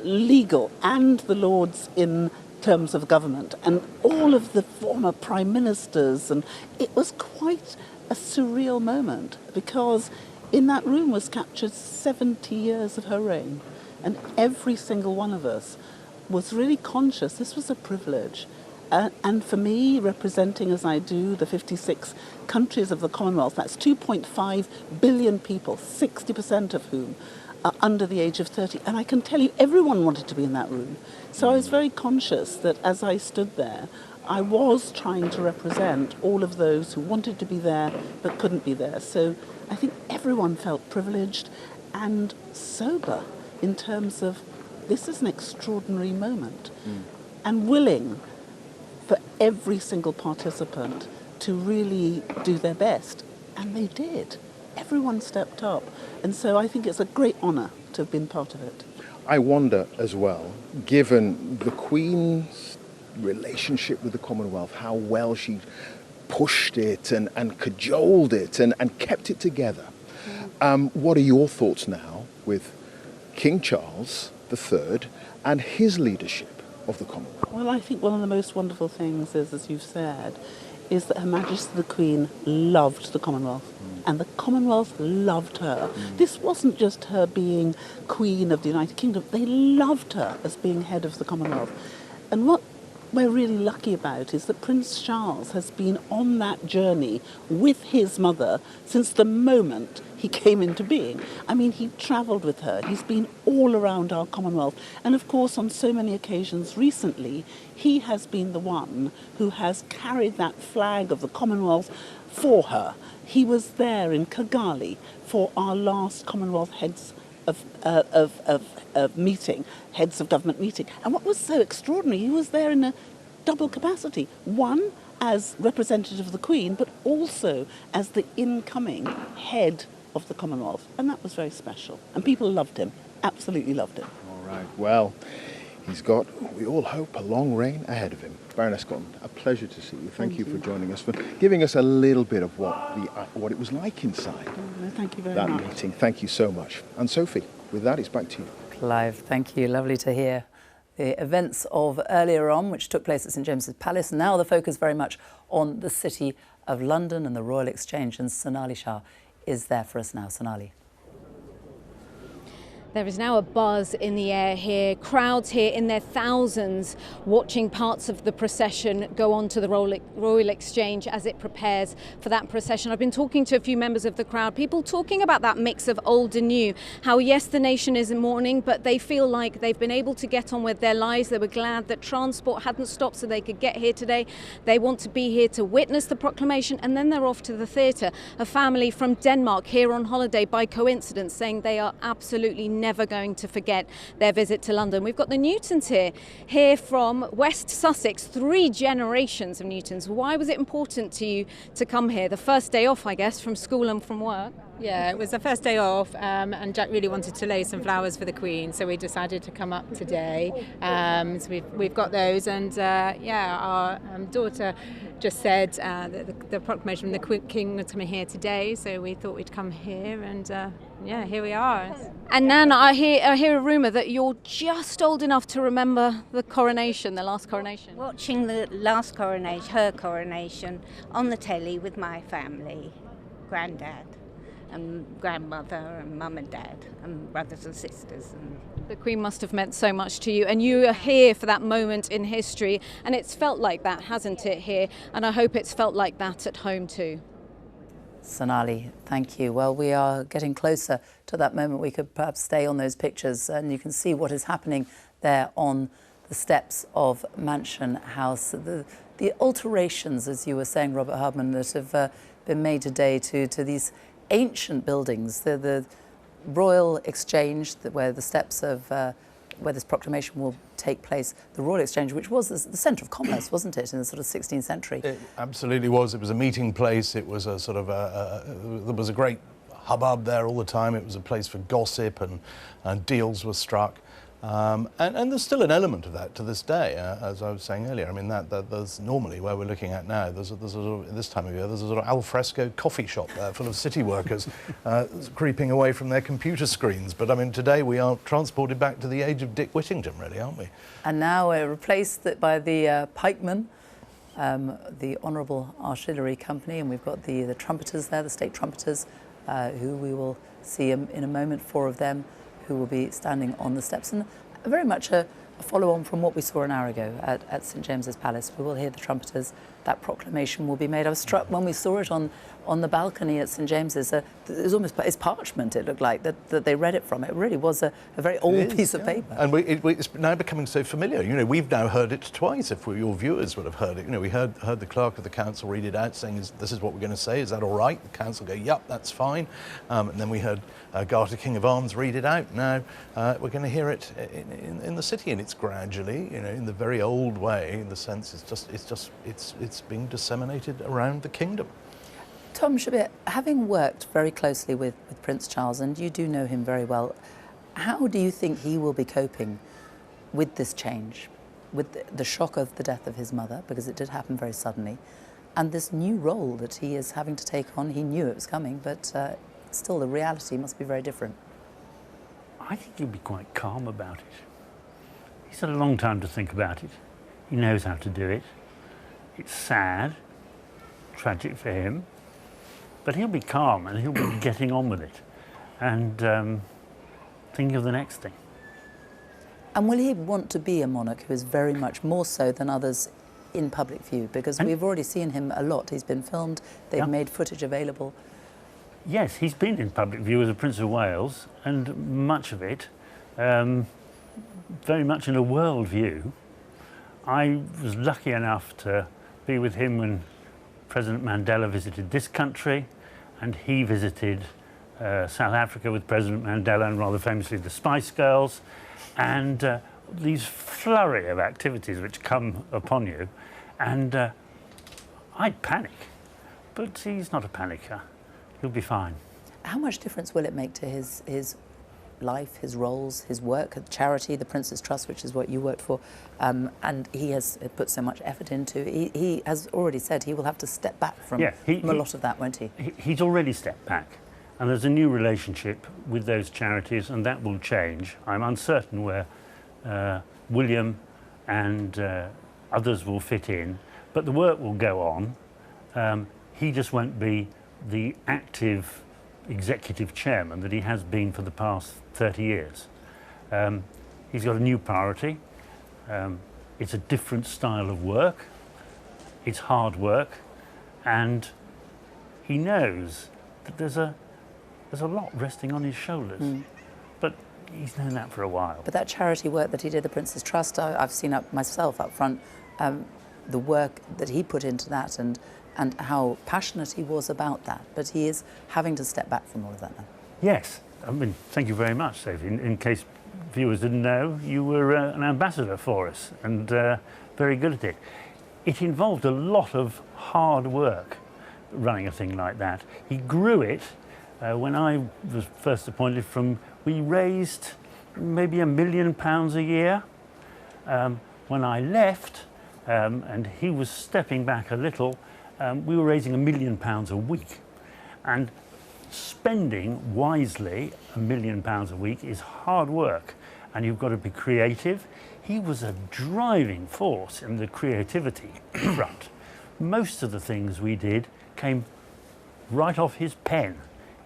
legal, and the Lords in terms of government, and all of the former prime ministers, and it was quite a surreal moment because in that room was captured 70 years of her reign, and every single one of us was really conscious this was a privilege. And for me, representing as I do the 56 countries of the Commonwealth, that's 2.5 billion people, 60% of whom are under the age of 30. And I can tell you, everyone wanted to be in that room. So I was very conscious that as I stood there, I was trying to represent all of those who wanted to be there but couldn't be there. So I think everyone felt privileged and sober in terms of this is an extraordinary moment, and willing for every single participant to really do their best. And they did. Everyone stepped up. And so I think it's a great honour to have been part of it. I wonder as well, given the Queen's relationship with the Commonwealth, how well she pushed it and cajoled it and kept it together. What are your thoughts now with King Charles III and his leadership of the Commonwealth? Well, I think one of the most wonderful things is, as you've said, is that Her Majesty the Queen loved the Commonwealth, and the Commonwealth loved her. This wasn't just her being Queen of the United Kingdom, they loved her as being head of the Commonwealth. And what we're really lucky about is that Prince Charles has been on that journey with his mother since the moment he came into being. I mean, he travelled with her. He's been all around our Commonwealth. And of course, on so many occasions recently, he has been the one who has carried that flag of the Commonwealth for her. He was there in Kigali for our last Commonwealth heads of meeting, heads of government meeting. And what was so extraordinary, he was there in a double capacity. One, as representative of the Queen, but also as the incoming head of the Commonwealth. And that was very special. And people loved him, absolutely loved him. All Right, well, he's got, we all hope, a long reign ahead of him. Baroness Cotton, a pleasure to see you. Thank you for joining us, for giving us a little bit of what it was like inside Thank you very that much. meeting. Thank you so much. And Sophie, with that, it's back to you. Clive, thank you. Lovely to hear. The events of earlier on, which took place at St James's Palace, now the focus very much on the City of London and the Royal Exchange. And Sonali Shah is there for us now. Sonali. There is now a buzz in the air here, crowds here in their thousands watching parts of the procession go on to the Royal Exchange as it prepares for that procession. I've been talking to a few members of the crowd, people talking about that mix of old and new, how yes, the nation is in mourning, but they feel like they've been able to get on with their lives. They were glad that transport hadn't stopped so they could get here today. They want to be here to witness the proclamation, and then they're off to the theatre. A family from Denmark here on holiday by coincidence, saying they are absolutely never going to forget their visit to London. We've got the Newtons here from West Sussex, 3 generations of Newtons. Why was it important to you to come here? The first day off, I guess, from school and from work? Yeah, it was the first day off, and Jack really wanted to lay some flowers for the Queen, so we decided to come up today. So we've got those, and our daughter just said that the proclamation from the King was coming here today, so we thought we'd come here, and here we are. And Nan, I hear a rumour that you're just old enough to remember the coronation, the last coronation. Watching the last coronation, her coronation, on the telly with my family, granddad and grandmother and mum and dad and brothers and sisters. The Queen must have meant so much to you, and you are here for that moment in history, and it's felt like that, hasn't it, here? And I hope it's felt like that at home too. Sonali, thank you. Well, we are getting closer to that moment. We could perhaps stay on those pictures and you can see what is happening there on the steps of Mansion House. The alterations, as you were saying, Robert Hardman, that have been made today to these ancient buildings, the Royal Exchange, where the steps of where this proclamation will take place, the Royal Exchange, which was the centre of commerce, wasn't it, in the sort of 16th century? It absolutely was. It was a meeting place. It was a sort of there was a great hubbub there all the time. It was a place for gossip, and deals were struck. And there's still an element of that to this day, as I was saying earlier. I mean, that there's normally where we're looking at now. There's a sort of, this time of year, there's a sort of alfresco coffee shop there full of city workers creeping away from their computer screens. But I mean, today we are transported back to the age of Dick Whittington, really, aren't we? And now we're replaced by the pikemen, the Honourable Artillery Company, and we've got the trumpeters there, the state trumpeters, who we will see in a moment, 4 of them, who will be standing on the steps, and very much a follow-on from what we saw an hour ago at St James's Palace. We will hear the trumpeters. That proclamation will be made. I was struck when we saw it on the balcony at St James's. It was almost, it's parchment, it looked like, that they read it from. It really was a very old piece of paper. And it's now becoming so familiar. You know, we've now heard it twice, if your viewers would have heard it. You know, we heard the clerk of the council read it out, saying, this is what we're going to say, is that all right? The council go, yep, that's fine. And then we heard Garter King of Arms read it out. Now we're going to hear it in the city, and it's gradually, you know, in the very old way, in the sense it's being disseminated around the kingdom. Tom Shabir, having worked very closely with Prince Charles, and you do know him very well, how do you think he will be coping with this change, with the shock of the death of his mother, because it did happen very suddenly, and this new role that he is having to take on? He knew it was coming, but still the reality must be very different. I think he'll be quite calm about it. He's had a long time to think about it. He knows how to do it. It's sad, tragic for him, but he'll be calm and he'll be getting on with it and thinking of the next thing. And will he want to be a monarch who is very much more so than others in public view? Because we've already seen him a lot. He's been filmed, they've made footage available. Yes, he's been in public view as a Prince of Wales, and much of it very much in a world view. I was lucky enough to be with him when President Mandela visited this country, and he visited South Africa with President Mandela, and rather famously the Spice Girls, and these flurry of activities which come upon you, and I'd panic, but he's not a panicker. He'll be fine. How much difference will it make to his life, his roles, his work at charity, the Prince's Trust, which is what you worked for, and he has put so much effort into. He has already said he will have to step back from a lot of that, won't he? He's already stepped back, and there's a new relationship with those charities, and that will change. I'm uncertain where William and others will fit in, but the work will go on. He just won't be the active executive chairman that he has been for the past 30 years. He's got a new priority. It's a different style of work. It's hard work, and he knows that there's a lot resting on his shoulders. But he's known that for a while. But that charity work that he did, the Prince's Trust, I've seen up myself up front, the work that he put into that and how passionate he was about that. But he is having to step back from all of that now. Yes. I mean, thank you very much, Sophie. In case viewers didn't know, you were an ambassador for us and very good at it. It involved a lot of hard work running a thing like that. He grew it when I was first appointed we raised maybe £1 million a year. When I left, and he was stepping back a little, we were raising £1 million a week. And spending wisely £1 million a week is hard work, and you've got to be creative. He was a driving force in the creativity front. Most of the things we did came right off his pen.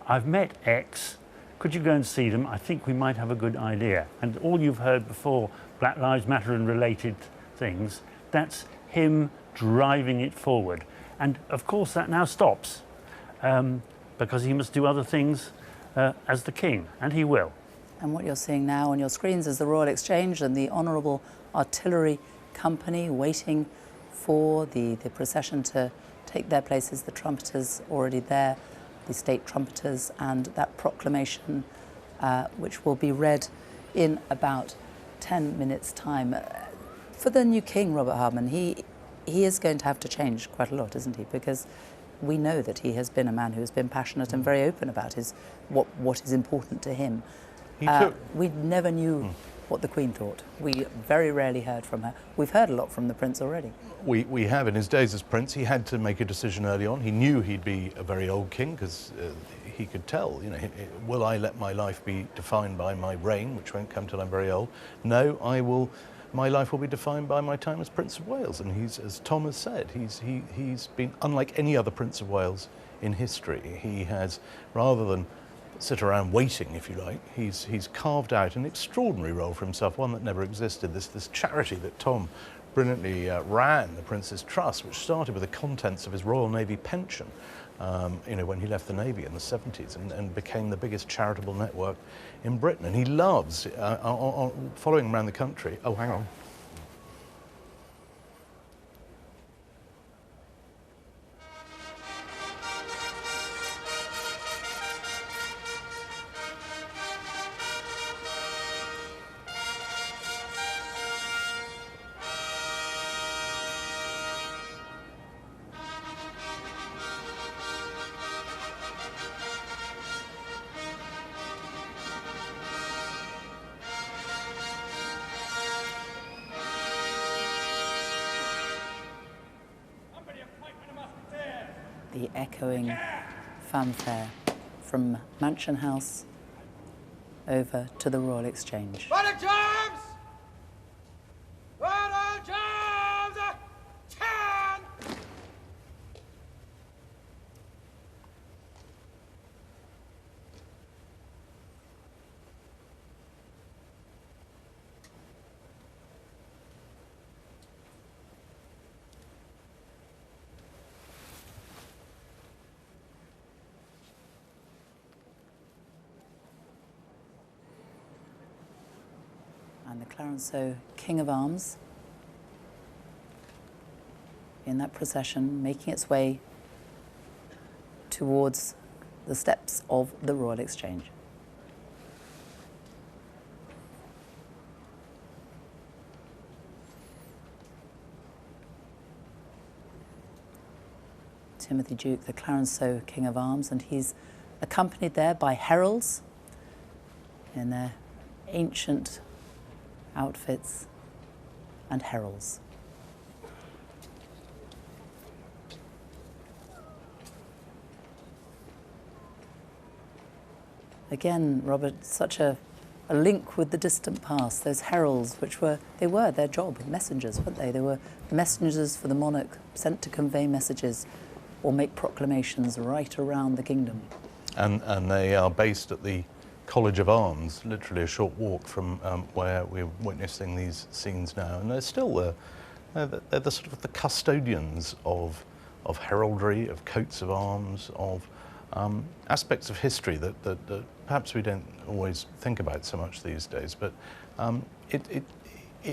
I've met X. Could you go and see them? I think we might have a good idea. And all you've heard before, Black Lives Matter and related things, that's him driving it forward. And of course that now stops because he must do other things as the King, and he will. And what you're seeing now on your screens is the Royal Exchange and the Honourable Artillery Company waiting for the procession to take their places. The trumpeters already there, the state trumpeters, and that proclamation which will be read in about 10 minutes' time. For the new King, Robert Hardman, he is going to have to change quite a lot, isn't he? Because we know that he has been a man who has been passionate and very open about what is important to him. We never knew what the Queen thought. We very rarely heard from her. We've heard a lot from the Prince already. We have. In his days as Prince, he had to make a decision early on. He knew he'd be a very old king because he could tell, you know, will I let my life be defined by my reign, which won't come till I'm very old? No, my life will be defined by my time as Prince of Wales. And he's, as Tom has said, he's been unlike any other Prince of Wales in history. He has, rather than sit around waiting, if you like, he's carved out an extraordinary role for himself, one that never existed. This charity that Tom brilliantly ran, the Prince's Trust, which started with the contents of his Royal Navy pension, you know, when he left the Navy in the 70s, and became the biggest charitable network in Britain. And he loves, following around the country, oh, hang on. The echoing fanfare from Mansion House over to the Royal Exchange. James! James! 10! And the Clarenceau King of Arms in that procession, making its way towards the steps of the Royal Exchange. Timothy Duke, the Clarenceau King of Arms, and he's accompanied there by heralds in their ancient outfits and heralds. Again, Robert, such a link with the distant past. Those heralds, they were their job, messengers, weren't they? They were messengers for the monarch, sent to convey messages or make proclamations right around the kingdom. And they are based at the College of Arms, literally a short walk from where we're witnessing these scenes now. And they're still they're the sort of the custodians of heraldry, of coats of arms, of aspects of history that perhaps we don't always think about so much these days. But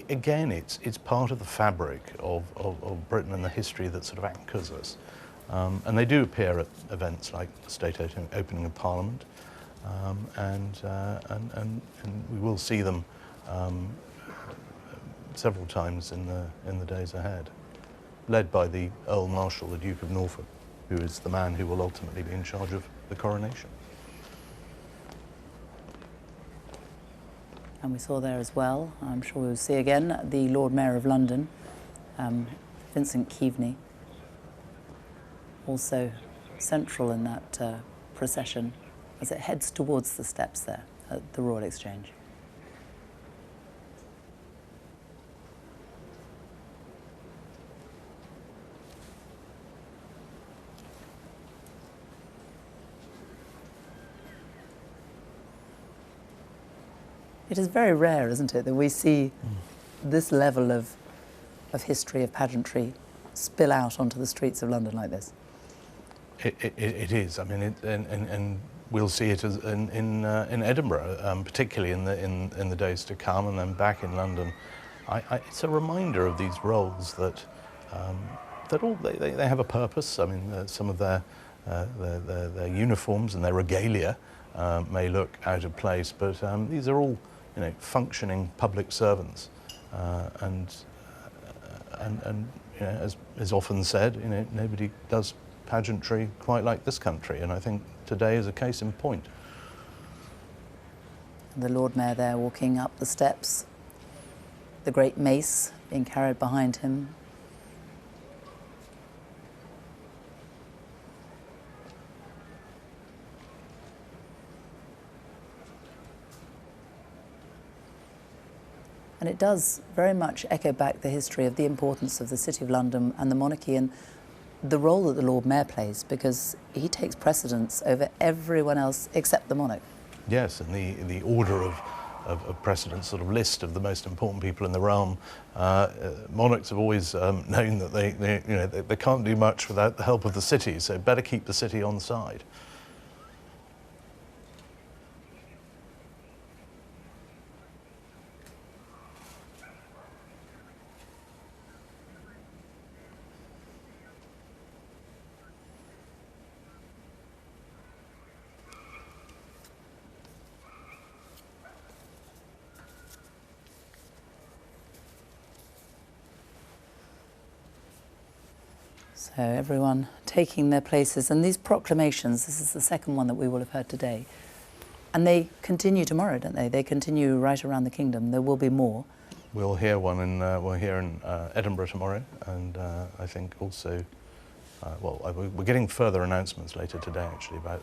again, it's part of the fabric of Britain and the history that sort of anchors us. And they do appear at events like the state opening of Parliament, and we will see them several times in the days ahead, led by the Earl Marshal, the Duke of Norfolk, who is the man who will ultimately be in charge of the coronation. And we saw there as well, I'm sure we'll see again, the Lord Mayor of London, Vincent Keaveney, also central in that procession as it heads towards the steps there at the Royal Exchange. It is very rare, isn't it, that we see this level of history, of pageantry, spill out onto the streets of London like this. It is. I mean, and we'll see it as in Edinburgh, particularly in the days to come, and then back in London. It's a reminder of these roles that they have a purpose. I mean, some of their uniforms and their regalia may look out of place, but these are all, functioning public servants, and as is often said, nobody does pageantry quite like this country, and I think today is a case in point. The Lord Mayor there walking up the steps, the great mace being carried behind him. And it does very much echo back the history of the importance of the City of London and the monarchy and the role that the Lord Mayor plays, because he takes precedence over everyone else except the monarch. Yes, and the order of precedence sort of list of the most important people in the realm. Monarchs have always known that they can't do much without the help of the city, so better keep the city on side. So everyone taking their places, and these proclamations, this is the second one that we will have heard today, and they continue tomorrow, don't they? They continue right around the kingdom. There will be more. We'll hear one we'll hear in Edinburgh tomorrow, and I think also, we're getting further announcements later today actually about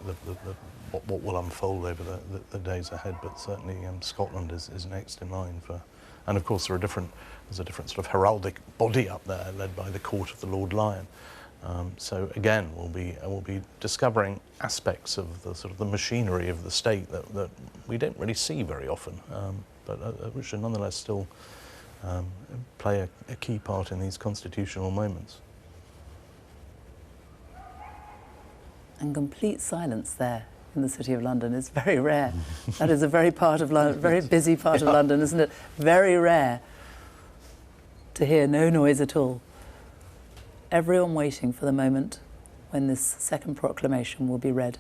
what will unfold over the days ahead, but certainly Scotland is next in line for, and of course there's a different sort of heraldic body up there led by the Court of the Lord Lion. So again, we'll be discovering aspects of the sort of the machinery of the state that we don't really see very often, but which should nonetheless still play a key part in these constitutional moments. And complete silence there in the City of London is very rare. That is a very busy part of London, isn't it? Very rare to hear no noise at all. Everyone waiting for the moment when this second proclamation will be read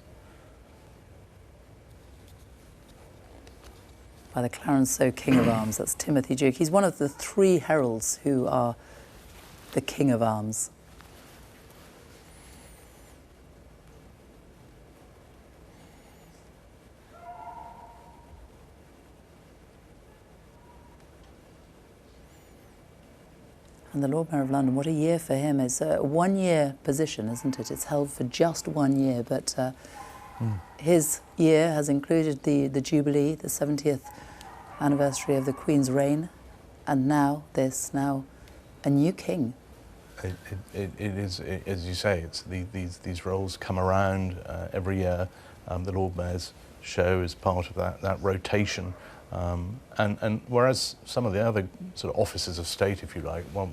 by the Clarenceau King of Arms. That's Timothy Duke. He's one of the three heralds who are the King of Arms. And the Lord Mayor of London, what a year for him. It's a one-year position, isn't it? It's held for just 1 year, but his year has included the Jubilee, the 70th anniversary of the Queen's reign, and now a new king. It is, as you say, it's these roles come around every year. The Lord Mayor's show is part of that rotation. And whereas some of the other sort of offices of state, if you like, well,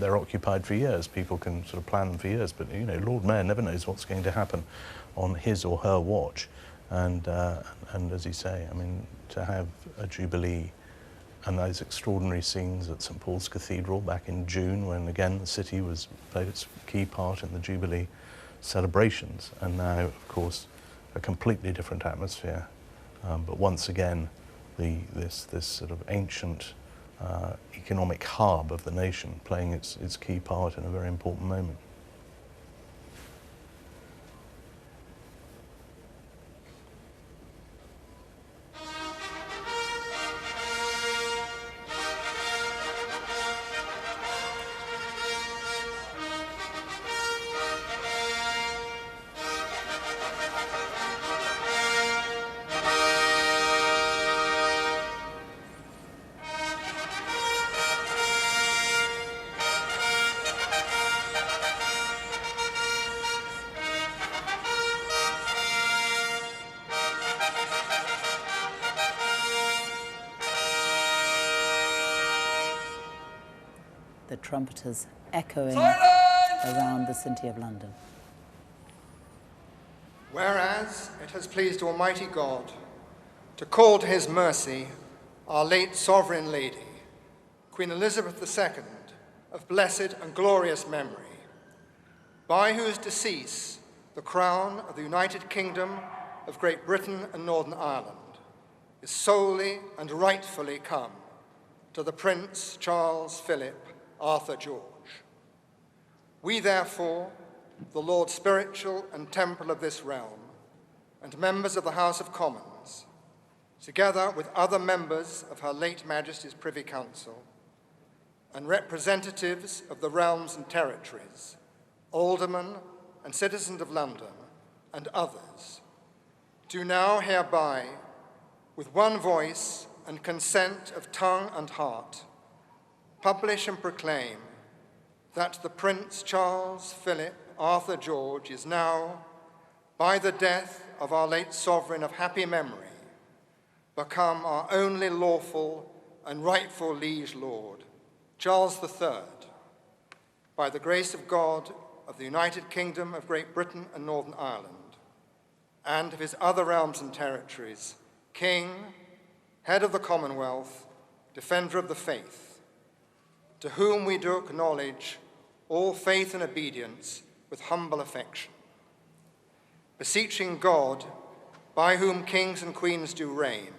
they're occupied for years. People can sort of plan them for years, but you know, Lord Mayor never knows what's going to happen on his or her watch. And as you say, I mean, to have a Jubilee and those extraordinary scenes at St Paul's Cathedral back in June, when again the city played its key part in the Jubilee celebrations, and now, of course, a completely different atmosphere. But once again, this sort of ancient economic hub of the nation playing its key part in a very important moment. The trumpeters echoing around the city of London. Whereas it has pleased Almighty God to call to his mercy our late Sovereign Lady, Queen Elizabeth II, of blessed and glorious memory, by whose decease the crown of the United Kingdom of Great Britain and Northern Ireland is solely and rightfully come to the Prince Charles Philip Arthur George. We therefore, the Lord Spiritual and Temple of this realm, and members of the House of Commons, together with other members of Her late Majesty's Privy Council, and representatives of the realms and territories, aldermen and citizens of London, and others, do now hereby, with one voice and consent of tongue and heart, publish and proclaim that the Prince Charles Philip Arthur George is now, by the death of our late sovereign of happy memory, become our only lawful and rightful liege lord, Charles III, by the grace of God of the United Kingdom of Great Britain and Northern Ireland, and of his other realms and territories, King, Head of the Commonwealth, Defender of the Faith, to whom we do acknowledge all faith and obedience with humble affection, beseeching God, by whom kings and queens do reign,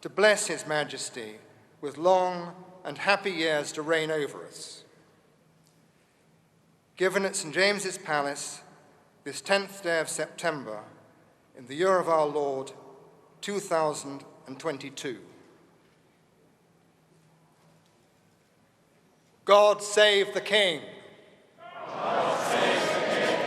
to bless his majesty with long and happy years to reign over us. Given at St. James's Palace this 10th day of September in the year of our Lord, 2022. God save the King. God save the King.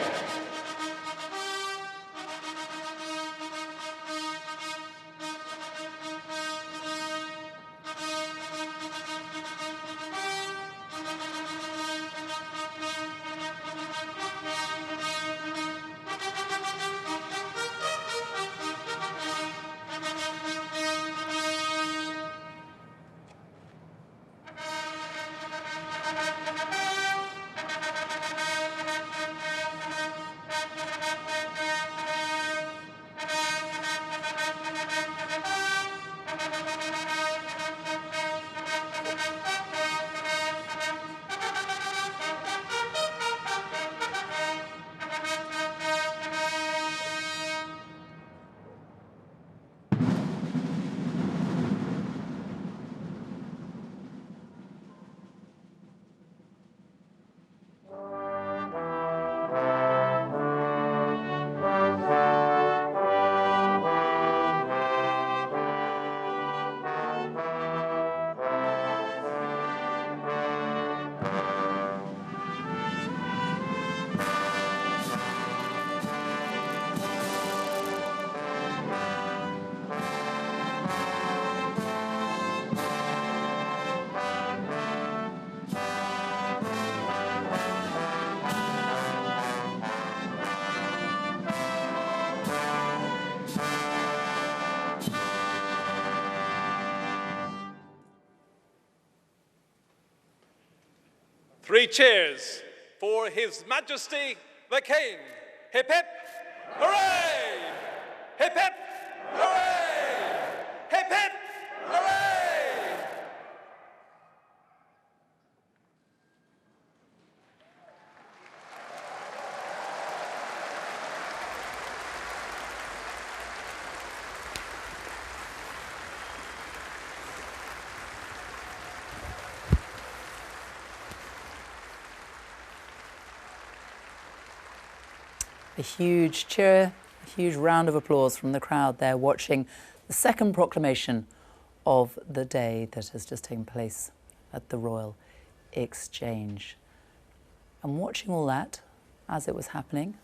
3 cheers for His Majesty the King. Hip hip, hooray! Hip hip, hooray! Hip hip, hooray! A huge cheer, a huge round of applause from the crowd there watching the second proclamation of the day that has just taken place at the Royal Exchange. And watching all that as it was happening,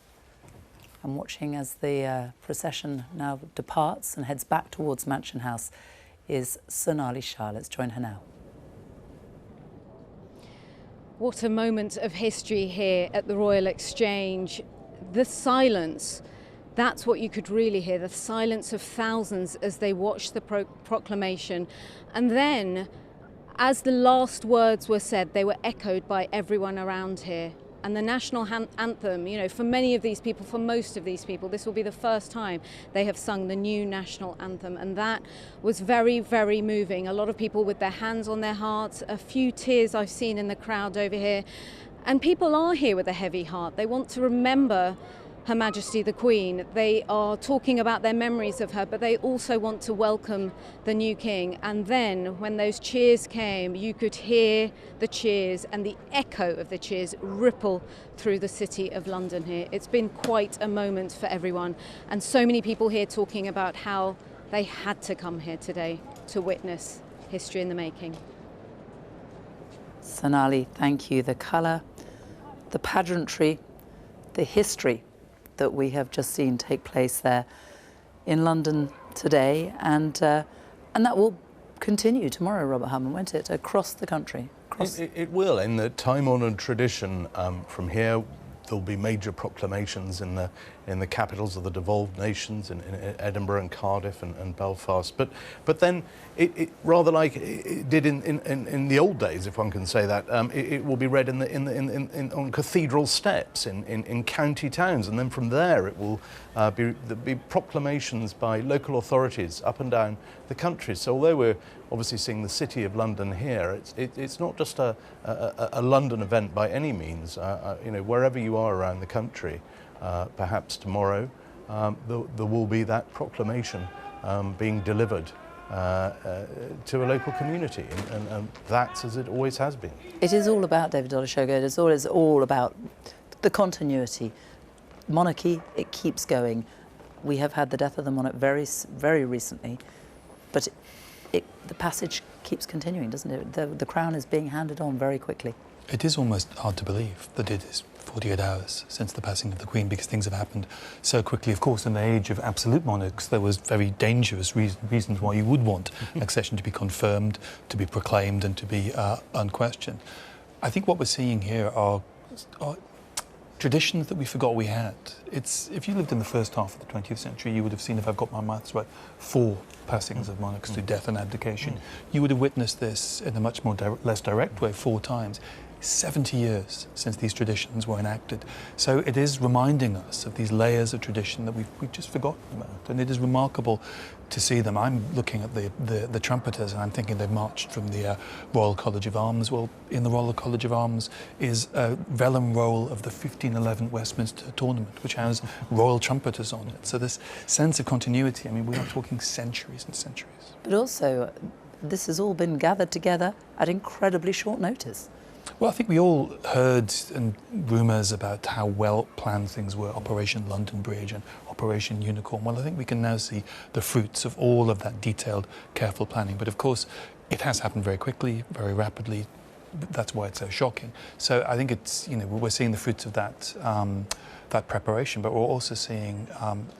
and watching as the procession now departs and heads back towards Mansion House, is Sonali Shah. Let's join her now. What a moment of history here at the Royal Exchange. The silence, that's what you could really hear, the silence of thousands as they watched the proclamation. And then, as the last words were said, they were echoed by everyone around here. And the national anthem, you know, for many of these people, for most of these people, this will be the first time they have sung the new national anthem. And that was very, very moving. A lot of people with their hands on their hearts, a few tears I've seen in the crowd over here. And people are here with a heavy heart. They want to remember Her Majesty the Queen. They are talking about their memories of her, but they also want to welcome the new king. And then when those cheers came, you could hear the cheers and the echo of the cheers ripple through the city of London here. It's been quite a moment for everyone. And so many people here talking about how they had to come here today to witness history in the making. Sonali, thank you. The colour, the pageantry, the history that we have just seen take place there in London today, and that will continue tomorrow, Robert Harmon, won't it, across the country? It will, in the time-honoured tradition. From here, there'll be major proclamations in the capitals of the devolved nations, in Edinburgh and Cardiff and Belfast. But then, it rather like it did in the old days, if one can say that, it will be read on cathedral steps in county towns, and then from there it will be proclamations by local authorities up and down the country. So although we're obviously seeing the City of London here, it's not just a London event by any means. You know, wherever you are around the country, perhaps tomorrow there will be that proclamation being delivered to a local community, and that's as it always has been. It is all about, David Olusoga, it's all about the continuity. Monarchy, it keeps going. We have had the death of the monarch very recently, but the passage keeps continuing, doesn't it? The crown is being handed on very quickly. It is almost hard to believe that it is 48 hours since the passing of the Queen, because things have happened so quickly. Of course, in the age of absolute monarchs, there was very dangerous reasons why you would want accession to be confirmed, to be proclaimed, and to be unquestioned. I think what we're seeing here are traditions that we forgot we had. If you lived in the first half of the 20th century, you would have seen, if I've got my maths right, 4 passings of monarchs through death and abdication. You would have witnessed this in a much more less direct way 4 times. 70 years since these traditions were enacted. So it is reminding us of these layers of tradition that we've just forgotten about. And it is remarkable to see them. I'm looking at the trumpeters, and I'm thinking they've marched from the Royal College of Arms. Well, in the Royal College of Arms is a vellum roll of the 1511 Westminster tournament, which has royal trumpeters on it. So this sense of continuity, I mean, we are talking centuries and centuries. But also, this has all been gathered together at incredibly short notice. Well, I think we all heard rumours about how well planned things were, Operation London Bridge and Operation Unicorn. Well, I think we can now see the fruits of all of that detailed, careful planning. But of course, it has happened very quickly, very rapidly. That's why it's so shocking. So I think it's, you know, we're seeing the fruits of that that preparation, but we're also seeing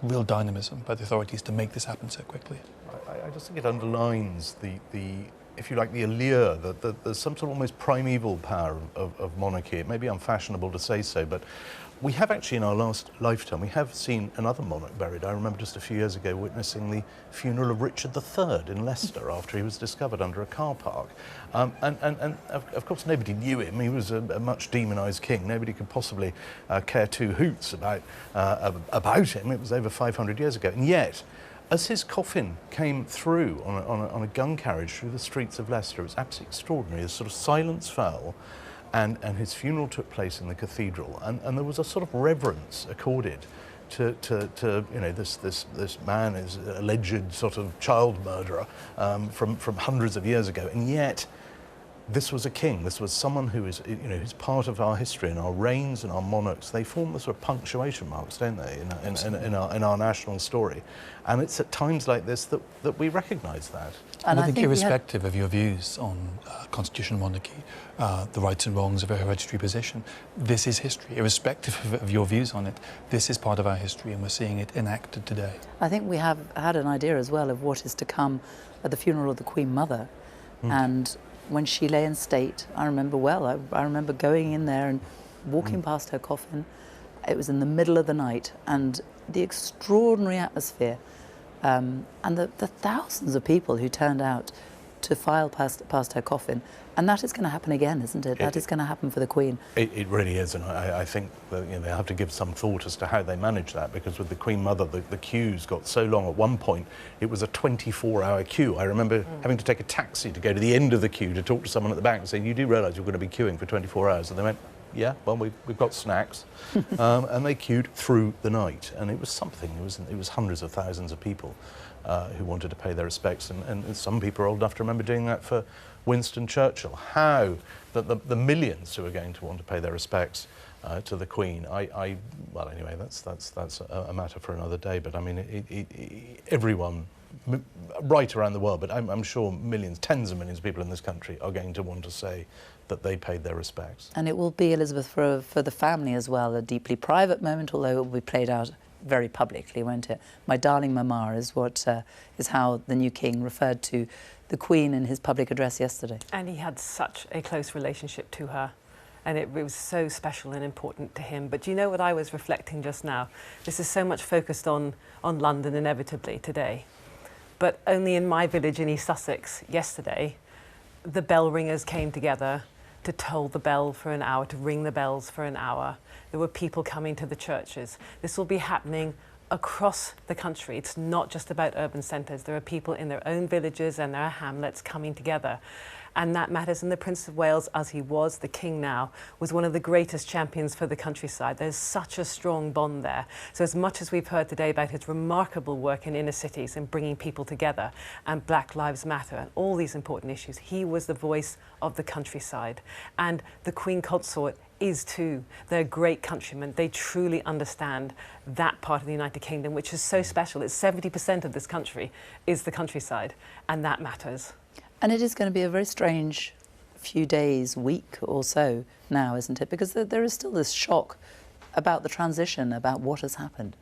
real dynamism by the authorities to make this happen so quickly. I just think it underlines the if you like, the allure, there's some sort of almost primeval power of monarchy. It may be unfashionable to say so, but we have actually in our last lifetime, we have seen another monarch buried. I remember just a few years ago witnessing the funeral of Richard III in Leicester after he was discovered under a car park. And of course nobody knew him. He was a much demonised king. Nobody could possibly care two hoots about him. It was over 500 years ago. And yet, as his coffin came through on a gun carriage through the streets of Leicester, it was absolutely extraordinary. A sort of silence fell. And his funeral took place in the cathedral, and there was a sort of reverence accorded to you know, this man is an alleged sort of child murderer from hundreds of years ago, and yet this was a king. This was someone who is, you know, who's part of our history, and our reigns and our monarchs. They form the sort of punctuation marks, don't they, in our national story? And it's at times like this that we recognise that. And I think irrespective of your views on constitutional monarchy, the rights and wrongs of a hereditary position, this is history. Irrespective of your views on it, this is part of our history, and we're seeing it enacted today. I think we have had an idea as well of what is to come at the funeral of the Queen Mother. And when she lay in state, I remember well, I remember going in there and walking past her coffin. It was in the middle of the night, and the extraordinary atmosphere and the thousands of people who turned out to file past her coffin. And that is going to happen again, isn't it? That is going to happen for the Queen. It really is, and I think that, you know, they have to give some thought as to how they manage that, because with the Queen Mother, the queues got so long. At one point, it was a 24-hour queue. I remember having to take a taxi to go to the end of the queue to talk to someone at the back and say, "You do realise you're going to be queuing for 24 hours?" And they went, "Yeah, well, we've got snacks." And they queued through the night, and it was something. It was hundreds of thousands of people who wanted to pay their respects, and some people are old enough to remember doing that for Winston Churchill. How that the millions who are going to want to pay their respects to the Queen. Well, anyway, that's a matter for another day. But I mean, everyone right around the world, but I'm sure millions, tens of millions of people in this country are going to want to say that they paid their respects. And it will be, Elizabeth, for the family as well, a deeply private moment, although it will be played out very publicly, won't it? "My darling Mama" is how the new king referred to the Queen in his public address yesterday. And he had such a close relationship to her, and it was so special and important to him. But do you know what I was reflecting just now? This is so much focused on London inevitably today, but only in my village in East Sussex yesterday, the bell ringers came together to toll the bell for an hour, to ring the bells for an hour. There were people coming to the churches. This will be happening across the country. It's not just about urban centres. There are people in their own villages and their hamlets coming together. And that matters. And the Prince of Wales, as he was, the King now, was one of the greatest champions for the countryside. There's such a strong bond there. So as much as we've heard today about his remarkable work in inner cities and bringing people together, and Black Lives Matter and all these important issues, he was the voice of the countryside. And the Queen Consort is too. They're great countrymen. They truly understand that part of the United Kingdom, which is so special. It's 70% of this country is the countryside, and that matters. And it is going to be a very strange few days, week or so now, isn't it? Because there is still this shock about the transition, about what has happened.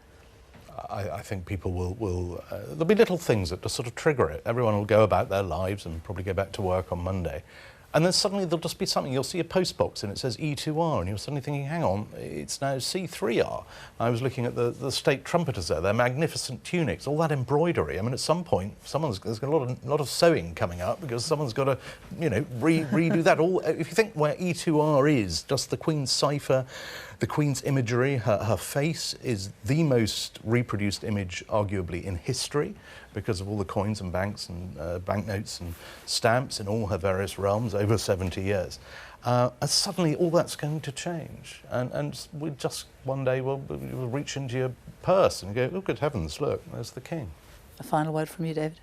I think people will there'll be little things that just sort of trigger it. Everyone will go about their lives and probably go back to work on Monday. And then suddenly there'll just be something, you'll see a post box and it says E2R, and you're suddenly thinking, hang on, it's now C3R. I was looking at the state trumpeters there, their magnificent tunics, all that embroidery. I mean, at some point, there's a lot of sewing coming up, because someone's got to, you know, redo that. If you think where E2R is, just the Queen's cipher, the Queen's imagery, her face is the most reproduced image, arguably, in history, because of all the coins and banks and banknotes and stamps in all her various realms over 70 years. And suddenly all that's going to change. And we just one day will reach into your purse and go, oh, good heavens, look, there's the King. A final word from you, David?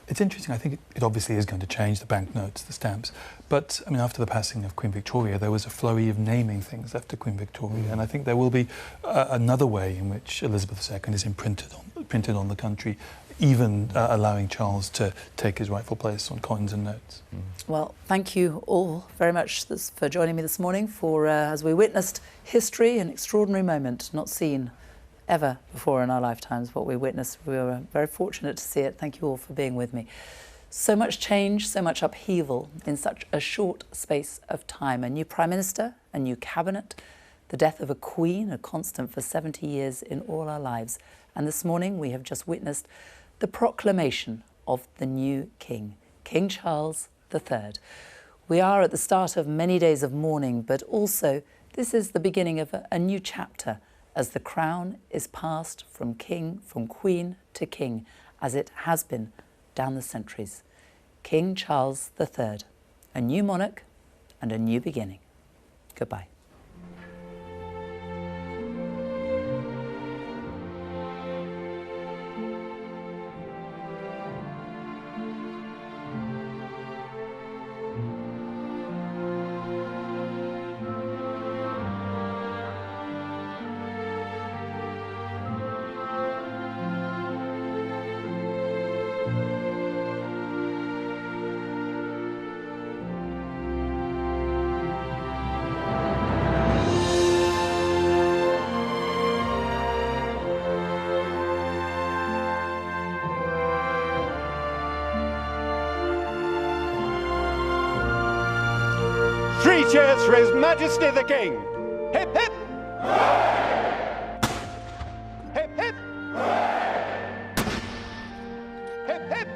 It's interesting. I think it obviously is going to change, the banknotes, the stamps. But, I mean, after the passing of Queen Victoria, there was a flurry of naming things after Queen Victoria. And I think there will be another way in which Elizabeth II is printed on the country, even allowing Charles to take his rightful place on coins and notes. Well, thank you all very much for joining me this morning as we witnessed history, an extraordinary moment not seen ever before in our lifetimes. What we witnessed, we were very fortunate to see it. Thank you all for being with me. So much change, so much upheaval in such a short space of time. A new Prime Minister, a new cabinet, the death of a Queen, a constant for 70 years in all our lives. And this morning we have just witnessed the proclamation of the new King, King Charles III. We are at the start of many days of mourning, but also this is the beginning of a new chapter as the crown is passed from king, from queen to king, as it has been down the centuries. King Charles III, a new monarch and a new beginning. Goodbye. Three cheers for His Majesty the King. Hip hip! Hip hip! Hip hip!